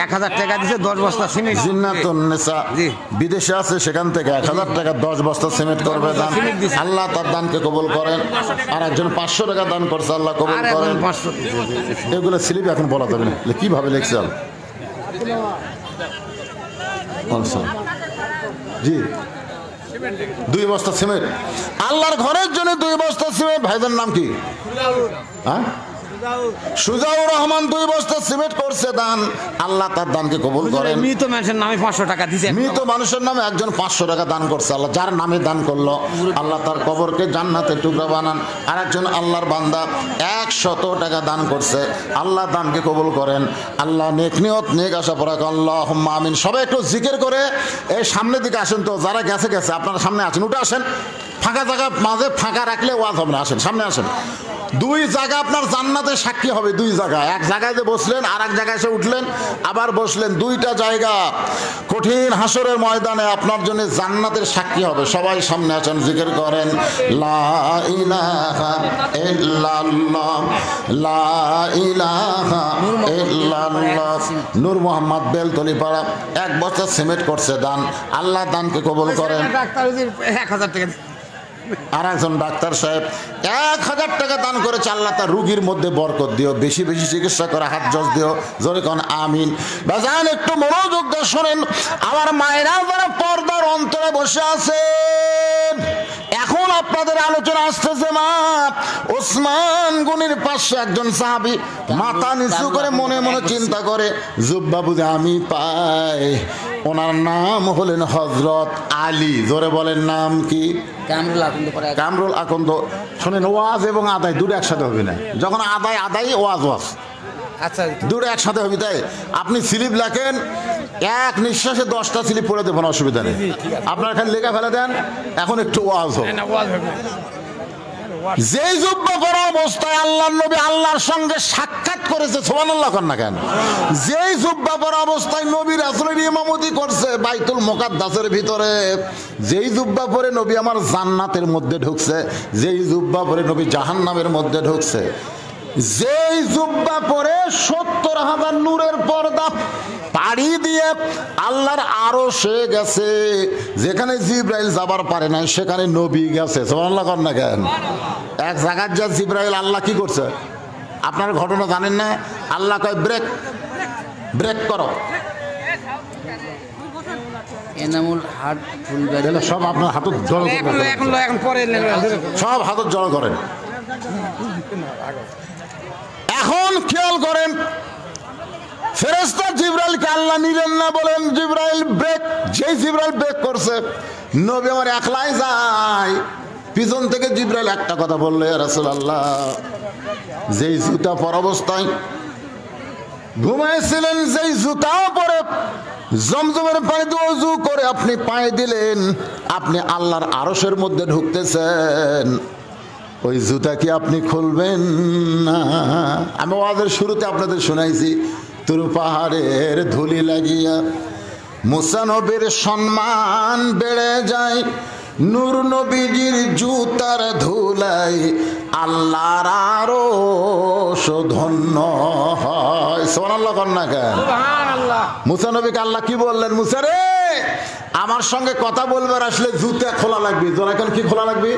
1000 টাকা দিছে, 10 বস্তা সিমেন্ট। জিন্নাতুন নিসা বিদেশে আছে, সেখান থেকে 1000 টাকা 10 বস্তা সিমেন্ট করবে দান, আল্লাহ তার দানকে কবুল করেন। আর একজন 500 টাকা দান করছে, আল্লাহ কবুল করেন। এগুলো স্লিপ এখন বলা যাবে না, কিভাবে লিখছেন? জি, 2 বস্তা সিমেন্ট আল্লাহর ঘরের জন্য, 2 বস্তা সিমেন্ট। ভাইদের নাম কি? হ্যাঁ, সুজাউর রহমান 2 বস্তা সিমেন্ট করছে দান, আল্লাহ তার দানকে কবুল করেন। মৃত মানুষের নামে 500 টাকা দিছে, মৃত মানুষের নামে একজন 500 টাকা দান করছে, আল্লাহ যার নামে দান করলো, আল্লাহ তার কবরকে জান্নাতের টুকরা বানান। আর একজন আল্লাহর বান্দা 100 টাকা দান করছে, আল্লাহ দানকে কবুল করেন, আল্লাহ নেক নিয়ত নেক আশা পরাক, আল্লাহুম্মা আমিন। সবাই একটু জিকির করে এই সামনের দিকে আসেন তো, যারা গেছে গেছে, আপনারা সামনে আসেন, উঠে আসেন। ফাঁকা জায়গা মাঝে ফাঁকা রাখলে ওয়াজ হবে না, আসেন সামনে আসেন। 2 জায়গা আপনার জান্নাতে সাক্ষী হবে, 2 জায়গা। এক জায়গায় যে বসলেন, আর এক জায়গায় এসে উঠলেন, আবার বসলেন, 2টা জায়গা কঠিন হাসরের ময়দানে আপনার জন্য জান্নাতের সাক্ষী হবে। সবাই সামনে আসেন, জিকির করেন, লা ইলাহা ইল্লাল্লাহ, লা ইলাহা ইল্লাল্লাহ। নূর মোহাম্মদ বেলতলি পাড়া 1 বস্তা সিমেন্ট করছে দান, আল্লাহ দানকে কবুল করেন। 1000 টাকা। আর একজন ডাক্তার সাহেব 1000 টাকা দান করেছে, আল্লাহ তার রুগীর মধ্যে বরকত দিও, বেশি বেশি চিকিৎসা করে হাত জজ দিও, জোরে কোন আমিন। বাজান, একটু মনোযোগ দিয়ে শোনেন। আমার মায়েরা যারা পর্দার অন্তরে বসে আছেন, এখন আপনাদের আলোচনা আসতেছে মা ওসমান গনির পাশে একজন সাহাবী মাথা নিচু করে মনে মনে চিন্তা করে, জুব্বা বুঝে আমি পাই, ওনার নাম হলেন হযরত আলী। জোরে বলেন, নাম কি? কামরুল আকন্দ। শোনেন, ওয়াজ এবং আদায় 2টা একসাথে হবে না। যখন আদায় ওয়াজ, আচ্ছা, 2টা একসাথে হবে। তাই আপনি স্লিপ লেখেন, 1 নিঃশ্বাসে 10টা স্লিপ পড়ে দেবেন, অসুবিধা নেই। আপনার এখানে লেখা ফেলে দেন, এখন একটু ওয়াজ হোক। যেই জুব্বা পরা অবস্থায় আল্লাহর নবী আল্লাহর সঙ্গে সাক্ষাৎ করেছে, সুবহানাল্লাহ কর না কেন? যেই জুব্বা পরা অবস্থায় নবী রাসূলের ইমামতি করছে বাইতুল মুকাদ্দাসের ভিতরে, যেই জুব্বা পরে নবী আমার জান্নাতের মধ্যে ঢুকছে, যেই জুব্বা পরে নবী জাহান্নামের মধ্যে ঢুকছে, যেই জুব্বা পরে 70,000 নূরের পর্দা পাড়ি দিয়ে আল্লাহর আরশে গেছে, যেখানে জিবরাইল যাবার পারে না সেখানে নবী গেছে। সুবহানাল্লাহ কর না কেন? এক জায়গায় যা জিবরাইল, আল্লাহ কি করছে আপনার ঘটনা জানেন না? আল্লাহ কয় ব্রেক, ব্রেক করো। এনামুল হাট ফুলবাড়ি সব আপনার হাতত জড়ো করেন, এখন পরে সব হাতত জড়ো করেন। এখন খেয়াল করেন, ফেরেশতা জিবরাইলকে আল্লাহ নিলেন না, বলেন জিবরাইল ব্রেক। যেই জিবরাইল ব্রেক করছে, নবী আমার একলাই যায়, পিছন থেকে জিবরাইল একটা কথা বললে, ইয়া রাসূলুল্লাহ, যেই জুতা পর অবস্থায় ঘুমাইছিলেন, যেই জুতা পরে জমজমের পানি দিয়ে ওযু করে আপনি পায়ে দিলেন, আপনি আল্লাহর আরশের মধ্যে ঢুকতেছেন, ওই জুতা কি আপনি খুলবেন না? আমি ওয়াজের শুরুতে আপনাদের শোনাইছি, তুর পাহাড়ের ধুলি লাগিয়া মুসা নবীর সম্মান বেড়ে যায়, নূর নবীজির জুতার ধুলাই আল্লাহর আরশ ধন্য হয়। সুবহানাল্লাহ কন্যা কেন? মুসা নবীকে আল্লাহ কি বললেন? মুসা রে, আমার সঙ্গে কথা বলবার আসলে জুতা খোলা লাগবে। তোর এখন কি খোলা লাগবে?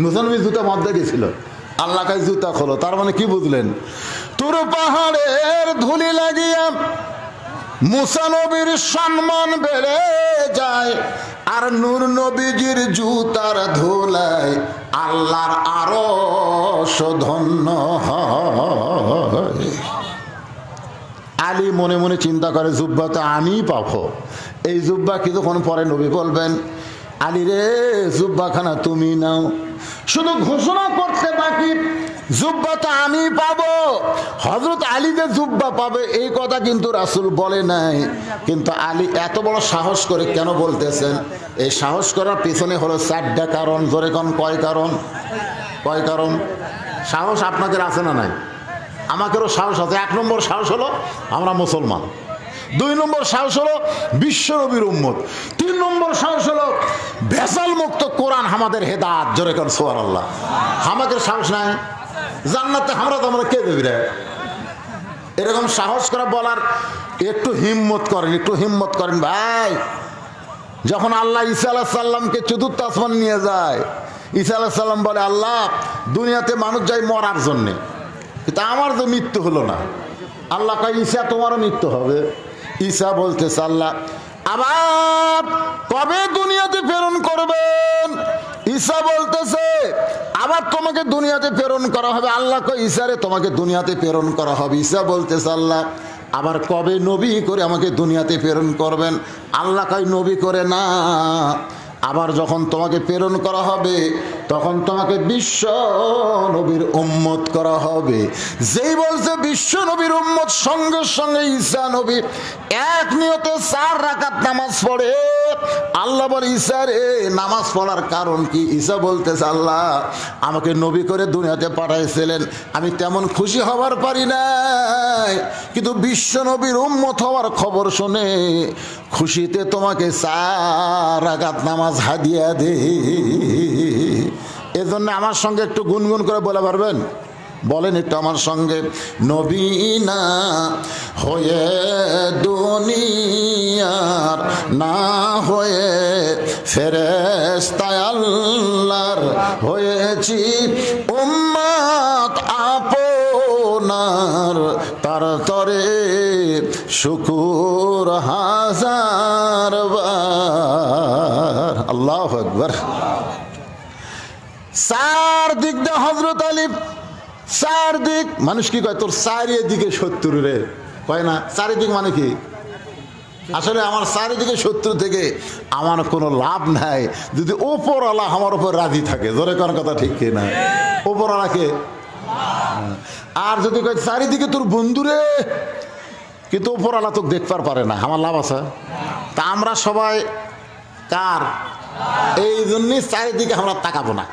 মুসা নবী জুতা মধ্যে গেছিল, আল্লাহ কাছে জুতা খোলো। তার মানে কি বুঝলেন? তোর পাহাড়ের ধুলি লাগিয়া মুসা নবীর সম্মান বেড়ে যায়, আর নূর নবীজির জুতার ধুলায় আল্লাহর আরশ ধন্য হয়। আলী মনে মনে চিন্তা করে, জুব্বা তো আমিই পাবো। এই জুব্বা কিছুক্ষণ পরে নবী বলবেন, আলী রে, জুব্বাখানা তুমি নাও। শুধু ঘোষণা করতে বাকি, জুব্বা তো আমি পাবো। হযরত আলী যে জুব্বা পাবে এই কথা কিন্তু রাসূল বলে নাই। কিন্তু আলী এত বড় সাহস করে কেন বলতেছেন? এই সাহস করার পিছনে হলো 4টা কারণ। জোরে কোন কয় কারণ? কয় কারণ? সাহস আপনাদের আছে না নাই? আমাদেরও সাহস আছে। 1 নম্বর সাহস হলো আমরা মুসলমান। 2 নম্বর সাহস হলো বিশ্ব নবীর উম্মত। 3 নম্বর সাহস হলো ভেজাল মুক্ত কোরআন আমাদের হেদায়েত। জোরে কোন সুবহানাল্লাহ। আমাদের সাহস নাই? জান্নাতে আমরা তো আমরা কে দেবে রে? এরকম সাহস করে বলার একটু হিম্মত করেন, একটু হিম্মত করেন ভাই। যখন আল্লাহ ঈসা আলাইহিস সালামকে চতুর্থ আসমান নিয়ে যায়, ঈসা আলাইহিস সালাম বলে, আল্লাহ, দুনিয়াতে মানুষ যায় মরার জন্যে, কিন্তু আমার তো মৃত্যু হলো না। আল্লাহ কয়, ঈসা তোমারও মৃত্যু হবে। ঈসা বলতেছে, আল্লাহ আবার কবে দুনিয়াতে প্রেরণ করবেন? ঈসা বলতেছে, আবার তোমাকে দুনিয়াতে প্রেরণ করা হবে। আল্লাহ কয়, ঈসা রে, তোমাকে দুনিয়াতে প্রেরণ করা হবে। ঈসা বলতেছে, আল্লাহ আবার কবে নবী করে আমাকে দুনিয়াতে প্রেরণ করবেন? আল্লাহ কয়, নবী করে না, আবার যখন তোমাকে প্রেরণ করা হবে তখন তোমাকে বিশ্ব নবীর উম্মত করা হবে। যেই বলছে বিশ্ব নবীর উম্মত, সঙ্গে সঙ্গে ঈসা নবী এক নিয়তে 4 রাকাত নামাজ পড়ে। আল্লাহ বলে, ঈসা রে, নামাজ পড়ার কারণ কি? ঈসা বলতেছে, আল্লাহ আমাকে নবী করে দুনিয়াতে পাঠাইছিলেন, আমি তেমন খুশি হবার পারি নাই, কিন্তু বিশ্ব নবীর উম্মত হওয়ার খবর শুনে খুশিতে তোমাকে 4 রাকাত নামাজ হাদিয়া দে। এজন্য আমার সঙ্গে একটু গুনগুন করে বলে পারবেন? বলেন একটু আমার সঙ্গে, নবী না হয়ে দুনিয়ার, না হয়ে ফেরেশতা আল্লাহর হয়েছি উম্মত আপনার, তার তরে শুকুর হাজার বার। আল্লাহু আকবার। 4 দিক দা হযরত আলী, 4 দিক। মানুষ কি কয়, তোর চারিদিকে শত্রু রে, কয় না? চারিদিক মানে কি? আসলে আমার চারিদিকে শত্রু থেকে আমার কোনো লাভ নাই যদি ওপরওয়ালা আমার উপর রাজি থাকে। জোরে কোন কথা ঠিক কি না? ওপরওয়ালাকে। আর যদি কয় চারিদিকে তোর বন্ধু রে, কিন্তু ওপরওয়ালা তোকে দেখবার পারে না, আমার লাভ আছে? তা আমরা সবাই কার? এই জন্যই চারিদিকে আমরা তাকাবো না।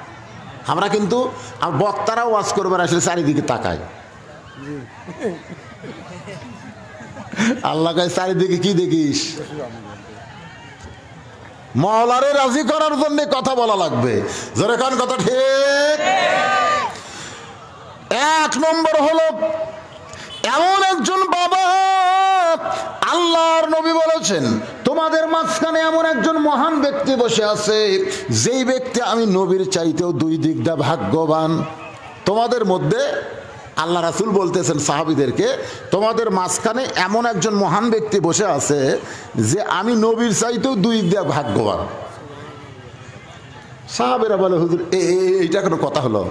আমরা কিন্তু বক্তারাও ওয়াজ করবার আসলে চারিদিকে তাকায়। আল্লাহ কয়, চারিদিকে কি দেখিস? মওলারে রাজি করার জন্য কথা বলা লাগবে। জোরে কোন কথা ঠিক? 1 নম্বর হলো এমন একজন বাবা, আল্লাহর নবী বলেছেন, তোমাদের মাঝখানে এমন একজন মহান ব্যক্তি বসে আছে, যেই ব্যক্তি আমি নবীর চাইতেও 2 দিক দা ভাগ্যবান। তোমাদের মধ্যে, আল্লাহ রাসূল বলতেছেন সাহাবীদেরকে, তোমাদের মাঝখানে এমন একজন মহান ব্যক্তি বসে আছে যে আমি নবীর চাইতেও 2 দিক দা ভাগ্যবান। সাহাবীরা বলে, হুজুর এইটা কোনো কথা হলো?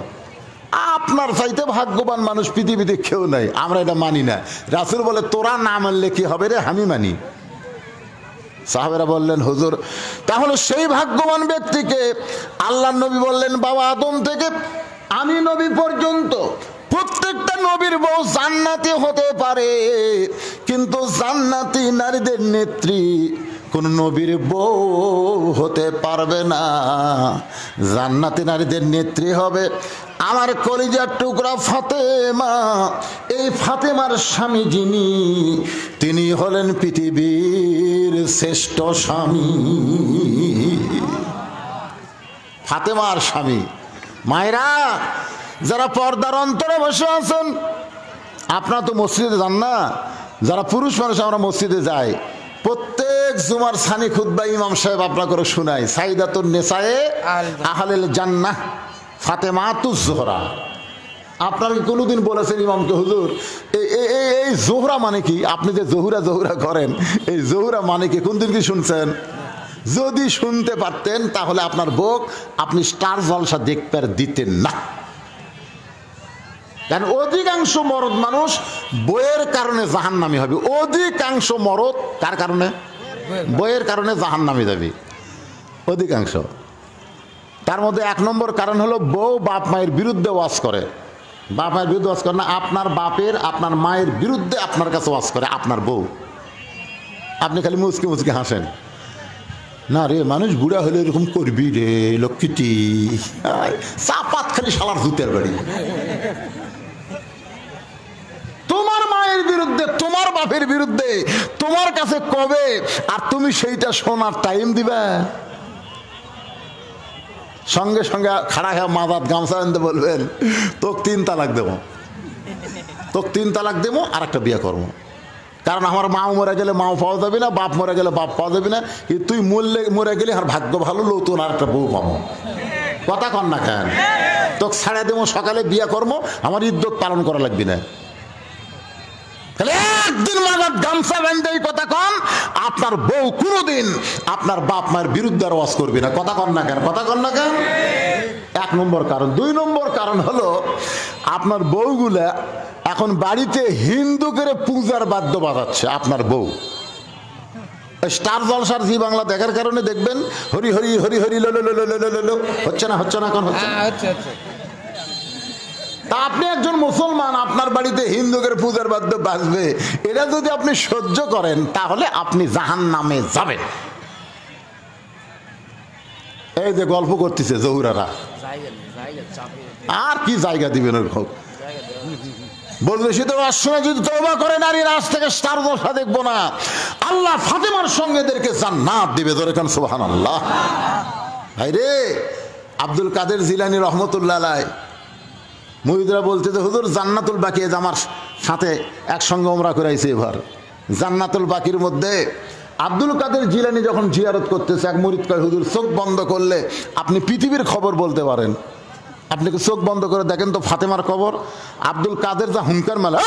আপনার চাইতে ভাগ্যবান মানুষ পৃথিবীতে কেউ নাই, আমরা এটা মানি না। রাসূল বলে, তোরা না মানলে কি হবে রে, আমি মানি। সাহাবেরা বললেন, হুজুর তাহলে সেই ভাগ্যবান ব্যক্তিকে? আল্লাহর নবী বললেন, বাবা আদম থেকে আমি নবী পর্যন্ত প্রত্যেকটা নবীর বউ জান্নাতি হতে পারে, কিন্তু জান্নাতি নারীদের নেত্রী কোন নবীর বউ হতে পারবে না। জান্নাতি নারীদের নেত্রী হবে আমার কলিজার টুকরা ফাতেমা। এই ফাতেমার স্বামী যিনি, তিনি হলেন পৃথিবীর শ্রেষ্ঠ স্বামী। ফাতেমার স্বামী। মায়েরা যারা পর্দার অন্তরে বসে আছেন, আপনারা তো মসজিদে যান না, যারা পুরুষ মানুষ আমরা মসজিদে যাই, প্রত্যেক জুমার সানি খুতবা ইমাম সাহেব আপনার করে শোনায়, সাইদাতুন নেসায়ে আহলিল জান্নাহ ফাতেমাতুজ জোহরা। আপনারা কি কোনোদিন বলেছেন ইমামকে, হুজুর এই জোহরা মানে কি? আপনি যে জহুরা জহুরা করেন, এই জহুরা মানে কি কোনদিন কি শুনছেন? যদি শুনতে পারতেন তাহলে আপনার বউ আপনি স্টার জলসা দেখতে দিতেন না। কারণ অধিকাংশ মরদ মানুষ বইয়ের কারণে জাহান্নামী হবে। অধিকাংশ মরদ কার কারণে? বইয়ের কারণে জাহান্নামী যাবে অধিকাংশ। তার মধ্যে 1 নম্বর কারণ হলো বউ বাপ মায়ের বিরুদ্ধে ওয়াজ করে। বাপ মায়ের বিরুদ্ধে ওয়াজ করে না, আপনার বাপের আপনার মায়ের বিরুদ্ধে আপনার কাছে ওয়াজ করে আপনার বউ। আপনি খালি মুচকি মুচকি হাসেন, না রে মানুষ বুড়া হলে এরকম করবি রে লক্ষ্মীটি, চাপাত খালি শালার জুতের বাড়ি। তোমার মায়ের বিরুদ্ধে তোমার বাপের বিরুদ্ধে তোমার কাছে কবে, আর তুমি সেইটা শোনার টাইম দিবা? সঙ্গে সঙ্গে খাড়া হয়ে মাদাত গামছা আনতে বলবেন, তোকে 3 তালাক দেবো, তোকে 3 তালাক দেবো, আর একটা বিয়ে করবো। কারণ আমার মা মরে গেলে মাও পাওয়া যাবে না, বাপ মরে গেলে বাপ পাওয়া যাবে না, তুই মরে গেলে আর ভাগ্য ভালো নতুন আর একটা বউ পাবো। কথা কন না কেন? তোকে ছাড়া দেবো, সকালে বিয়ে করবো, আমার ইজ্জত পালন করা লাগবে না। একদিন মাদাত গামছা বান্ধে কথা কন, আপনার বউ কোনোদিন আপনার বাপ মায়ের বিরুদ্ধে আর ওয়াজ করবি না। কথা কন না কেন? কথা কন না কেন? 1 নম্বর কারণ। 2 নম্বর কারণ হলো আপনার বউগুলা এখন বাড়িতে হিন্দু করে পূজার বাদ্য বাজাচ্ছে। আপনার বউ স্টার জলসার জি বাংলা দেখার কারণে দেখবেন হরি হরি হরি হরি লো লো লো লো লো লো, হচ্ছে না? হচ্ছে না? কোন হচ্ছে? তা আপনি একজন মুসলমান, আপনার বাড়িতে হিন্দুদের পূজার বাদ্য বাজবে, এটা যদি আপনি সহ্য করেন তাহলে আপনি জাহান্নামে যাবেন। এই যে গল্প করতেছে জহুরারা, আর কি জায়গা দিবেন? ওর বলবে সে তো আসলে যদি তওবা করে নারীর আজ থেকে স্টার জলসা দেখবো না, আল্লাহ ফাতেমার সঙ্গে এদেরকে জান্নাত দিবে। ধরে কান সুবহানাল্লাহ। ভাই রে, আব্দুল কাদের জিলানী রহমতুল্লাহ আলাইহি মুরিদরা বলতে যে হুজুর জান্নাতুল বাকি আমার সাথে একসঙ্গে ওমরা করাইছে এবার। জান্নাতুল বাকির মধ্যে আব্দুল কাদের জিলানী যখন জিয়ারত করতেছে, এক মুরিদ কয় হুজুর চোখ বন্ধ করলে আপনি পৃথিবীর খবর বলতে পারেন। আপনি কি চোখ বন্ধ করে দেখেন তো ফাতেমার খবর? আব্দুল কাদের যা হুঙ্কার মালা,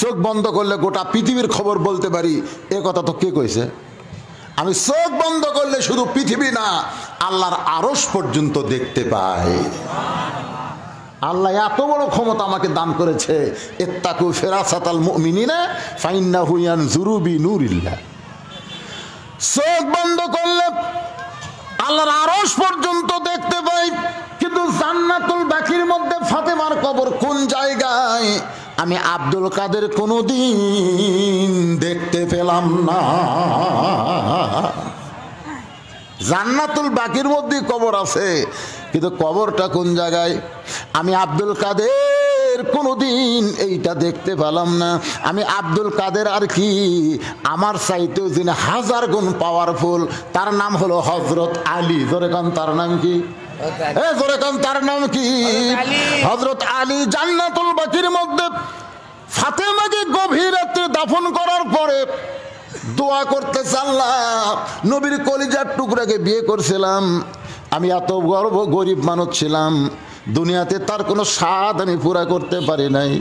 চোখ বন্ধ করলে গোটা পৃথিবীর খবর বলতে পারি, এ কথা তো কে কইছে? আমি চোখ বন্ধ করলে শুধু পৃথিবী না, আল্লাহর আরশ পর্যন্ত দেখতে পাই। আল্লাহ এত বড় ক্ষমতা আমাকে দান করেছে। ইত্তাকু ফিরাসাতাল মুমিনিনা ফাইন্নাহু ইয়ানজুরু বিনুরিল্লাহ। চোখ বন্ধ করলে আল্লাহর আরশ পর্যন্ত দেখতে পাই, কিন্তু জান্নাতুল বাকির মধ্যে ফাতেমার কবর কোন জায়গায় আমি আব্দুল কাদের কোনোদিন দেখতে পেলাম না। জান্নাতুল বাকির মধ্যে কবর আছে, কিন্তু কবরটা কোন জায়গায় আমি আব্দুল কাদের কোনোদিন এইটা দেখতে পেলাম না। আমি আব্দুল কাদের আর কি, আমার চাইতেও যিনি 1000 গুণ পাওয়ারফুল, তার নাম হলো হযরত আলী। জোরে কান, তার নাম কি? জোরে কান, তার নাম কি? হযরত আলী। জান্নাতুল বাকির মধ্যে ফাতেমাকে গভীর রাতে দাফন করার পরে দোয়া করতেছে, আল্লাহ নবীর কলিজার টুকরাকে বিয়ে করছিলাম, আমি এত গরিব মানুষ ছিলাম, দুনিয়াতে তার কোনো স্বাদ আমি পুরা করতে পারি নাই।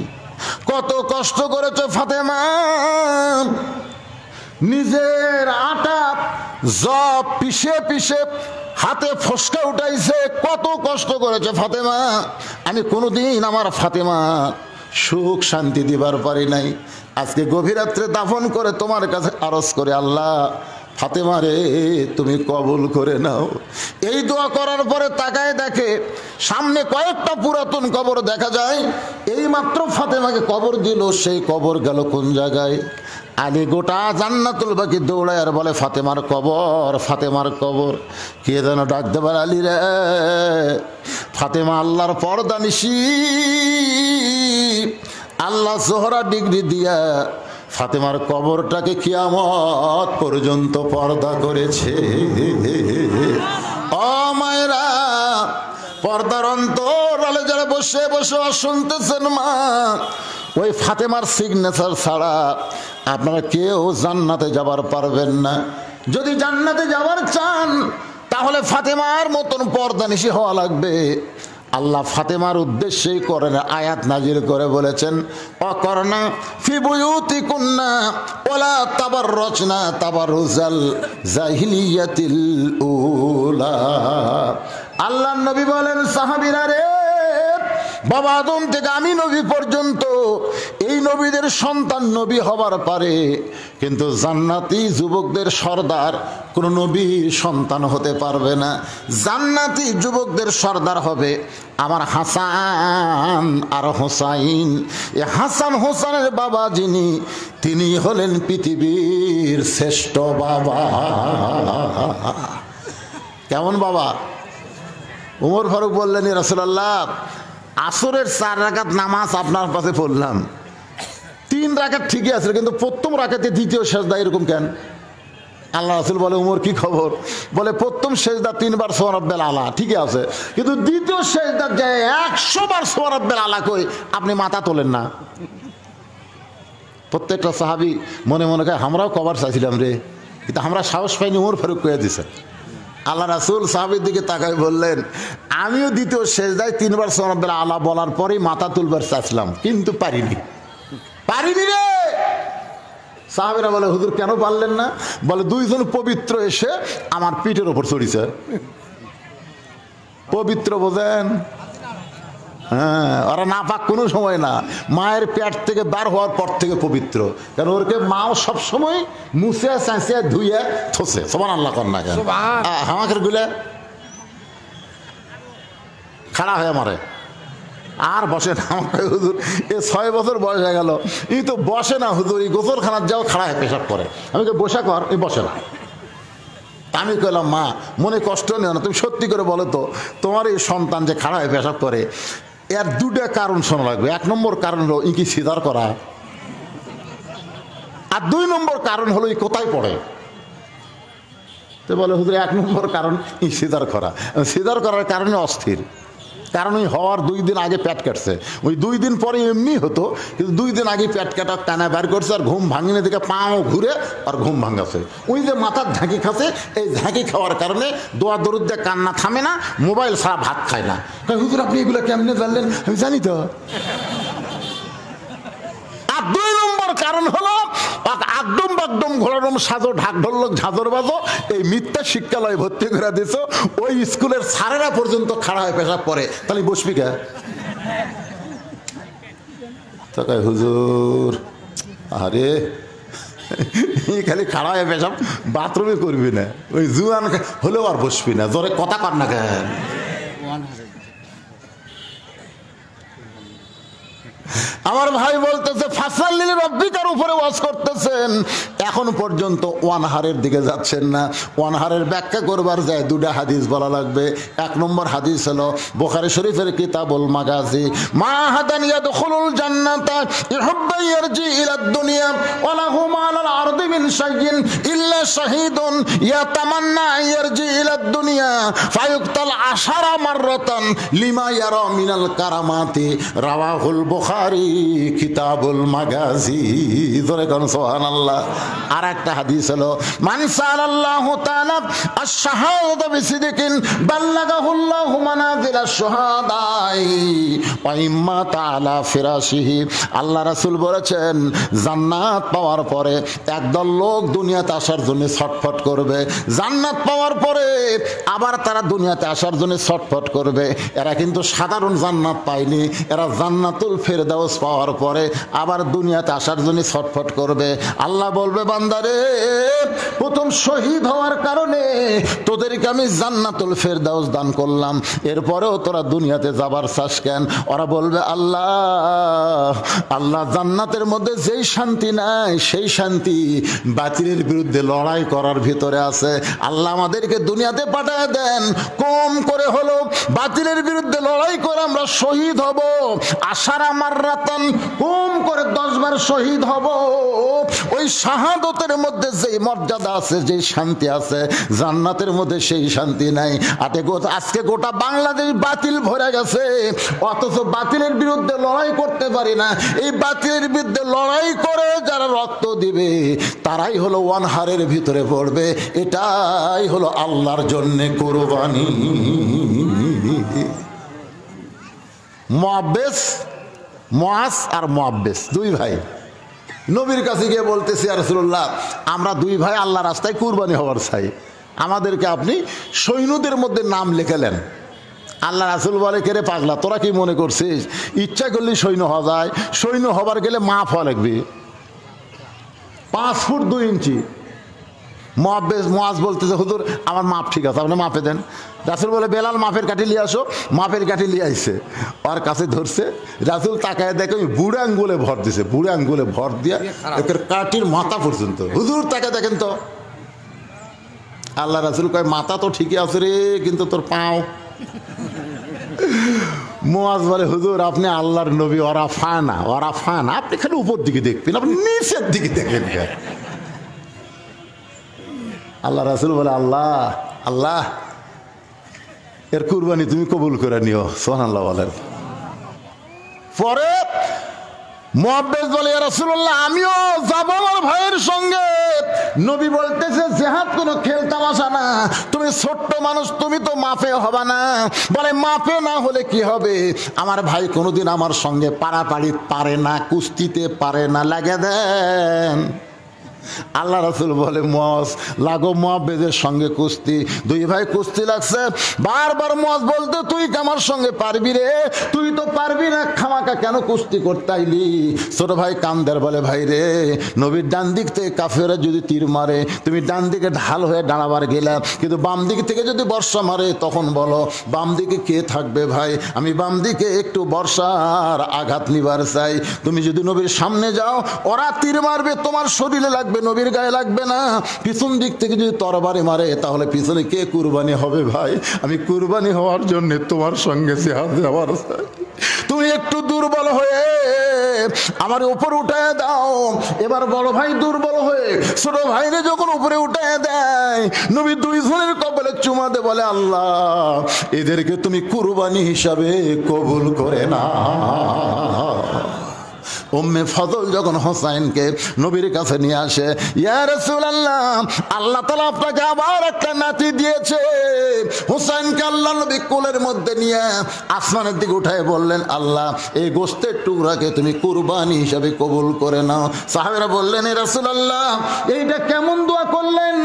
কত কষ্ট করেছে ফাতেমা, নিজের আটা জব পিষে পিষে হাতে ফসকা উঠাইছে, কত কষ্ট করেছে ফাতেমা। আমি কোনোদিন আমার ফাতেমা সুখ শান্তি দিবার পারি নাই। আজকে গভীর রাত্রে দাফন করে তোমার কাছে আরজ করে, আল্লাহ ফাতেমা রে তুমি কবুল করে নাও। এই দোয়া করার পরে তাকায় দেখে সামনে কয়েকটা পুরাতন কবর দেখা যায়। এই মাত্র ফাতেমাকে কবর দিল, সেই কবর গেল কোন জায়গায়? আলী গোটা জান্নাতুল বাকি দৌড়ায় আর বলে ফাতেমার কবর, ফাতেমার কবর। কে যেন ডাক দেবার আলী রে, ফাতেমা আল্লাহর পর্দা নিশি, আল্লাহ জোহরা ডিগ্রি দিয়া ফাতেমার কবরটাকে কিয়ামত পর্যন্ত পর্দা করেছে। ও মায়েরা, পর্দার অন্তরালে যারা বসে বসে শুনতেছেন মা, ওই ফাতেমার সিগনেচার ছাড়া আপনারা কেউ জান্নাতে যাবার পারবেন না। যদি জান্নাতে যাবার চান তাহলে ফাতেমার মতন পর্দানিশী হওয়া লাগবে। আল্লাহ ফাতেমার উদ্দেশ্যেই করেন আয়াত নাজিল করে বলেছেন, অকরনা ফি বুয়ুতিকুন্না ওয়ালা তাবাররাজনা তাবাররুজাল জাহিলিয়াতিল উলা। আল্লাহর নবী বলেন, সাহাবীরা রে, বাবা আদম থেকে আমি নবী পর্যন্ত এই নবীদের সন্তান নবী হবার পারে, কিন্তু জান্নাতি যুবকদের সর্দার কোন নবীর সন্তান হতে পারবে না। জান্নাতি যুবকদের সর্দার হবে আমার হাসান আর হোসাইন। এ হাসান হোসেনের বাবা যিনি, তিনি হলেন পৃথিবীর শ্রেষ্ঠ বাবা। কেমন বাবা? উমর ফারুক বললেন, ইয়া রাসূলুল্লাহ, আসরের 4 রাকাত নামাজ আপনার পাশে পড়লাম, 3 রাকাত ঠিকই আছে, কিন্তু প্রথম রাকাতে দ্বিতীয় সেজদা এরকম কেন? আল্লাহ রাসূল বলে, উমর কি খবর? বলে, প্রথম সেজদা 3 বার সুবহান রাব্বিল আলা ঠিকই আছে, কিন্তু দ্বিতীয় সেজদা যে 100 বার সুবহান রাব্বিল আলা কই আপনি মাথা তোলেন না। প্রত্যেকটা সাহাবী মনে মনে কয়, আমরাও কবার চাইছিলাম রে, কিন্তু আমরা সাহস পাইনি। উমর ফারুক কয়ে দিছে। আল্লাহ রাসূল সাহাবীর দিকে তাকায় বললেন, আমিও দ্বিতীয় সেজদায় 3 বার সুবহান রাব্বিল আলা বলার পরেই মাথা তুলবার চাইছিলাম, কিন্তু পারিনি রে। সাহাবীরা বলে, হুজুর কেন পারলেন না? বলে, 2 জন পবিত্র এসে আমার পিঠের ওপর চড়িছে। পবিত্র বোঝেন? হ্যাঁ, ওরা নাপাক কোনো সময় না, মায়ের পেট থেকে বার হওয়ার পর থেকে পবিত্র। কারণ ওরকে মাও সবসময় মুছে চাঁচিয়ে ধুয়ে থসে। সুবহানাল্লাহ কর না কেন? আমাকে গুলে খাড়া হয়ে মারে আর বসে না। আমাকে হুজুর এ 6 বছর বয়স হয়ে গেল, এই তো বসে না হুজুর, এই গোসলখানার যাও খাড়া হয়ে পেশাব করে। আমি বসা কর, এই বসে না। আমি কইলাম, মা মনে কষ্ট নেও না, তুমি সত্যি করে বলো তো, তোমার এই সন্তান যে খাড়া হয়ে পেশাব করে, এর 2টা কারণ শোনা লাগবে। 1 নম্বর কারণ হলো ই কি সিজার করা, আর 2 নম্বর কারণ হলো ই কোথায় পড়ে। তো বলে, হুজুর 1 নম্বর কারণ ই সিজার করা। সিজার করার কারণে অস্থির, কারণ ওই হওয়ার 2 দিন আগে পেট কাটছে। ওই 2 দিন পরে এমনি হতো, কিন্তু 2 দিন আগে পেট কাটা টানা বের করছে, আর ঘুম ভাঙিনে দিকে পাও ঘুরে আর ঘুম ভাঙাছে। ওই যে মাথার ঝাঁকি খাচ্ছে, এই ঝাঁকি খাওয়ার কারণে দোয়া দরুদ দিয়ে কান্না থামে না, মোবাইল ছাড়া ভাত খায় না। হুজুর আপনি এগুলো কেমনে জানলেন? আমি জানি তো। আর 2 নম্বর কারণ হলো একদম বাকদম ঘোড়ারম সাজো ঢাক ঢোলক ঝাঁঝর বাজো, এই মিথ্যা শিক্ষালয়ে ভর্তি করে দিছ, ওই স্কুলের স্যারেরা পর্যন্ত খাড়া হয়ে পেশাব করে, তাহলে বসবি কে? তাকায় হুজুর, আরে খালি খাড়া হয়ে পেশাব বাথরুমে করবি না, ওই জুয়ান হলেও আর বসবি না, জোরে কথা কর না কেন? আমার ভাই বলতেছে, ফাসাল্লিল রব্বিকার উপরে ওয়াজ করতেছেন, এখন পর্যন্ত ওয়ানহারের দিকে যাচ্ছেন না। ওয়ানহারের ব্যাখ্যা করবার যায় 2টা হাদিস বলা লাগবে। 1 নম্বর হাদিস হলো বুখারী শরীফের কিতাবুল মাগাজি, মা হাদান ইয়াদখুলুল জান্নাতা ইহুব্বা ইয়ারজি ইলাদ দুনিয়া ওয়া লাহু মা'আল আরদি মিন শাইইন ইল্লা শাহীদুন ইয়াতামান্না ইয়ারজি ইলাদ দুনিয়া ফায়ুক্তাল 10 মাররাতান লিমা ইয়ারা মিনাল কারামাতি। রাওয়াহুল বুখারী কিতাবুল মাগাজি। জোরে কোন সুবহানাল্লাহ। আর একটা হাদিস হলো, মান সাআলাল্লাহু তাআলা আশ-শাহাদাতা বিসিদকিন বাল্লাগাহুল্লাহু মানাজিলাশ শুহাদাই ওয়া ইম্মা তাআলা ফিরাশিহি। আল্লাহ রাসূল বলেছেন, জান্নাত পাওয়ার পরে একদল লোক দুনিয়াতে আসার জন্য ছটফট করবে, জান্নাত পাওয়ার পরে আবার তারা দুনিয়াতে আসার জন্য ছটফট করবে। এরা কিন্তু সাধারণ জান্নাত পায়নি, এরা জান্নাতুল ফেরদাউস পাওয়ার পরে আবার দুনিয়াতে আসার জন্য ছটফট করবে। আল্লাহ বলবে, বান্দারে প্রথম শহীদ হওয়ার কারণে তোদেরকে আমি জান্নাতুল ফেরদাউস দান করলাম, এরপরেও তোরা দুনিয়াতে যাবার চাস কেন? ওরা বলবে আল্লাহ, আল্লাহ জান্নাতের মধ্যে যেই শান্তি নাই সেই শান্তি বাতিলের বিরুদ্ধে লড়াই করার ভিতরে আছে। আল্লাহ আমাদেরকে দুনিয়াতে পাঠায় দেন, কম করে হলো বাতিলের বিরুদ্ধে লড়াই করে আমরা শহীদ হব। আশারা মাররাতান, কম করে 10 বার শহীদ হব। ওই শাহাদতের মধ্যে যেই মর্যাদা আছে, যেই শান্তি আছে, জান্নাতের মধ্যে সেই শান্তি নাই। আজকে গোটা বাংলাদেশ বাতিল ভরে গেছে, অথচ বাতিলের বিরুদ্ধে লড়াই করতে পারি না। এই বাতিলের বিরুদ্ধে লড়াই করে যারা রক্ত দিবে তারাই হলো ওয়ানহারের ভিতরে পড়বে। এটাই হলো আল্লাহর জন্যে কুরবানি। মুআব্বেস, মুআজ আর মুআব্বেস 2 ভাই নবীর কাছে গিয়ে বলতেছি, ইয়া রাসূলুল্লাহ, আমরা 2 ভাই আল্লাহ রাস্তায় কুরবানি হওয়ার চাই, আমাদেরকে আপনি সৈন্যদের মধ্যে নাম লিখালেন। আল্লাহ রাসূল বলে, কে রে পাগলা, তোরা কি মনে করছিস ইচ্ছা করলে সৈন্য হওয়া যায়? সৈন্য হবার গেলে মাপ হওয়া লাগবে 5 ফুট 2 ইঞ্চি। মুআজ বলতেছে, হুজুর আমার মাপ ঠিক আছে, আপনি মাপে দেন। রাসূল বলে, বেলাল মাপের কাঠি নিয়ে আসো। মাপের কাঠি নিয়ে আইছে, ওর কাছে ধরছে। রাসূল তাকায় দেখে বুড়ে আঙ্গুলে ভর দিছে, বুড়ে আঙ্গুলে ভর দিয়া একের কাঠির মাথা পর্যন্ত। হুজুর তাকে দেখেন তো। আল্লাহ রাসূল কয়, মাথা তো ঠিকই আছে রে, কিন্তু তোর পাও। মুআজ বলে, হুজুর আপনি আল্লাহর নবী, ওরা ফানা, ওরা ফানা, আপনি খালি উপর দিকে দেখবেন, আপনি নিচের দিকে দেখেন। আল্লাহ রাসূল বলে, আল্লাহ আল্লাহ এর কুরবানি তুমি কবুল করে নিও। সুবহানাল্লাহ বলেন। পরে মুআব্বেস বলে, ইয়া রাসূলুল্লাহ আমিও যাব আমার ভাইয়ের সঙ্গে। নবী বলতেছে, জিহাদ কোনো খেল তামাশা না, তুমি ছোট্ট মানুষ, তুমি তো মাপে হবে না। বলে, মাপে না হলে কি হবে? আমার ভাই কোনোদিন আমার সঙ্গে পারাপারি পারে না, কুস্তিতে পারে না, লাগে দেন। আল্লাহ রাসূল বলে, মুআজ লাগো মুআব্বেসের সঙ্গে কুস্তি। 2 ভাই কুস্তি লাগছে। বারবার মুআজ বলতে, তুই কি আমার সঙ্গে পারবি রে? তুই তো পারবি না, খামাকা কেন কুস্তি করতে আইলি? ছোট ভাই কান্দের বলে, ভাই রে, নবীর ডান দিক থেকে কাফেররা যদি তীর মারে, তুমি ডান দিকে ঢাল হয়ে দাঁড়াবার গেলা, কিন্তু বাম দিক থেকে যদি বর্ষা মারে, তখন বলো বাম দিকে কে থাকবে? ভাই আমি বাম দিকে একটু বর্ষার আঘাত নিবার চাই। তুমি যদি নবীর সামনে যাও, ওরা তীর মারবে, তোমার শরীরে লাগবে, নবীর গায়ে লাগবে না। পিছন দিক থেকে যদি তরবারি মারে, তাহলে পিছনে কে কুরবানি হবে? ভাই আমি কুরবানি হওয়ার জন্য তোমার সঙ্গে জিহাদ যাওয়ার চাই। তুমি একটু দুর্বল হয়ে আমার উপর উঠায় দাও। এবার বড় ভাই দুর্বল হয়ে ছোট ভাইরে যখন উপরে উঠায় দেয়, নবী 2 জনের কপালে চুমা দে, বলে, আল্লাহ এদেরকে তুমি কুরবানি হিসাবে কবুল করে না। উম্মে ফজল যখন হোসাইনকে নবীর কাছে নিয়ে আসে, ইয়া রাসূলুল্লাহ, আল্লাহ তাআলা আপনাকে আবার একটা নাতি দিয়েছে। হোসাইনকে আল্লাহ নবী কোলের মধ্যে নিয়ে আসমানের দিকে উঠায় বললেন, আল্লাহ এই গোশতের টুকরাকে তুমি কুরবানি হিসাবে কবুল করে নাও। সাহাবীরা বললেন, ইয়া রাসূলুল্লাহ, এইটা কেমন দোয়া করলেন?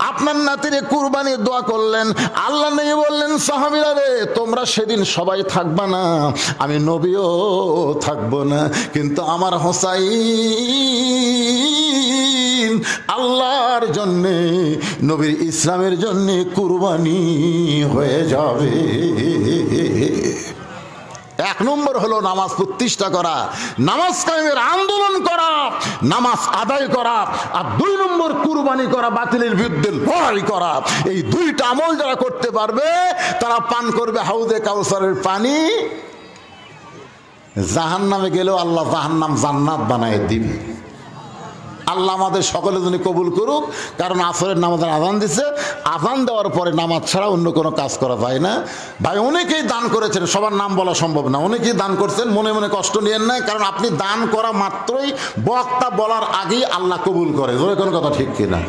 আপনার নাতিরে কুরবানির দোয়া করলেন। আল্লাহ নবী বললেন, সাহাবীরা রে, তোমরা সেদিন সবাই থাকবা না, আমি নবীও থাকবো না, কিন্তু আমার হোসাইন আল্লাহর জন্যে, নবীর ইসলামের জন্যে কুরবানি হয়ে যাবে। 1 নম্বর হলো নামাজ প্রতিষ্ঠা করা, নামাজ কায়েমের আন্দোলন করা, নামাজ আদায় করা। আর 2 নম্বর কুরবানি করা, বাতিলের বিরুদ্ধে লড়াই করা। এই 2টা আমল যারা করতে পারবে, তারা পান করবে হাউজে কাউসারের পানি। জাহান্নামে গেলেও আল্লাহ জাহান্নাম জান্নাত বানায় দিবে। আল্লাহ আমাদের সকলের জন্য কবুল করুক। কারণ আসরের নামাজের আজান দিছে, আজান দেওয়ার পরে নামাজ ছাড়া অন্য কোনো কাজ করা যায় না। ভাই অনেকেই দান করেছেন, সবার নাম বলা সম্ভব না, অনেকেই দান করছেন, মনে মনে কষ্ট নিয়েন না। কারণ আপনি দান করা মাত্রই বক্তা বলার আগেই আল্লাহ কবুল করে। জোরে কোনো কথা ঠিক কিনা?